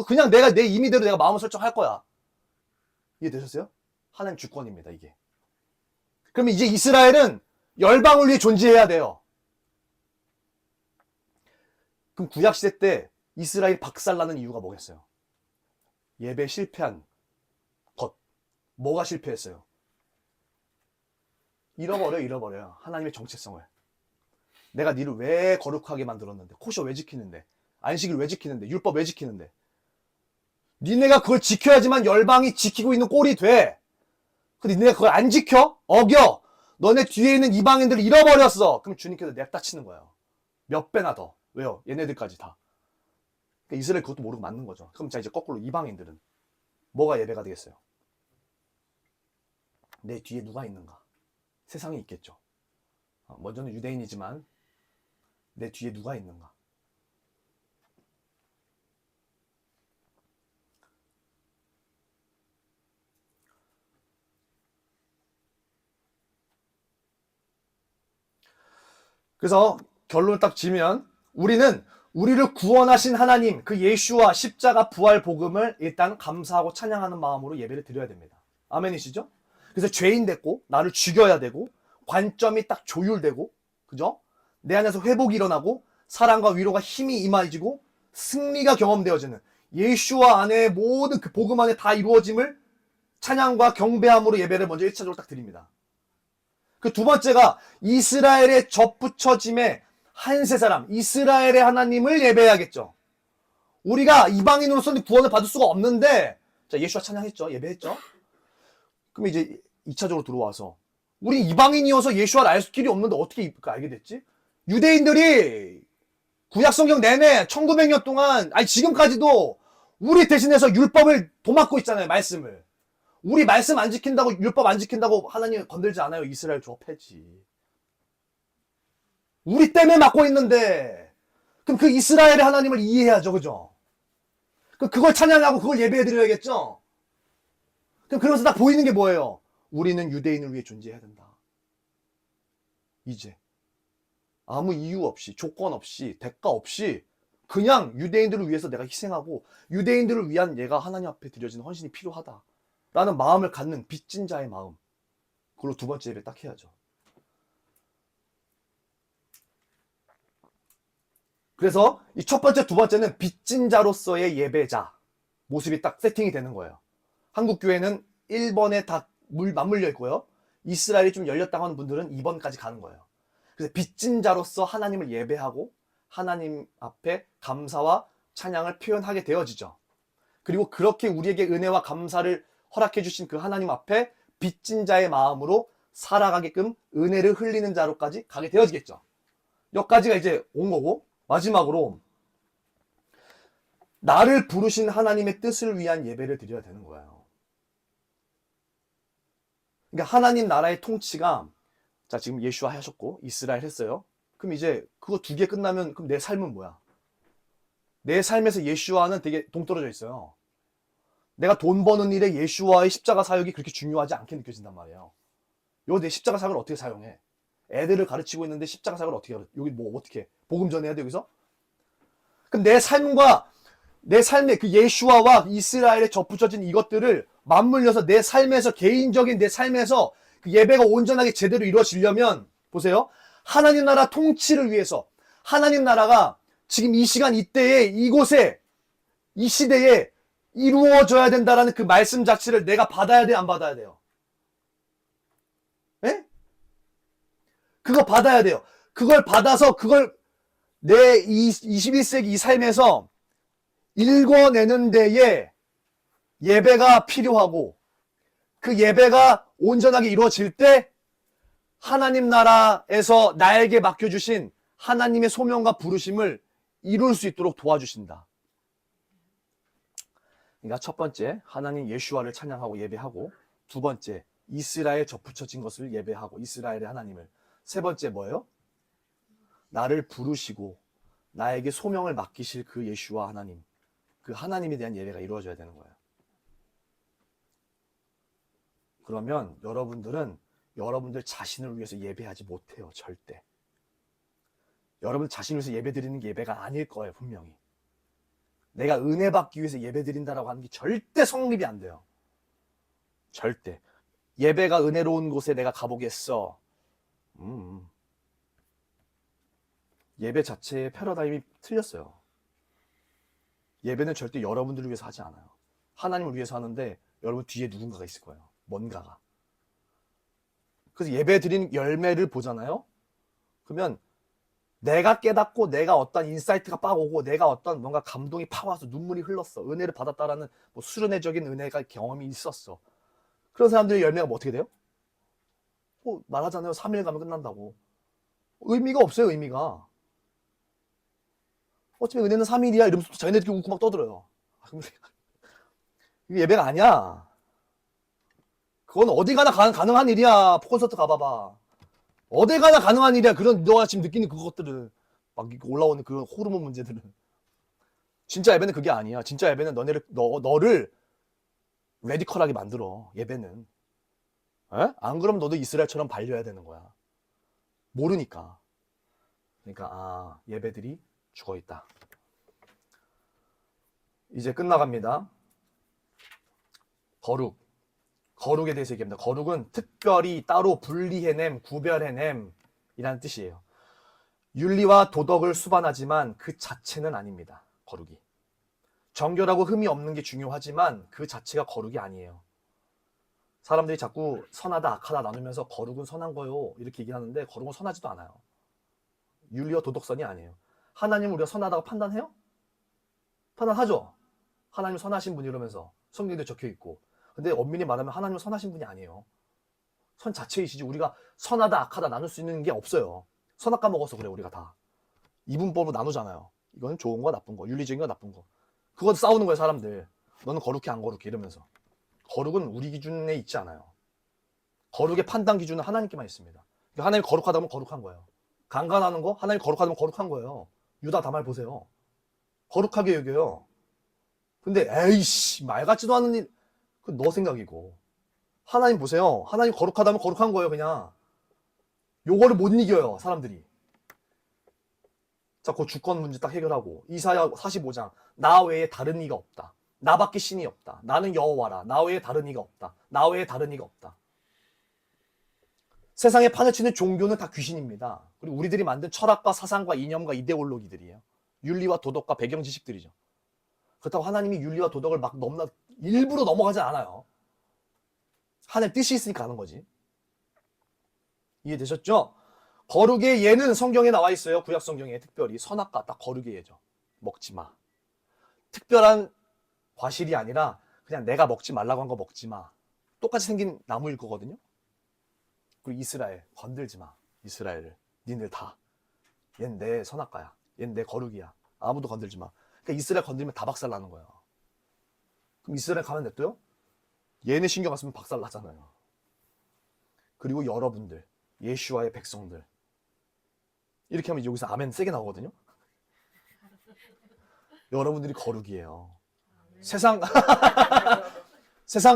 그냥 내가 내 임의대로 내가 마음을 설정할 거야. 이해되셨어요? 하나님 주권입니다, 이게. 그러면 이제 이스라엘은 열방을 위해 존재해야 돼요. 그럼 구약시대 때 이스라엘 박살나는 이유가 뭐겠어요? 예배 실패한 것. 뭐가 실패했어요? 잃어버려요. 하나님의 정체성을. 내가 니를 왜 거룩하게 만들었는데, 코셔 왜 지키는데, 안식일 왜 지키는데, 율법 왜 지키는데. 니네가 그걸 지켜야지만 열방이 지키고 있는 꼴이 돼. 근데 니네가 그걸 안 지켜? 어겨. 너네 뒤에 있는 이방인들을 잃어버렸어. 그럼 주님께서 냅다 치는 거예요. 몇 배나 더. 왜요? 얘네들까지 다. 그러니까 이스라엘 그것도 모르고 맞는 거죠. 그럼 자 이제 거꾸로 이방인들은 뭐가 예배가 되겠어요? 내 뒤에 누가 있는가? 세상에 있겠죠. 먼저는 유대인이지만 내 뒤에 누가 있는가? 그래서 결론을 딱 지면 우리는 우리를 구원하신 하나님, 그 예수와 십자가 부활 복음을 일단 감사하고 찬양하는 마음으로 예배를 드려야 됩니다. 아멘이시죠? 그래서 죄인 됐고 나를 죽여야 되고 관점이 딱 조율되고, 그죠? 내 안에서 회복이 일어나고 사랑과 위로가 힘이 임해지고 승리가 경험되어지는 예수와 안에 모든 그 복음 안에 다 이루어짐을 찬양과 경배함으로 예배를 먼저 1차적으로 딱 드립니다. 그 두 번째가 이스라엘의 접붙여짐에 한세 사람, 이스라엘의 하나님을 예배해야겠죠. 우리가 이방인으로서는 구원을 받을 수가 없는데, 자, 예수와 찬양했죠. 예배했죠. 그럼 이제 2차적으로 들어와서 우리 이방인이어서 예수와를 알 길이 없는데 어떻게 알게 됐지? 유대인들이 구약성경 내내 1900년 동안, 아니 지금까지도 우리 대신해서 율법을 도맡고 있잖아요. 말씀을. 우리 말씀 안 지킨다고, 율법 안 지킨다고 하나님 건들지 않아요. 이스라엘 좁혀지. 우리 때문에 맡고 있는데, 그럼 그 이스라엘의 하나님을 이해해야죠. 그죠? 그럼 그걸 찬양하고 그걸 예배해드려야겠죠? 그럼 그러면서 다 보이는 게 뭐예요? 우리는 유대인을 위해 존재해야 된다. 이제. 아무 이유 없이, 조건 없이, 대가 없이, 그냥 유대인들을 위해서 내가 희생하고, 유대인들을 위한 얘가 하나님 앞에 드려지는 헌신이 필요하다. 라는 마음을 갖는 빚진 자의 마음. 그걸로 두 번째 예배 딱 해야죠. 그래서 이 첫 번째, 두 번째는 빚진 자로서의 예배자 모습이 딱 세팅이 되는 거예요. 한국 교회는 1번에 다 맞물려 있고요. 이스라엘이 좀 열렸다고 하는 분들은 2번까지 가는 거예요. 그래서 빚진 자로서 하나님을 예배하고 하나님 앞에 감사와 찬양을 표현하게 되어지죠. 그리고 그렇게 우리에게 은혜와 감사를 허락해 주신 그 하나님 앞에 빚진 자의 마음으로 살아가게끔 은혜를 흘리는 자로까지 가게 되어지겠죠. 여기까지가 이제 온 거고, 마지막으로 나를 부르신 하나님의 뜻을 위한 예배를 드려야 되는 거예요. 그러니까 하나님 나라의 통치가, 자 지금 예수와 하셨고 이스라엘 했어요. 그럼 이제 그거 두 개 끝나면 그럼 내 삶은 뭐야? 내 삶에서 예수와는 되게 동떨어져 있어요. 내가 돈 버는 일에 예수와의 십자가 사역이 그렇게 중요하지 않게 느껴진단 말이에요. 여기 내 십자가 사역을 어떻게 사용해? 애들을 가르치고 있는데 십자가 사역을 어떻게 해? 여기 뭐 어떻게 복음 전해야 돼 여기서? 그럼 내 삶과 내 삶의 그 예수와와 이스라엘에 접붙여진 이것들을 맞물려서 내 삶에서, 개인적인 내 삶에서 그 예배가 온전하게 제대로 이루어지려면, 보세요. 하나님 나라 통치를 위해서 하나님 나라가 지금 이 시간 이때에 이곳에 이 시대에 이루어져야 된다라는 그 말씀 자체를 내가 받아야 돼, 안 받아야 돼요? 예? 그거 받아야 돼요. 그걸 받아서 그걸 내 21세기 이 삶에서 읽어내는 데에 예배가 필요하고, 그 예배가 온전하게 이루어질 때 하나님 나라에서 나에게 맡겨주신 하나님의 소명과 부르심을 이룰 수 있도록 도와주신다. 그러니까 첫 번째, 하나님 예수와를 찬양하고 예배하고, 두 번째, 이스라엘 접붙여진 것을 예배하고 이스라엘의 하나님을, 세 번째 뭐예요? 나를 부르시고 나에게 소명을 맡기실 그 예수와 하나님, 그 하나님에 대한 예배가 이루어져야 되는 거예요. 그러면 여러분들은 여러분들 자신을 위해서 예배하지 못해요. 절대. 여러분 자신을 위해서 예배 드리는 게 예배가 아닐 거예요. 분명히. 내가 은혜 받기 위해서 예배 드린다라고 하는 게 절대 성립이 안 돼요. 절대. 예배가 은혜로운 곳에 내가 가보겠어. 예배 자체의 패러다임이 틀렸어요. 예배는 절대 여러분들을 위해서 하지 않아요. 하나님을 위해서 하는데 여러분 뒤에 누군가가 있을 거예요. 뭔가가. 그래서 예배 드린 열매를 보잖아요. 그러면 내가 깨닫고 내가 어떤 인사이트가 빡 오고 내가 어떤 뭔가 감동이 팍 와서 눈물이 흘렀어. 은혜를 받았다라는 뭐 수련회적인 은혜가 경험이 있었어. 그런 사람들의 열매가 뭐 어떻게 돼요? 말하잖아요. 3일 가면 끝난다고. 의미가 없어요. 의미가. 어차피 은혜는 3일이야 이러면서 자기네들끼리 웃고 막 떠들어요. 이게 예배가 아니야. 그건 어디 가나 가능한 일이야. 콘서트 가봐봐. 어디 가나 가능한 일이야. 그런 너가 지금 느끼는 그것들은 막 올라오는 그런 호르몬 문제들은. 진짜 예배는 그게 아니야. 진짜 예배는 너를 레디컬하게 만들어. 예배는. 에? 안 그러면 너도 이스라엘처럼 발려야 되는 거야. 모르니까. 그러니까 예배들이 죽어있다. 이제 끝나갑니다. 거룩에 대해서 얘기합니다. 거룩은 특별히 따로 분리해냄, 구별해냄 이라는 뜻이에요. 윤리와 도덕을 수반하지만 그 자체는 아닙니다. 거룩이. 정결하고 흠이 없는 게 중요하지만 그 자체가 거룩이 아니에요. 사람들이 자꾸 선하다 악하다 나누면서 거룩은 선한 거요 이렇게 얘기하는데 거룩은 선하지도 않아요. 윤리와 도덕선이 아니에요. 하나님을 우리가 선하다고 판단해요? 판단하죠. 하나님 선하신 분이 이러면서 성경에도 적혀있고. 근데 엄밀히 말하면 하나님은 선하신 분이 아니에요. 선 자체이시지. 우리가 선하다 악하다 나눌 수 있는 게 없어요. 선악과 먹어서 그래 우리가 다. 이분법으로 나누잖아요. 이건 좋은 거 나쁜 거, 윤리적인 거 나쁜 거. 그거 싸우는 거예요 사람들. 너는 거룩해 안 거룩해 이러면서. 거룩은 우리 기준에 있지 않아요. 거룩의 판단 기준은 하나님께만 있습니다. 그러니까 하나님이 거룩하다면 거룩한 거예요. 강간하는 거 하나님이 거룩하다면 거룩한 거예요. 유다 다말 보세요. 거룩하게 여겨요. 근데 에이씨 말 같지도 않은 일, 그 너 생각이고. 하나님 보세요. 하나님 거룩하다면 거룩한 거예요 그냥. 요거를 못 이겨요 사람들이. 자, 그 주권 문제 딱 해결하고. 이사야 45장. 나 외에 다른 이가 없다. 나밖에 신이 없다. 나는 여호와라. 나 외에 다른 이가 없다. 나 외에 다른 이가 없다. 세상에 판을 치는 종교는 다 귀신입니다. 그리고 우리들이 만든 철학과 사상과 이념과 이데올로기들이에요. 윤리와 도덕과 배경 지식들이죠. 그렇다고 하나님이 윤리와 도덕을 막 일부러 넘어가지 않아요. 하나님 뜻이 있으니까 하는 거지. 이해되셨죠? 거룩의 예는 성경에 나와 있어요. 구약 성경에 특별히 선악과 딱 거룩의 예죠. 먹지 마. 특별한 과실이 아니라 그냥 내가 먹지 말라고 한 거 먹지 마. 똑같이 생긴 나무일 거거든요. 그리고 이스라엘 건들지 마. 이스라엘을 니들 다. 얜 내 선악과야. 얜 내 거룩이야. 아무도 건들지 마. 그러니까 이스라엘 건들면 다 박살 나는 거예요. 그럼 이스라엘 가면 냅둬요? 얘네 신경 안 쓰면 박살 나잖아요. 그리고 여러분들 예수와의 백성들 이렇게 하면 여기서 아멘 세게 나오거든요. 여러분들이 거룩이에요. 세상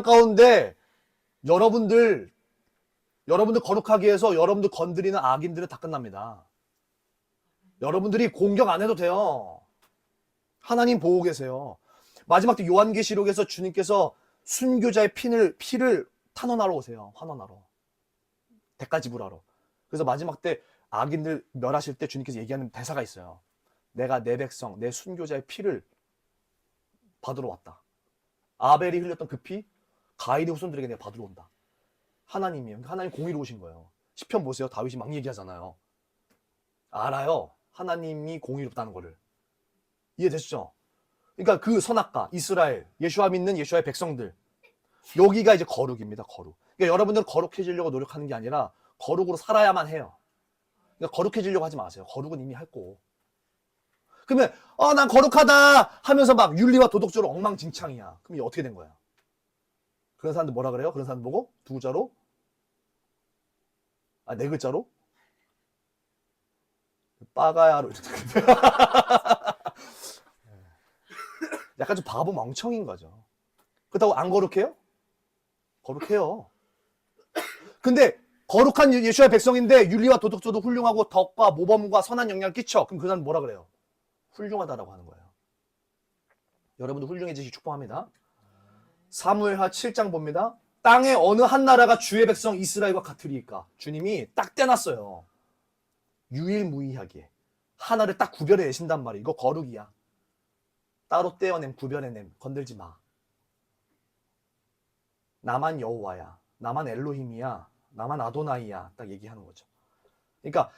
가운데 여러분들 거룩하게 해서 여러분들 건드리는 악인들은 다 끝납니다. 여러분들이 공격 안 해도 돼요. 하나님 보고 계세요. 마지막 때 요한계시록에서 주님께서 순교자의 피를 탄원하러 오세요. 환원하러. 대가 지불하러. 그래서 마지막 때 악인들 멸하실 때 주님께서 얘기하는 대사가 있어요. 내가 내 백성, 내 순교자의 피를 받으러 왔다. 아벨이 흘렸던 그 피, 가인의 후손들에게 내가 받으러 온다. 하나님이에요. 하나님 공의로우신 거예요. 시편 보세요. 다윗이 막 얘기하잖아요. 알아요. 하나님이 공의롭다는 거를. 이해되시죠? 그러니까 그 선악과, 이스라엘, 예수와 믿는 예수와의 백성들. 여기가 이제 거룩입니다. 거룩. 그러니까 여러분들은 거룩해지려고 노력하는 게 아니라 거룩으로 살아야만 해요. 그러니까 거룩해지려고 하지 마세요. 거룩은 이미 했고. 그러면 난 거룩하다 하면서 막 윤리와 도덕적으로 엉망진창이야. 그럼 이게 어떻게 된 거야? 그런 사람들 뭐라 그래요? 그런 사람들 보고 두 글자로? 네 글자로? 빠가야로 이렇게. 약간 좀 바보 멍청인 거죠. 그렇다고 안 거룩해요? 거룩해요. 근데 거룩한 예수의 백성인데 윤리와 도덕적도 훌륭하고 덕과 모범과 선한 영향을 끼쳐. 그럼 그 사람 뭐라 그래요? 훌륭하다라고 하는 거예요. 여러분도 훌륭해지시 축복합니다. 사무엘하 7장 봅니다. 땅의 어느 한 나라가 주의 백성 이스라엘과 같으리까? 주님이 딱 떼놨어요. 유일무이하게. 하나를 딱 구별해 내신단 말이에요. 이거 거룩이야. 따로 떼어냄, 구별해냄. 건들지 마. 나만 여호와야. 나만 엘로힘이야. 나만 아도나이야. 딱 얘기하는 거죠. 그러니까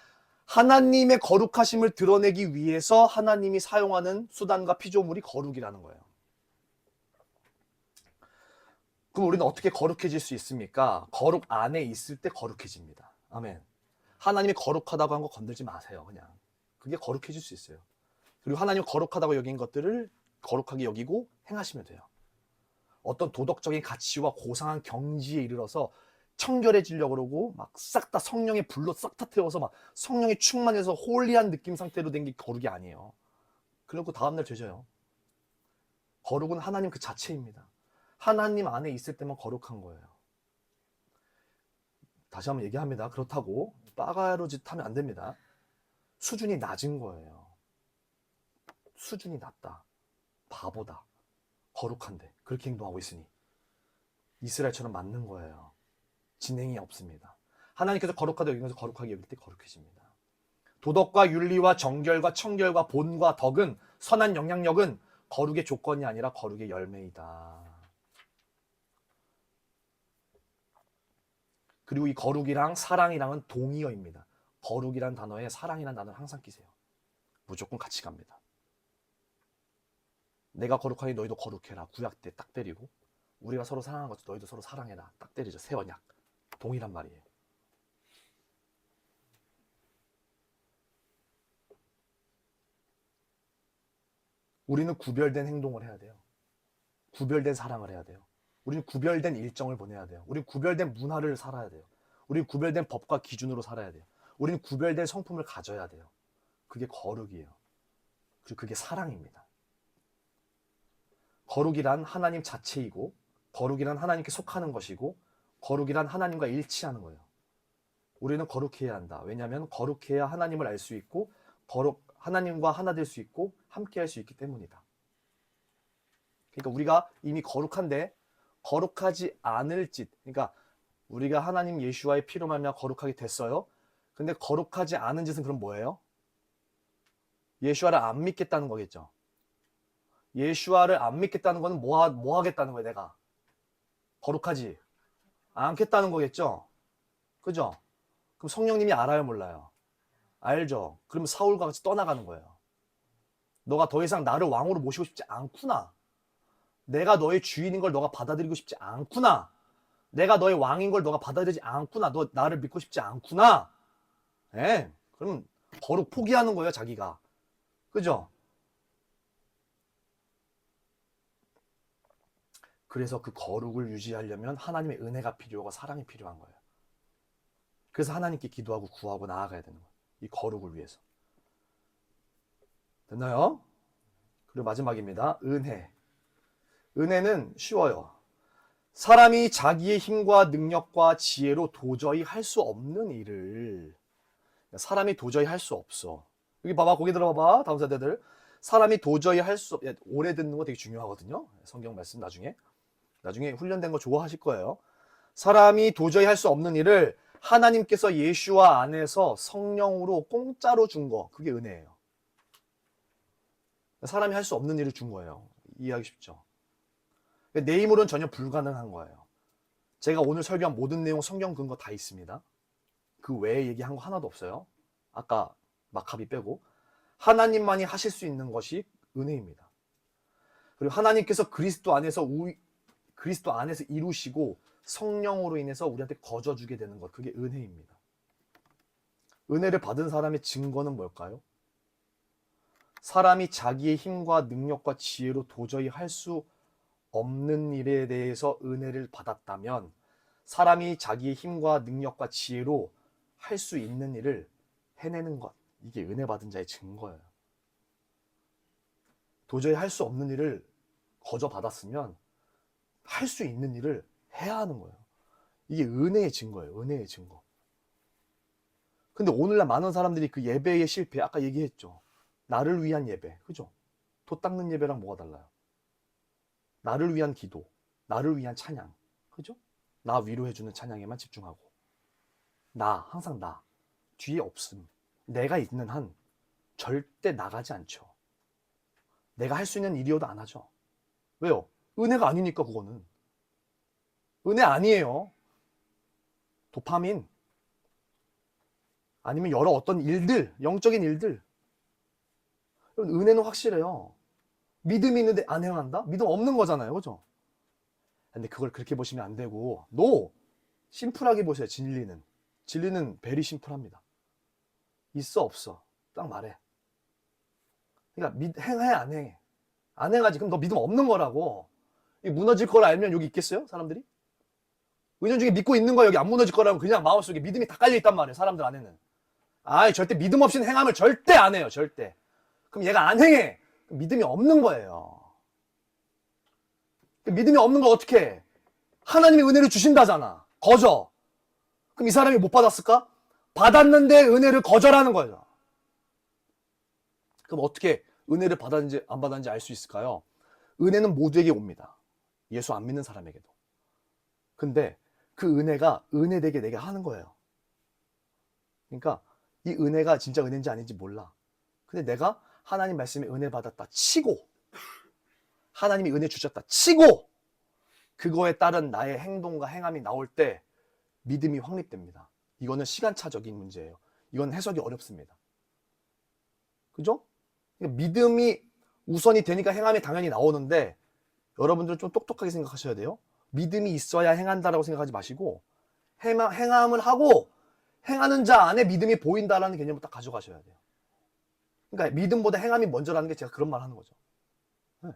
하나님의 거룩하심을 드러내기 위해서 하나님이 사용하는 수단과 피조물이 거룩이라는 거예요. 그럼 우리는 어떻게 거룩해질 수 있습니까? 거룩 안에 있을 때 거룩해집니다. 아멘. 하나님이 거룩하다고 한 거 건들지 마세요. 그냥. 그게 거룩해질 수 있어요. 그리고 하나님 거룩하다고 여긴 것들을 거룩하게 여기고 행하시면 돼요. 어떤 도덕적인 가치와 고상한 경지에 이르러서 청결해지려고 그러고 막 싹 다 성령의 불로 싹 다 태워서 막 성령이 충만해서 홀리한 느낌 상태로 된 게 거룩이 아니에요. 그리고 다음날 되져요. 거룩은 하나님 그 자체입니다. 하나님 안에 있을 때만 거룩한 거예요. 다시 한번 얘기합니다. 그렇다고 빠가로짓 하면 안 됩니다. 수준이 낮은 거예요. 수준이 낮다. 바보다. 거룩한데 그렇게 행동하고 있으니 이스라엘처럼 맞는 거예요. 진행이 없습니다. 하나님께서 거룩하다 여기면서 거룩하게 여길 때 거룩해집니다. 도덕과 윤리와 정결과 청결과 본과 덕은 선한 영향력은 거룩의 조건이 아니라 거룩의 열매이다. 그리고 이 거룩이랑 사랑이랑은 동의어입니다. 거룩이란 단어에 사랑이란 단어를 항상 끼세요. 무조건 같이 갑니다. 내가 거룩하니 너희도 거룩해라. 구약 때 딱 때리고 우리가 서로 사랑하는 것도 너희도 서로 사랑해라. 딱 때리죠. 새 언약. 동일한 말이에요. 우리는 구별된 행동을 해야 돼요. 구별된 사랑을 해야 돼요. 우리는 구별된 일정을 보내야 돼요. 우리는 구별된 문화를 살아야 돼요. 우리는 구별된 법과 기준으로 살아야 돼요. 우리는 구별된 성품을 가져야 돼요. 그게 거룩이에요. 그리고 그게 사랑입니다. 거룩이란 하나님 자체이고 거룩이란 하나님께 속하는 것이고 거룩이란 하나님과 일치하는 거예요. 우리는 거룩해야 한다. 왜냐하면 거룩해야 하나님을 알 수 있고 하나님과 하나 될 수 있고 함께 할 수 있기 때문이다. 그러니까 우리가 이미 거룩한데 거룩하지 않을 짓, 그러니까 우리가 하나님 예수와의 피로 말미암아 거룩하게 됐어요. 근데 거룩하지 않은 짓은 그럼 뭐예요? 예수와를 안 믿겠다는 거겠죠. 예수와를 안 믿겠다는 거는 뭐 하겠다는 거예요, 내가? 거룩하지 않겠다는 거겠죠. 그죠? 그럼 성령님이 알아요, 몰라요? 알죠. 그럼 사울과 같이 떠나가는 거예요. 너가 더 이상 나를 왕으로 모시고 싶지 않구나. 내가 너의 주인인 걸 너가 받아들이고 싶지 않구나. 내가 너의 왕인 걸 너가 받아들이지 않구나. 너 나를 믿고 싶지 않구나. 예. 그럼 거룩 포기하는 거예요, 자기가. 그죠? 그래서 그 거룩을 유지하려면 하나님의 은혜가 필요하고 사랑이 필요한 거예요. 그래서 하나님께 기도하고 구하고 나아가야 되는 거예요. 이 거룩을 위해서. 됐나요? 그리고 마지막입니다. 은혜. 은혜는 쉬워요. 사람이 자기의 힘과 능력과 지혜로 도저히 할 수 없는 일을 사람이 도저히 할 수 없어. 여기 봐봐, 거기 들어봐봐. 다음 세대들. 사람이 도저히 할 수 없, 오래 듣는 거 되게 중요하거든요. 성경 말씀 나중에 훈련된 거 좋아하실 거예요. 사람이 도저히 할 수 없는 일을 하나님께서 예수와 안에서 성령으로 공짜로 준 거, 그게 은혜예요. 사람이 할 수 없는 일을 준 거예요. 이해하기 쉽죠? 내 힘으로는 전혀 불가능한 거예요. 제가 오늘 설교한 모든 내용 성경 근거 다 있습니다. 그 외에 얘기한 거 하나도 없어요. 아까 마카비 빼고. 하나님만이 하실 수 있는 것이 은혜입니다. 그리고 하나님께서 그리스도 안에서 이루시고 성령으로 인해서 우리한테 거저주게 되는 것, 그게 은혜입니다. 은혜를 받은 사람의 증거는 뭘까요? 사람이 자기의 힘과 능력과 지혜로 도저히 할 수 없는 일에 대해서 은혜를 받았다면 사람이 자기의 힘과 능력과 지혜로 할 수 있는 일을 해내는 것, 이게 은혜 받은 자의 증거예요. 도저히 할 수 없는 일을 거저 받았으면 할 수 있는 일을 해야 하는 거예요. 이게 은혜의 증거예요. 은혜의 증거. 근데 오늘날 많은 사람들이 그 예배의 실패, 아까 얘기했죠. 나를 위한 예배, 그죠? 도 닦는 예배랑 뭐가 달라요? 나를 위한 기도, 나를 위한 찬양, 그죠? 나 위로해주는 찬양에만 집중하고, 항상 나, 뒤에 없음. 내가 있는 한 절대 나가지 않죠. 내가 할 수 있는 일이어도 안 하죠. 왜요? 은혜가 아니니까 그거는. 은혜 아니에요. 도파민, 아니면 여러 어떤 일들, 영적인 일들. 은혜는 확실해요. 믿음이 있는데 안 행한다? 믿음 없는 거잖아요. 그죠? 근데 그걸 그렇게 보시면 안 되고, 심플하게 보세요. 진리는 베리 심플합니다. 있어 없어 딱 말해. 그러니까 행해 안 해? 안 해가지. 그럼 너 믿음 없는 거라고. 무너질 걸 알면 여기 있겠어요? 사람들이? 은연중에 믿고 있는 거 여기 안 무너질 거라면 그냥 마음속에 믿음이 다 깔려 있단 말이에요. 사람들 안에는. 절대 믿음 없이는 행함을 절대 안 해요. 절대. 그럼 얘가 안 행해. 그럼 믿음이 없는 거예요. 믿음이 없는 걸 어떻게 해? 하나님이 은혜를 주신다잖아. 거저. 그럼 이 사람이 못 받았을까? 받았는데 은혜를 거절하는 거예요. 그럼 어떻게 은혜를 받았는지 안 받았는지 알 수 있을까요? 은혜는 모두에게 옵니다. 예수 안 믿는 사람에게도. 근데 그 은혜가 은혜되게 내게 하는 거예요. 그러니까 이 은혜가 진짜 은혜인지 아닌지 몰라. 근데 내가 하나님 말씀에 은혜 받았다 치고, 하나님이 은혜 주셨다 치고, 그거에 따른 나의 행동과 행함이 나올 때 믿음이 확립됩니다. 이거는 시간차적인 문제예요. 이건 해석이 어렵습니다. 그죠? 그러니까 믿음이 우선이 되니까 행함이 당연히 나오는데, 여러분들은 좀 똑똑하게 생각하셔야 돼요. 믿음이 있어야 행한다라고 생각하지 마시고, 행함을 하고 행하는 자 안에 믿음이 보인다라는 개념을 딱 가져가셔야 돼요. 그러니까 믿음보다 행함이 먼저라는 게 제가 그런 말 하는 거죠. 네.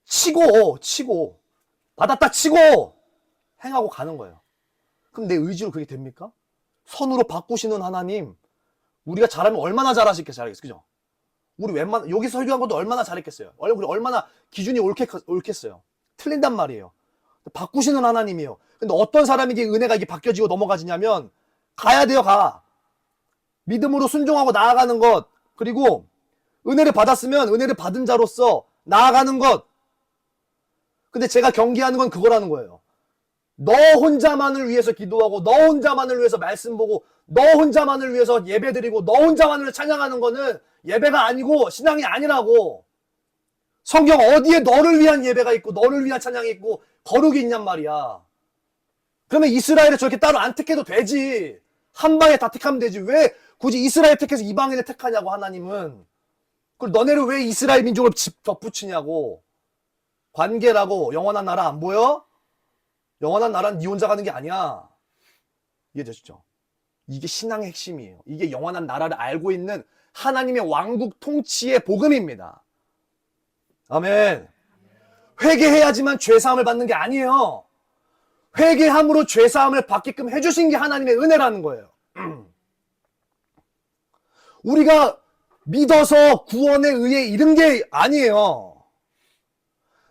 치고 받았다 치고 행하고 가는 거예요. 그럼 내 의지로 그게 됩니까? 선으로 바꾸시는 하나님, 우리가 잘하면 얼마나 잘하겠어요. 그죠? 우리 여기 설교한 것도 얼마나 잘했겠어요. 우리 얼마나 기준이 옳겠어요. 틀린단 말이에요. 바꾸시는 하나님이에요. 근데 어떤 사람에게 은혜가 이게 바뀌어지고 넘어가지냐면, 가야 돼요. 믿음으로 순종하고 나아가는 것, 그리고 은혜를 받았으면 은혜를 받은 자로서 나아가는 것. 근데 제가 경계하는 건 그거라는 거예요. 너 혼자만을 위해서 기도하고, 너 혼자만을 위해서 말씀 보고, 너 혼자만을 위해서 예배 드리고, 너 혼자만을 찬양하는 거는 예배가 아니고 신앙이 아니라고. 성경 어디에 너를 위한 예배가 있고, 너를 위한 찬양이 있고, 거룩이 있냔 말이야. 그러면 이스라엘을 저렇게 따로 안 택해도 되지. 한 방에 다 택하면 되지. 왜 굳이 이스라엘 택해서 이방인을 택하냐고, 하나님은. 그리고 너네를 왜 이스라엘 민족을 덧붙이냐고. 관계라고. 영원한 나라 안 보여? 영원한 나라는 네 혼자 가는 게 아니야. 이해되시죠? 이게 신앙의 핵심이에요. 이게 영원한 나라를 알고 있는 하나님의 왕국 통치의 복음입니다. 아멘. 회개해야지만 죄사함을 받는 게 아니에요. 회개함으로 죄사함을 받게끔 해주신 게 하나님의 은혜라는 거예요. 우리가 믿어서 구원의 의에 이른 게 아니에요.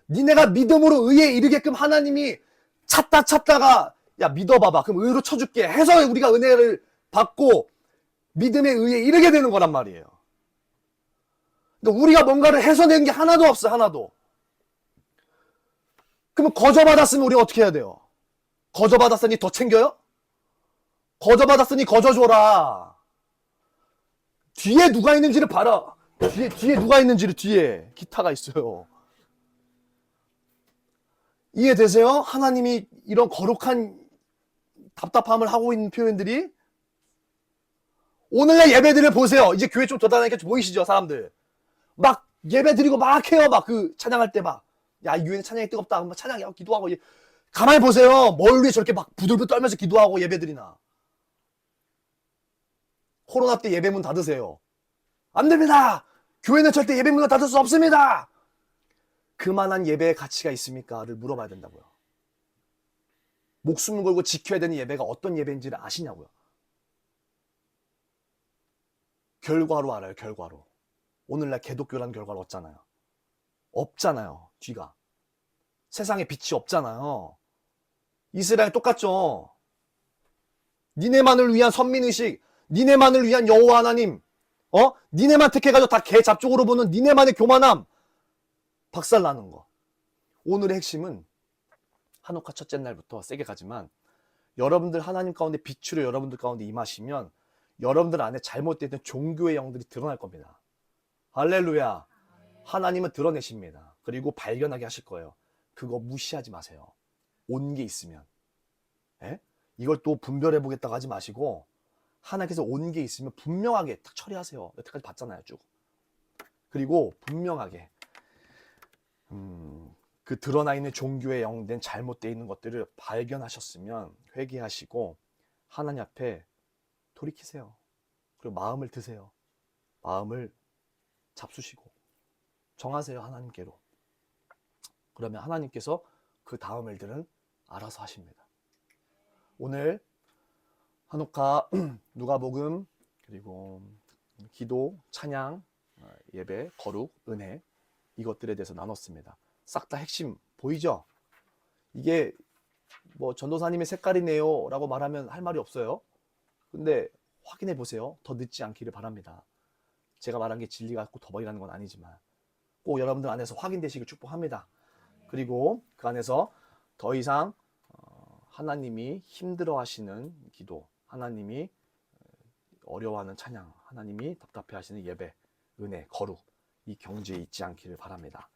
니네가 믿음으로 의에 이르게끔 하나님이 찾다가, 야, 믿어봐봐. 그럼 의로 쳐줄게 해서 우리가 은혜를 받고 믿음의 의에 이르게 되는 거란 말이에요. 그러니까 우리가 뭔가를 해서 낸 게 하나도 없어. 하나도. 그러면 거저받았으면 우리가 어떻게 해야 돼요? 거저받았으니 더 챙겨요? 거저받았으니 거저줘라. 뒤에 누가 있는지를 봐라. 뒤에 누가 있는지를, 뒤에 기타가 있어요. 이해되세요? 하나님이 이런 거룩한 답답함을 하고 있는 표현들이. 오늘날 예배들을 보세요. 이제 교회 좀 더 다니니까 보이시죠, 사람들? 막 예배 드리고 막 해요. 막 찬양할 때 막, 야, 이 교회는 찬양이 뜨겁다. 막 찬양하고 기도하고. 가만히 보세요. 뭘 위해 저렇게 막 부들부들 떨면서 기도하고 예배 드리나. 코로나 때 예배문 닫으세요. 안 됩니다. 교회는 절대 예배문을 닫을 수 없습니다. 그만한 예배의 가치가 있습니까?를 물어봐야 된다고요. 목숨을 걸고 지켜야 되는 예배가 어떤 예배인지를 아시냐고요. 결과로 알아요. 결과로. 오늘날 개독교라는 결과를 얻잖아요. 없잖아요. 뒤가. 세상에 빛이 없잖아요. 이스라엘 똑같죠. 니네만을 위한 선민의식, 니네만을 위한 여호와 하나님, 니네만 택해가지고 다 개 잡종으로 보는 니네만의 교만함, 박살나는 거. 오늘의 핵심은 한옥화 첫째 날부터 세게 가지만 여러분들 하나님 가운데 빛으로 여러분들 가운데 임하시면 여러분들 안에 잘못된 종교의 영들이 드러날 겁니다. 할렐루야. 하나님은 드러내십니다. 그리고 발견하게 하실 거예요. 그거 무시하지 마세요. 온 게 있으면. 예? 이걸 또 분별해 보겠다고 하지 마시고 하나님께서 온 게 있으면 분명하게 딱 처리하세요. 여태까지 봤잖아요, 쭉. 그리고 분명하게 그 드러나 있는 종교의 영된 잘못되어 있는 것들을 발견하셨으면 회개하시고 하나님 앞에 돌이키세요. 그리고 마음을 드세요. 마음을 잡수시고 정하세요, 하나님께로. 그러면 하나님께서 그 다음 일들은 알아서 하십니다. 오늘 한옥화, 누가복음, 그리고 기도, 찬양, 예배, 거룩, 은혜 이것들에 대해서 나눴습니다. 싹 다 핵심 보이죠? 이게 뭐 전도사님의 색깔이네요 라고 말하면 할 말이 없어요. 근데 확인해 보세요. 더 늦지 않기를 바랍니다. 제가 말한 게 진리가 꼭 더벅이라는 건 아니지만 꼭 여러분들 안에서 확인되시길 축복합니다. 그리고 그 안에서 더 이상 하나님이 힘들어 하시는 기도, 하나님이 어려워하는 찬양, 하나님이 답답해 하시는 예배, 은혜, 거룩 이 경지에 있지 않기를 바랍니다.